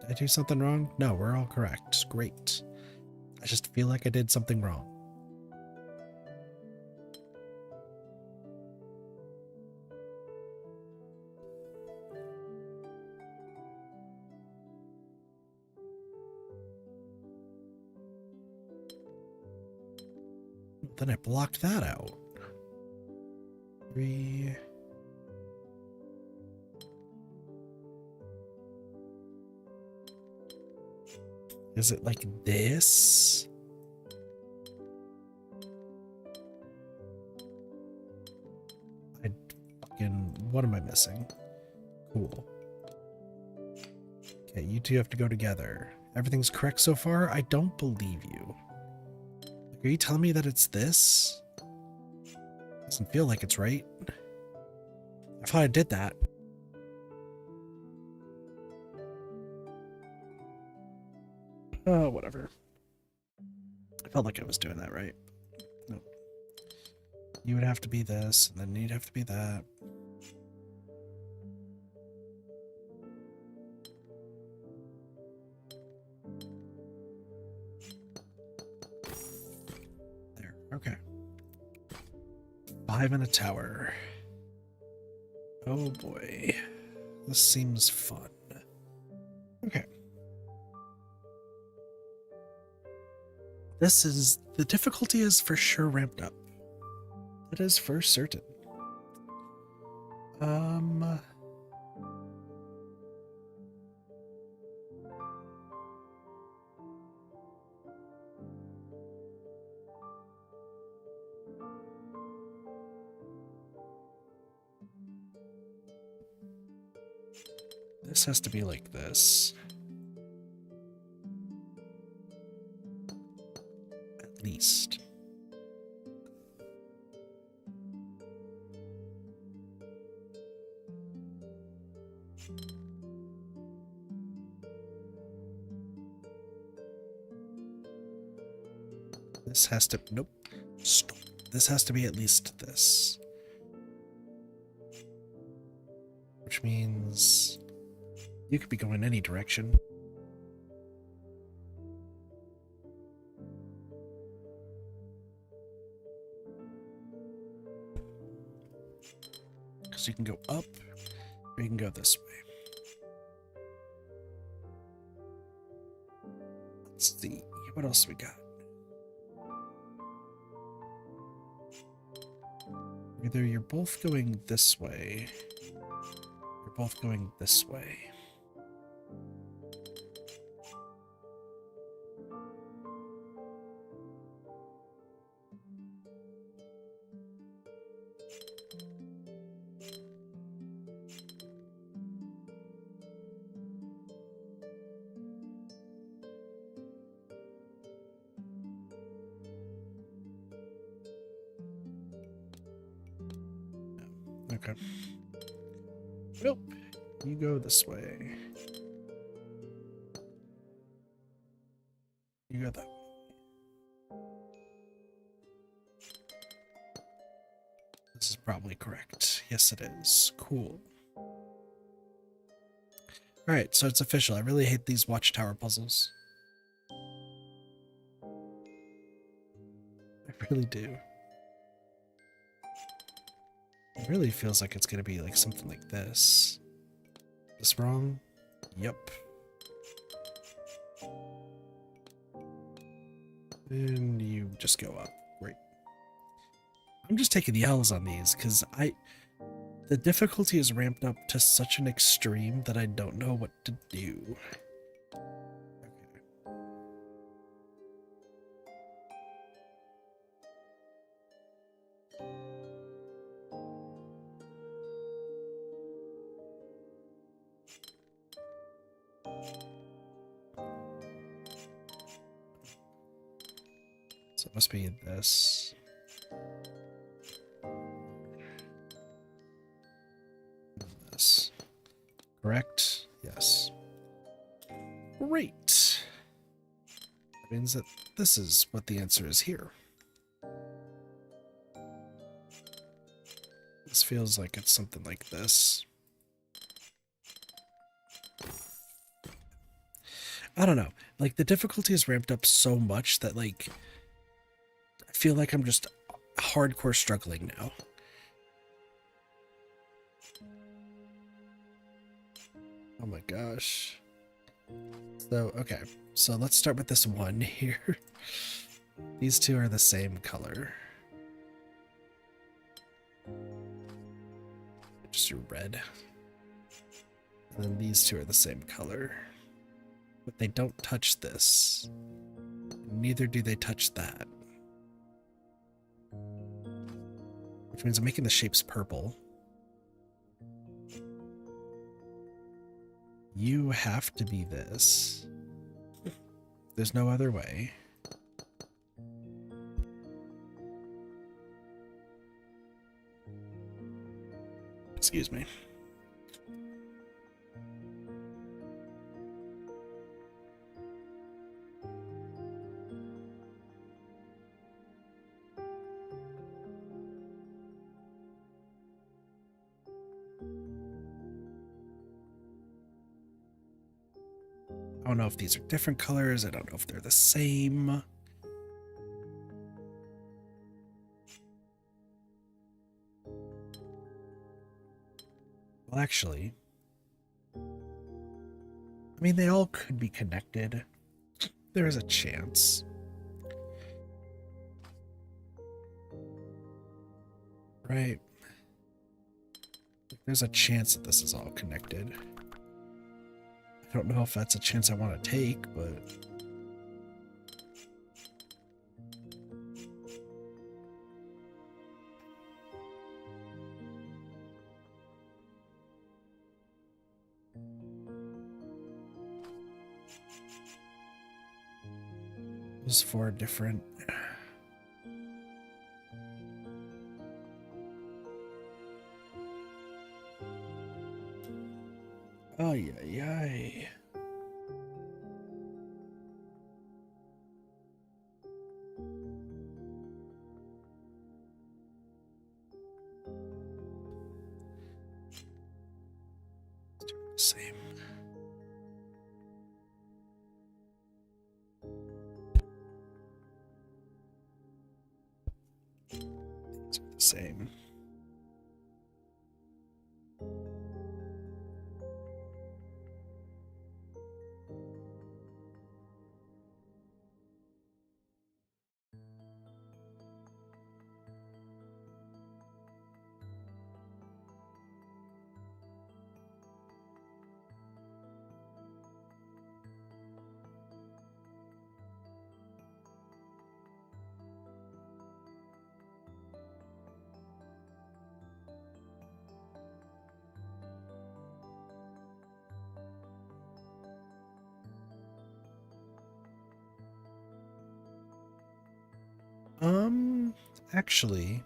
Did I do something wrong? No, we're all correct. Great. I just feel like I did something wrong. Then I blocked that out. 3. Is it like this? What am I missing? Cool. Okay, you two have to go together. Everything's correct so far? I don't believe you. Are you telling me that it's this? Doesn't feel like it's right. I thought I did that. Oh, whatever. I felt like I was doing that right. Nope. You would have to be this, and then you'd have to be that. There, okay. 5 in a tower. Oh boy. This seems fun. Okay. The difficulty is for sure ramped up. That is for certain. This has to be like this. At least. This has to, nope. Stop. This has to be at least this. Which means you could be going any direction. Because you can go up, or you can go this way. Let's see, what else we got? Either you're both going this way, you're both going this way. Okay. Nope. You go this way. You go that way. This is probably correct. Yes, it is. Cool. Alright, so it's official. I really hate these watchtower puzzles. I really do. It really feels like it's gonna be like something like this. This wrong? Yep. And you just go up. Great. I'm just taking the L's on these because the difficulty is ramped up to such an extreme that I don't know what to do. So it must be this. This. Correct? Yes. Great. That means that this is what the answer is here. This feels like it's something like this. I don't know. Like, the difficulty is ramped up so much that, like, I feel like I'm just hardcore struggling now. Oh my gosh. So, okay. So let's start with this one here. These two are the same color. Just your red. And then these two are the same color. But they don't touch this. Neither do they touch that. Which means I'm making the shapes purple. You have to be this. There's no other way. Excuse me. I don't know if these are different colors. I don't know if they're the same. Well, actually, I mean, they all could be connected. There is a chance. Right? There's a chance that this is all connected. I don't know if that's a chance I want to take, but... Those four different... Ay, ay, ay. Same. These are the same. Actually,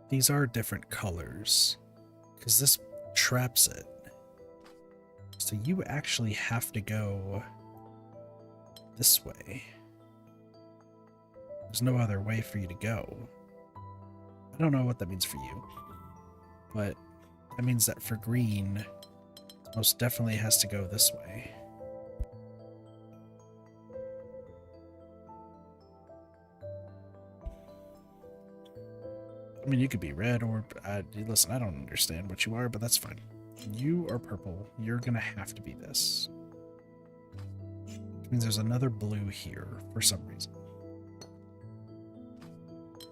these are different colors because this traps it. So you actually have to go this way. There's no other way for you to go. I don't know what that means for you, but that means that for green, it most definitely has to go this way. I mean, you could be red or... listen, I don't understand what you are, but that's fine. You are purple. You're going to have to be this. Which means there's another blue here for some reason.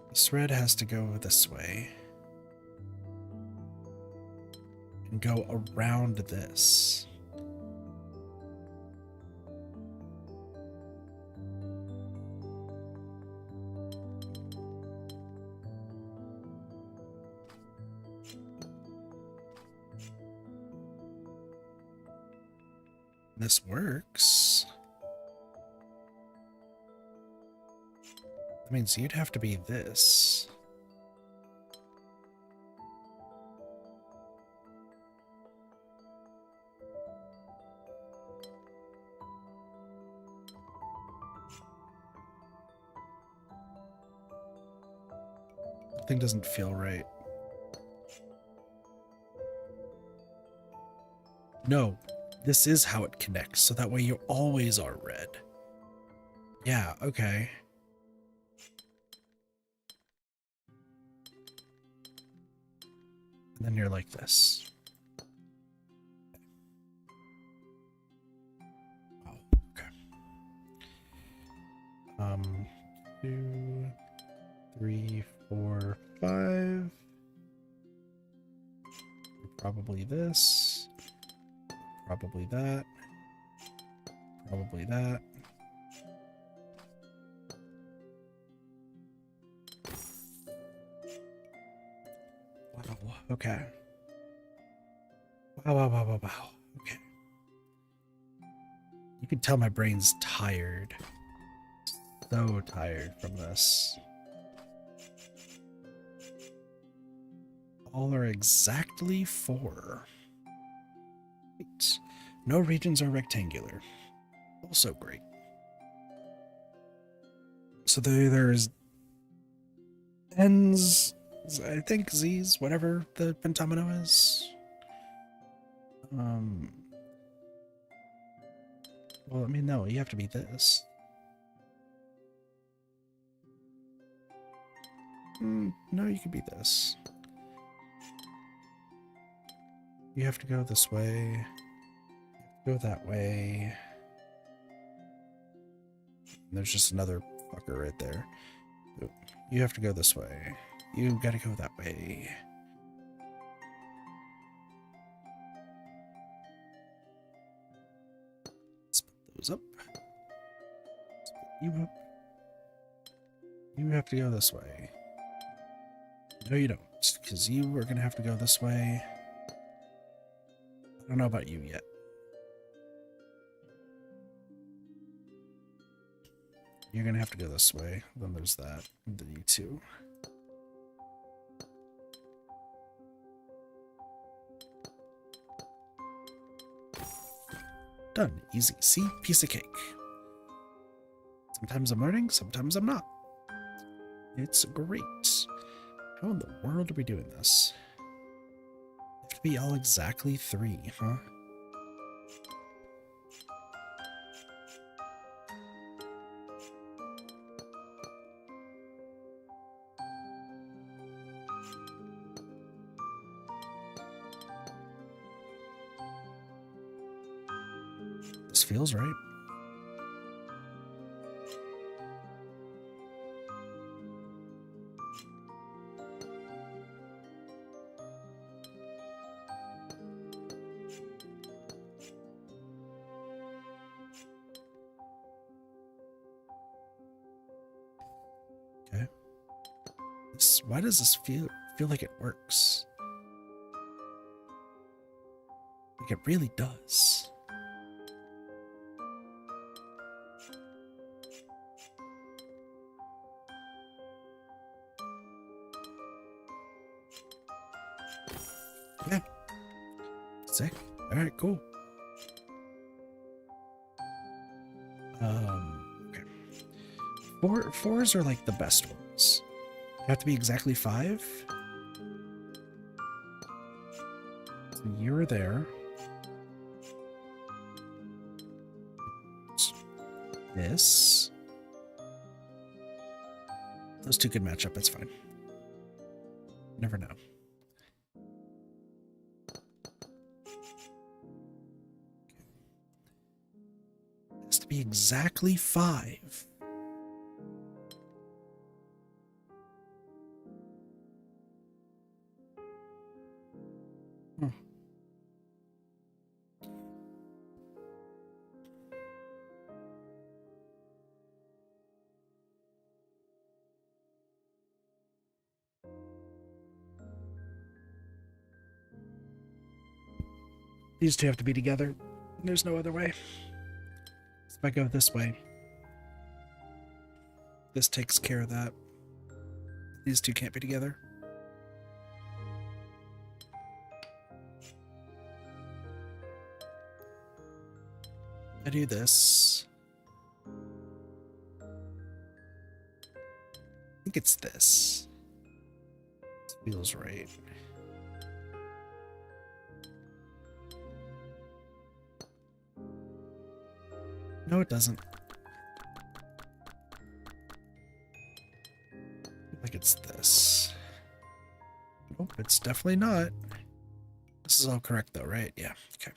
This red has to go this way. And go around this. This works. I mean, so you'd have to be this. The thing doesn't feel right. No, this is how it connects, so that way you always are red. Yeah, okay. And then you're like this. Oh, okay. 2, 3, 4, 5. Probably this. Probably that. Probably that. Wow. Okay. Wow. Okay. You can tell my brain's tired. So tired from this. All are exactly 4. Great. No regions are rectangular. Also great. So there's N's, I think Z's, whatever the pentomino is. Well, I mean, no, you have to be this. No, you could be this. You have to go this way. Go that way. And there's just another fucker right there. You have to go this way. You gotta go that way. Split those up. Split you up. You have to go this way. No, you don't, because you are gonna have to go this way. I don't know about you yet. You're gonna have to go this way. Then there's that. And then you two. Done. Easy. See? Piece of cake. Sometimes I'm learning, sometimes I'm not. It's great. How in the world are we doing this? They have to be all exactly 3, huh? This feels right. Okay. Why does this feel like it works? Like it really does. Yeah. Sick. Alright, cool. Okay. Fours are like the best ones. You have to be exactly 5. So you're there. This. Those two could match up, it's fine. Never know. It has to be exactly 5. These two have to be together. There's no other way. If I go this way, this takes care of that. These two can't be together. I do this. I think it's this. This feels right. No, it doesn't. Like it's this. Nope, it's definitely not. This is all correct though, right? Yeah, okay.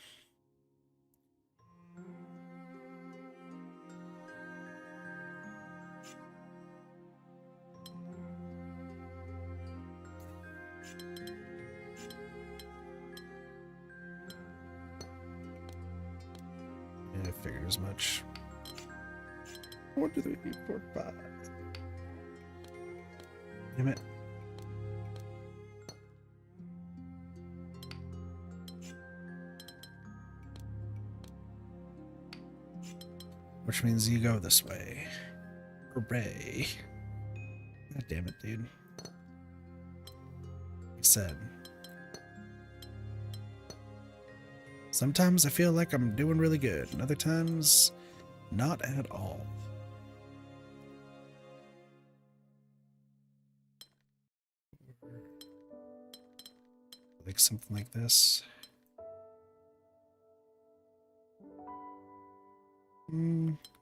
Yeah, I figured as much. 1, 2, 3, 4, 5. Damn it. Which means you go this way. Hooray. God damn it, dude. Like I said. Sometimes I feel like I'm doing really good, and other times, not at all. Like something like this.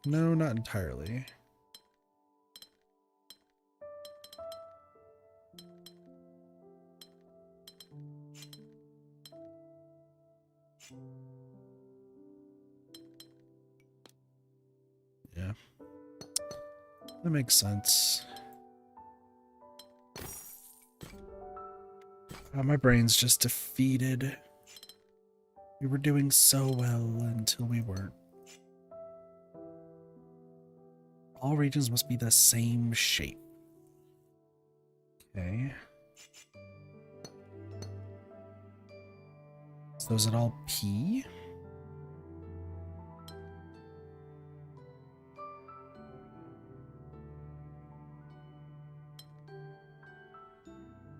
No, not entirely. Yeah. That makes sense. My brain's just defeated. We were doing so well until we weren't. All regions must be the same shape. Okay. So is it all P?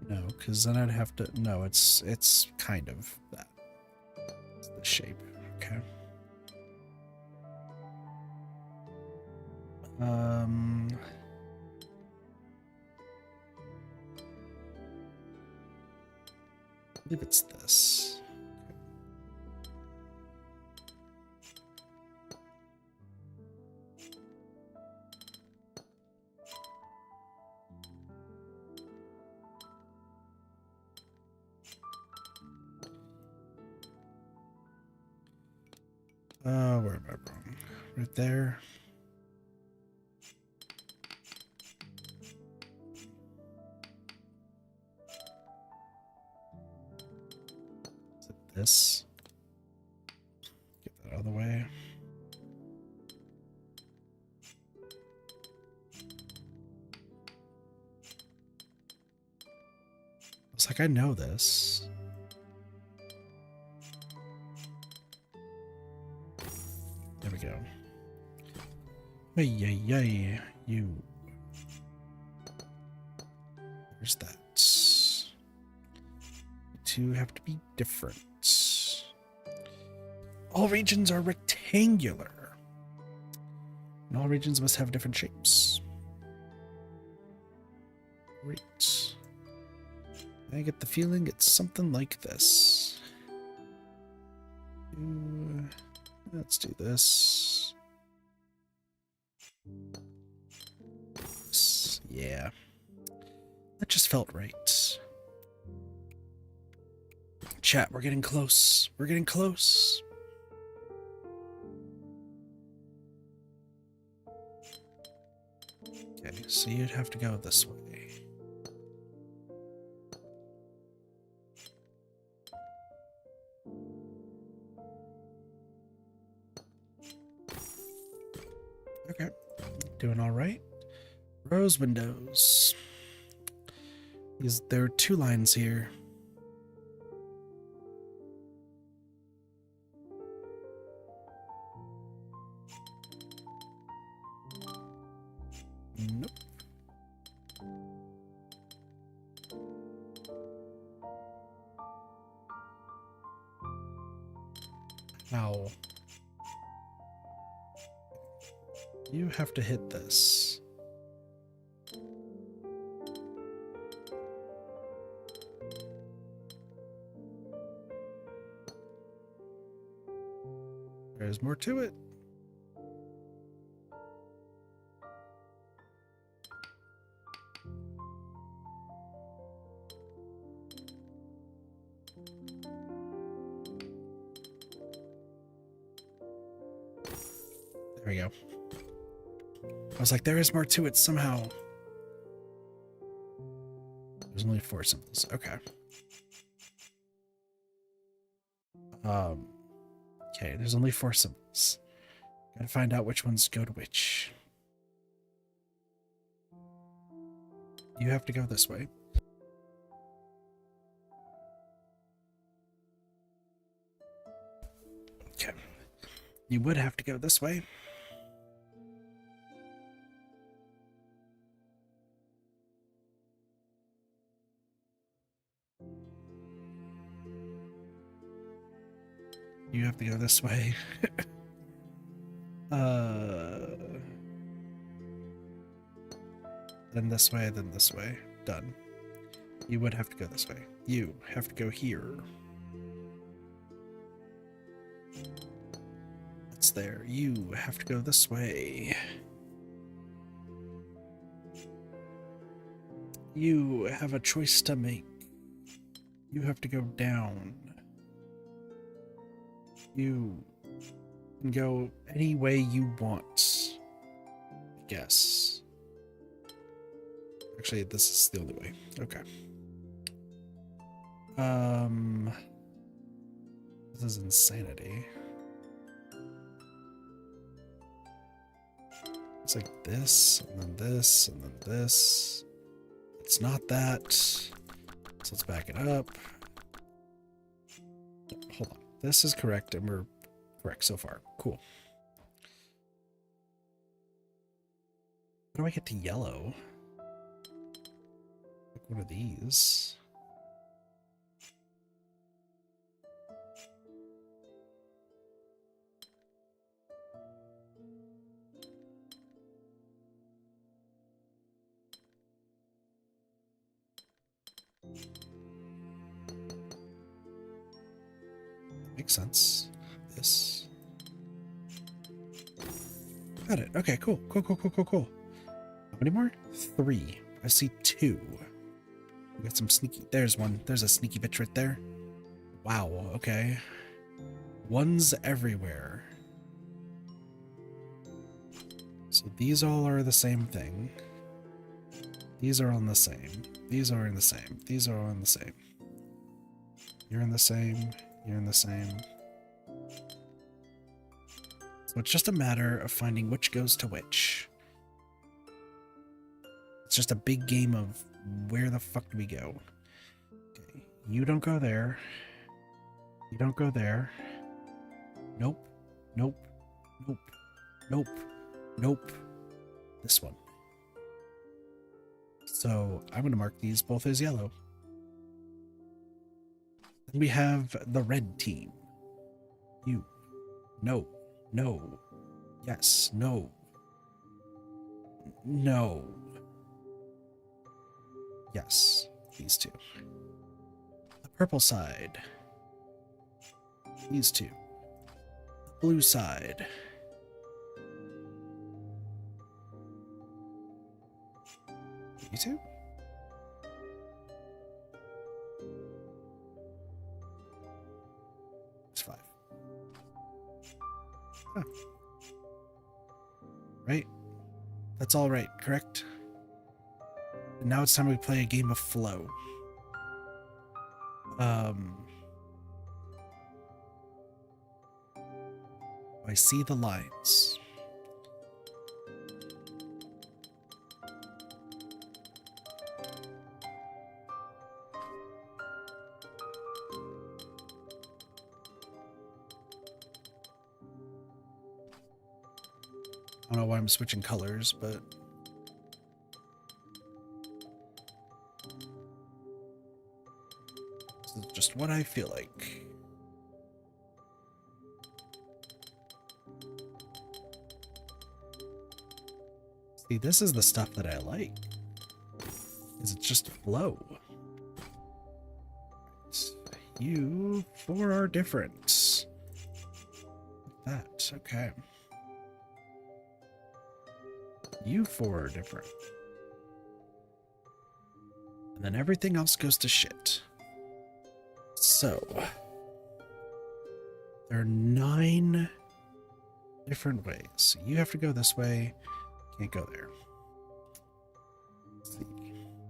No, because then I'd have to... No, it's kind of that. It's the shape. Okay. I believe it's this. Where am I wrong? Right there. Is it this? Get that out of the way. It's like I know this. There we go. Hey, yay, yay, you. There's that. The two have to be different. All regions are rectangular. And all regions must have different shapes. Great. I get the feeling it's something like this. Let's do this. Yeah. That just felt right. Chat, we're getting close. We're getting close. Okay, so you'd have to go this way. Okay, doing all right. Rose windows. There are 2 lines here. Nope, Ow. You have to hit this. There's more to it. There we go. I was like, there is more to it somehow. There's only 4 symbols. Okay. Okay, there's only 4 symbols. Gotta find out which ones go to which. You have to go this way. Okay. You would have to go this way. You have to go this way. Then this way, then this way. Done. You would have to go this way. You have to go here. That's there. You have to go this way. You have a choice to make. You have to go down. You can go any way you want, I guess. Actually, this is the only way. Okay. This is insanity. It's like this, and then this, and then this. It's not that. So let's back it up. Hold on. This is correct, and we're correct so far. Cool. How do I get to yellow? Like one of these. Makes sense. This. Got it. Okay, cool. Cool. How many more? 3. I see 2. We got some sneaky. There's one. There's a sneaky bitch right there. Wow. Okay. One's everywhere. So these all are the same thing. These are on the same. These are in the same. These are all in the same. You're in the same. You're in the same. So it's just a matter of finding which goes to which. It's just a big game of where the fuck do we go? Okay, you don't go there. You don't go there. Nope. Nope. Nope. Nope. Nope. This one. So I'm going to mark these both as yellow. Then we have the red team. You. No. No. Yes. No. No. Yes. These 2. The purple side. These 2. The blue side. You 2? It's 5. Huh. Right? That's all right, correct? And now it's time we play a game of flow. I see the lines. I don't know why I'm switching colors, but this is just what I feel like. See, this is the stuff that I like. Is it just flow? You four are different. That, okay. You four are different. And then everything else goes to shit. So, there are 9 different ways. So you have to go this way. Can't go there. Let's see.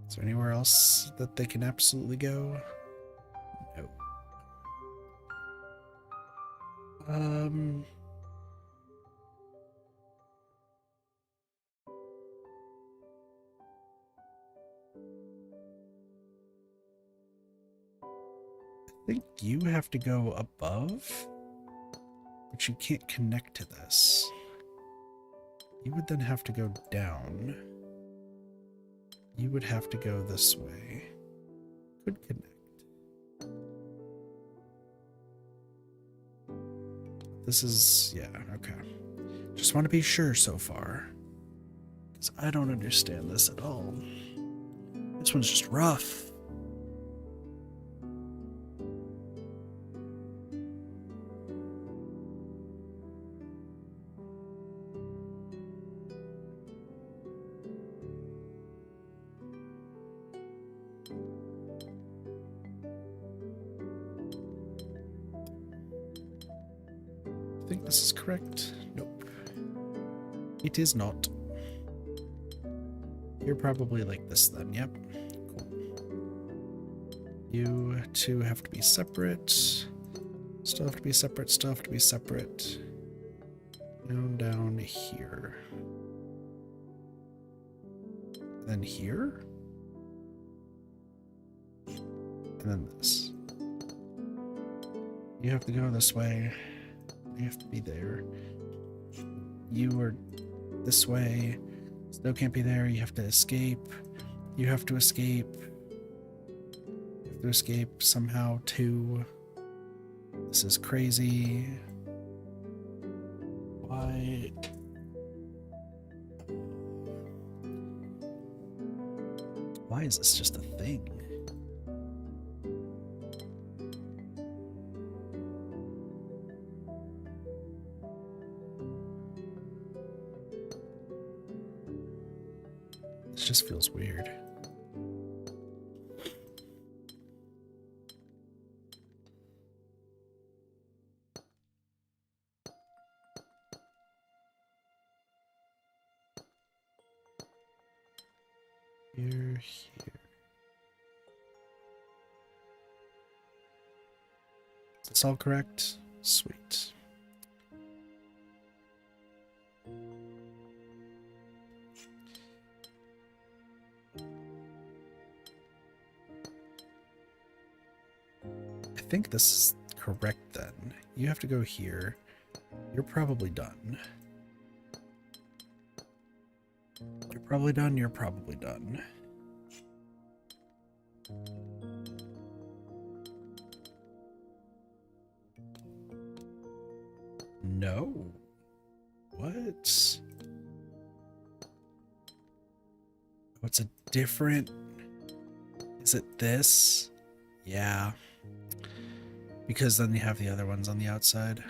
Is there anywhere else that they can absolutely go? No. I think you have to go above, but you can't connect to this. You would then have to go down. You would have to go this way. Could connect. This is, yeah, okay. Just want to be sure so far. Because I don't understand this at all. This one's just rough. I think this is correct. Nope. It is not. You're probably like this then, yep. Cool. You two have to be separate. Still have to be separate, still have to be separate. Down here. Then here. And then this. You have to go this way. You have to be there. You are this way. Still can't be there. You have to escape. You have to escape. You have to escape somehow too. This is crazy. Why? Why is this just a thing? This just feels weird. Here. Is this all correct? Sweet. I think this is correct then. You have to go here. You're probably done. You're probably done. You're probably done. No. What? Oh, it's a different... Is it this? Yeah. Because then you have the other ones on the outside.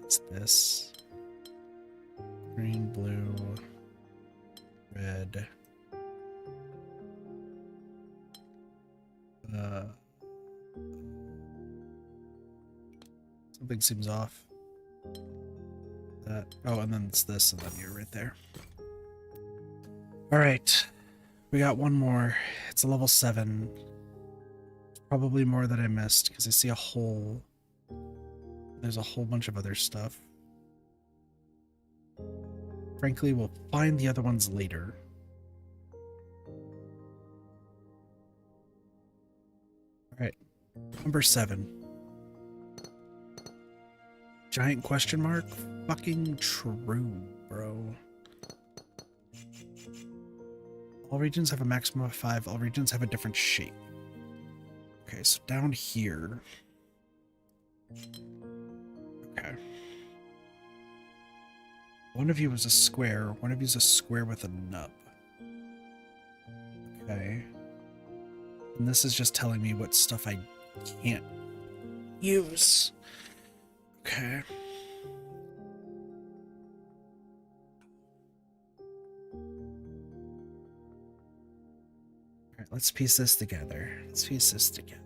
It's this. Green, blue, red. Something seems off. That. Oh, and then it's this, and then you're right there. All right. We got one more. It's a level 7. Probably more that I missed because I see a hole. There's a whole bunch of other stuff. Frankly, we'll find the other ones later. Alright. Number 7. Giant question mark? Fucking true, bro. All regions have a maximum of 5. All regions have a different shape. Okay, so down here. Okay. One of you is a square. One of you is a square with a nub. Okay. And this is just telling me what stuff I can't use. Okay. All right, let's piece this together. Let's piece this together.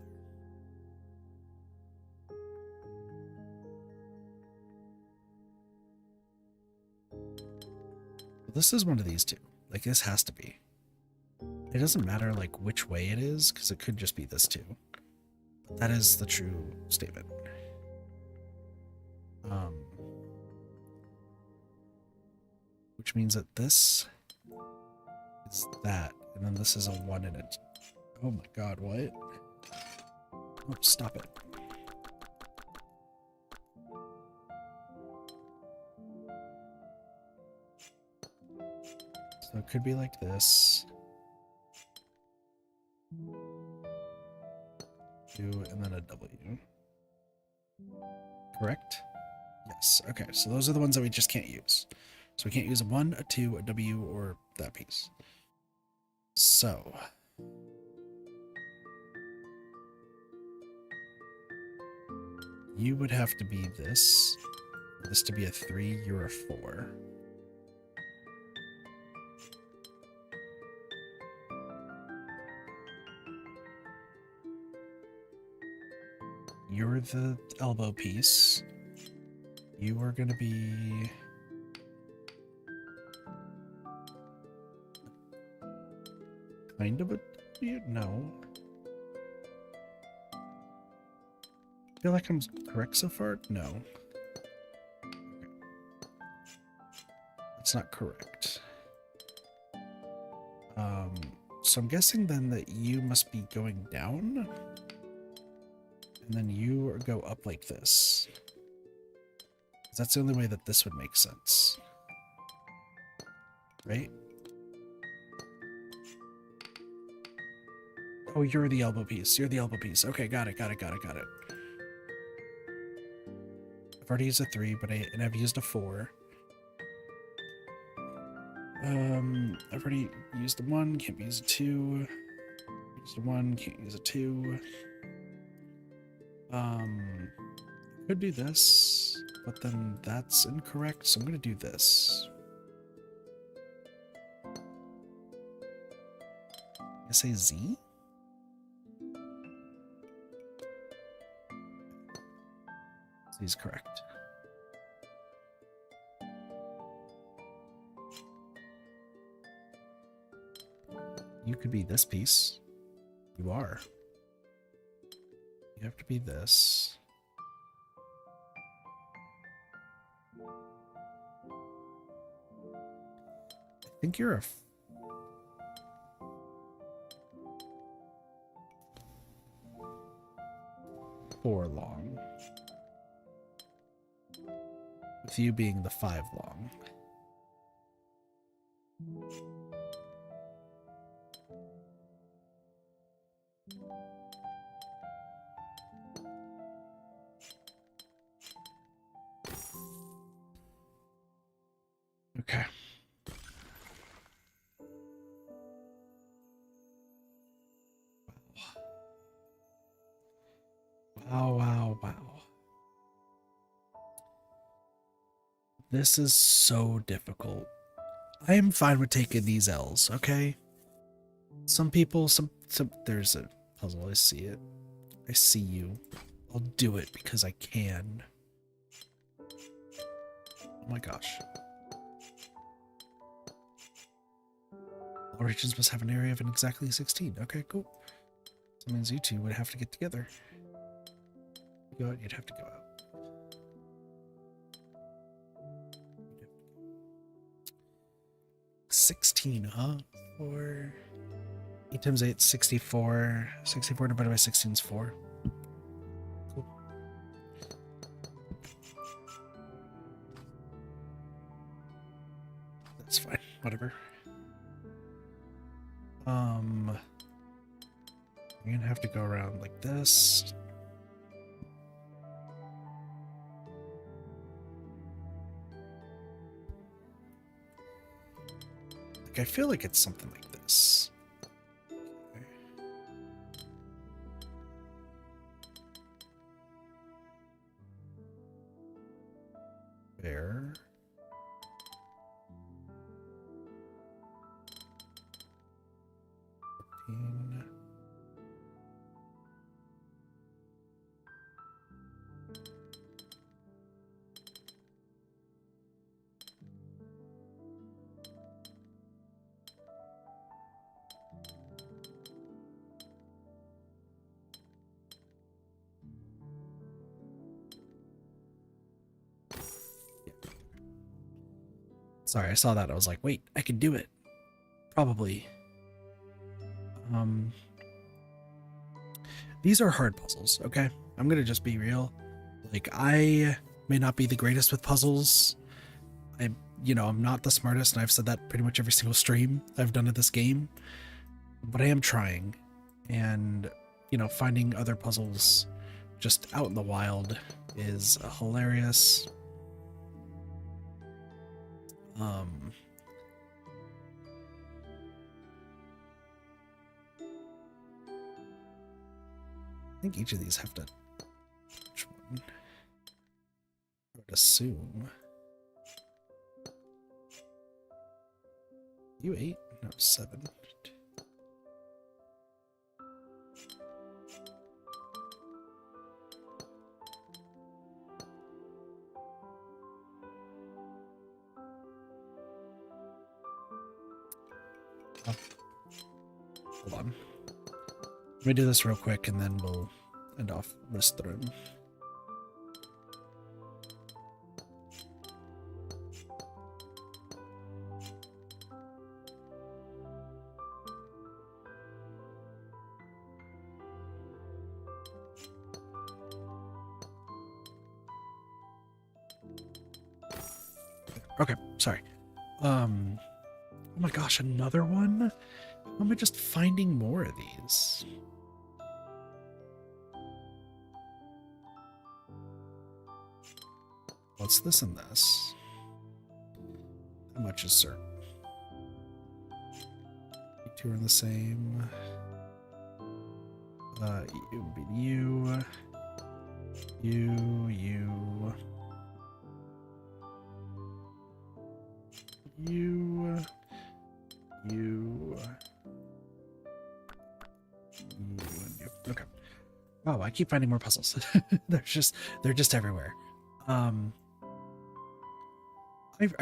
This is one of these two. Like, this has to be. It doesn't matter, like, which way it is, because it could just be this too. But that is the true statement. Which means that this is that, and then this is a 1 and a 2. Oh my god, what? Oh, stop it. So it could be like this. 2 and then a W. Correct? Yes. Okay, so those are the ones that we just can't use. So we can't use a 1, a 2, a W, or that piece. So you would have to be this. For this to be a 3, you're a 4. You're the elbow piece. You are going to be... kind of a... no. I feel like I'm correct so far? No. Okay. That's not correct. So I'm guessing then that you must be going down. And then you go up like this. That's the only way that this would make sense. Right? Oh, you're the elbow piece. You're the elbow piece. Okay, got it, got it, got it, got it. I've already used a 3, but I've used a 4. I've already used a 1, can't use a 2. Used a 1, can't use a 2. Could do this, but then that's incorrect, so I'm gonna do this. I say Z? Z is correct. You could be this piece. You are. You have to be this. I think you're a... 4 long. With you being the 5 long. Okay. Wow, wow, wow. This is so difficult. I am fine with taking these L's, okay? Some people, there's a puzzle, I see it. I see you. I'll do it because I can. Oh my gosh. All regions must have an area of exactly 16. Okay, cool. So that means you two would have to get together. Go out, you'd have to go out. 16, huh? 4... 8 times 8, 64. 64 divided by 16 is 4. Cool. That's fine. Whatever. You're gonna have to go around like this. Like, I feel like it's something like this. There. Sorry, I saw that. I was like, wait, I can do it. Probably. These are hard puzzles, okay? I'm gonna just be real. Like, I may not be the greatest with puzzles. I'm not the smartest, and I've said that pretty much every single stream I've done of this game. But I am trying. And, finding other puzzles just out in the wild is hilarious. I think each of these have to... Which one? I would assume... You 8? No, 7. Oh. Hold on. Let me do this real quick and then we'll end off this room. Okay, sorry. Oh my gosh, another one? How am I just finding more of these? What's this and this? How much is certain? You two are in the same. It would be you. You. Okay. Wow, I keep finding more puzzles. they're just everywhere. I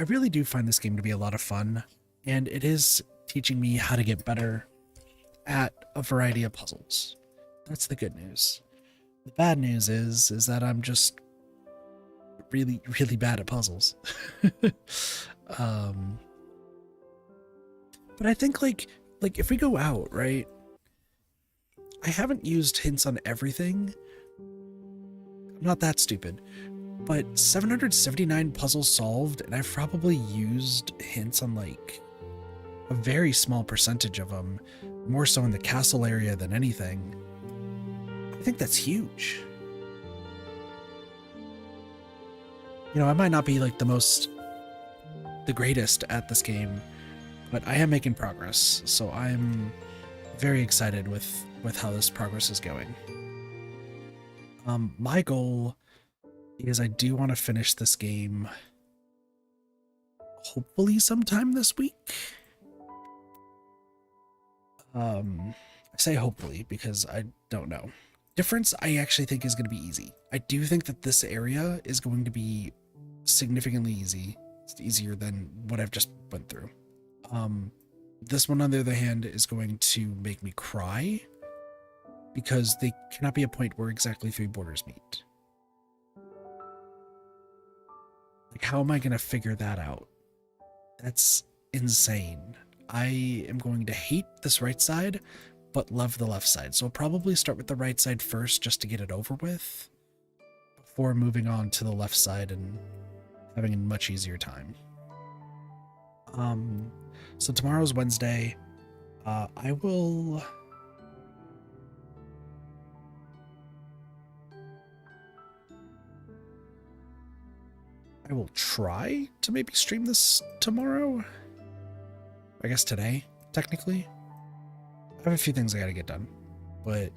really do find this game to be a lot of fun, and it is teaching me how to get better at a variety of puzzles. That's the good news. The bad news is that I'm just really, really bad at puzzles. But I think like if we go out, right? I haven't used hints on everything. I'm not that stupid. But 779 puzzles solved, and I've probably used hints on like a very small percentage of them, more so in the castle area than anything. I think that's huge. I might not be like the greatest at this game, but I am making progress, so I'm very excited with how this progress is going. My goal is I do want to finish this game hopefully sometime this week. I say hopefully because I don't know. Difference I actually think is going to be easy. I do think that this area is going to be significantly easy. It's easier than what I've just went through. This one, on the other hand, is going to make me cry because there cannot be a point where exactly 3 borders meet. Like, how am I going to figure that out? That's insane. I am going to hate this right side, but love the left side. So I'll probably start with the right side first just to get it over with before moving on to the left side and having a much easier time. So tomorrow's Wednesday. I will try to maybe stream this tomorrow. I guess today, technically. I have a few things I gotta get done, but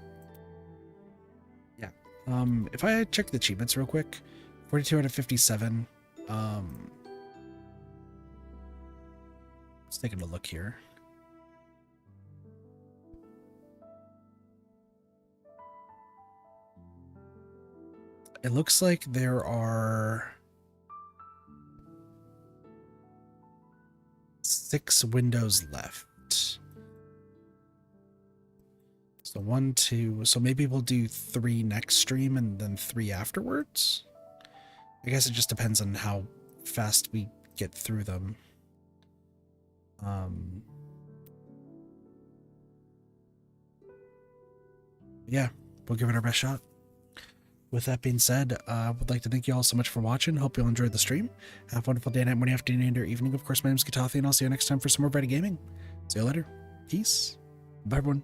yeah. If I check the achievements real quick, 42 out of 57. Let's take a look here. It looks like there are 6 windows left. So 1, 2, so maybe we'll do 3 next stream and then 3 afterwards. I guess it just depends on how fast we get through them. Yeah, we'll give it our best shot. With that being said, I would like to thank you all so much for watching. Hope you all enjoyed the stream. Have a wonderful day, night, morning, afternoon, and or evening. Of course, my name is Katathi, and I'll see you next time for some more Reddit gaming. See you later. Peace. Bye, everyone.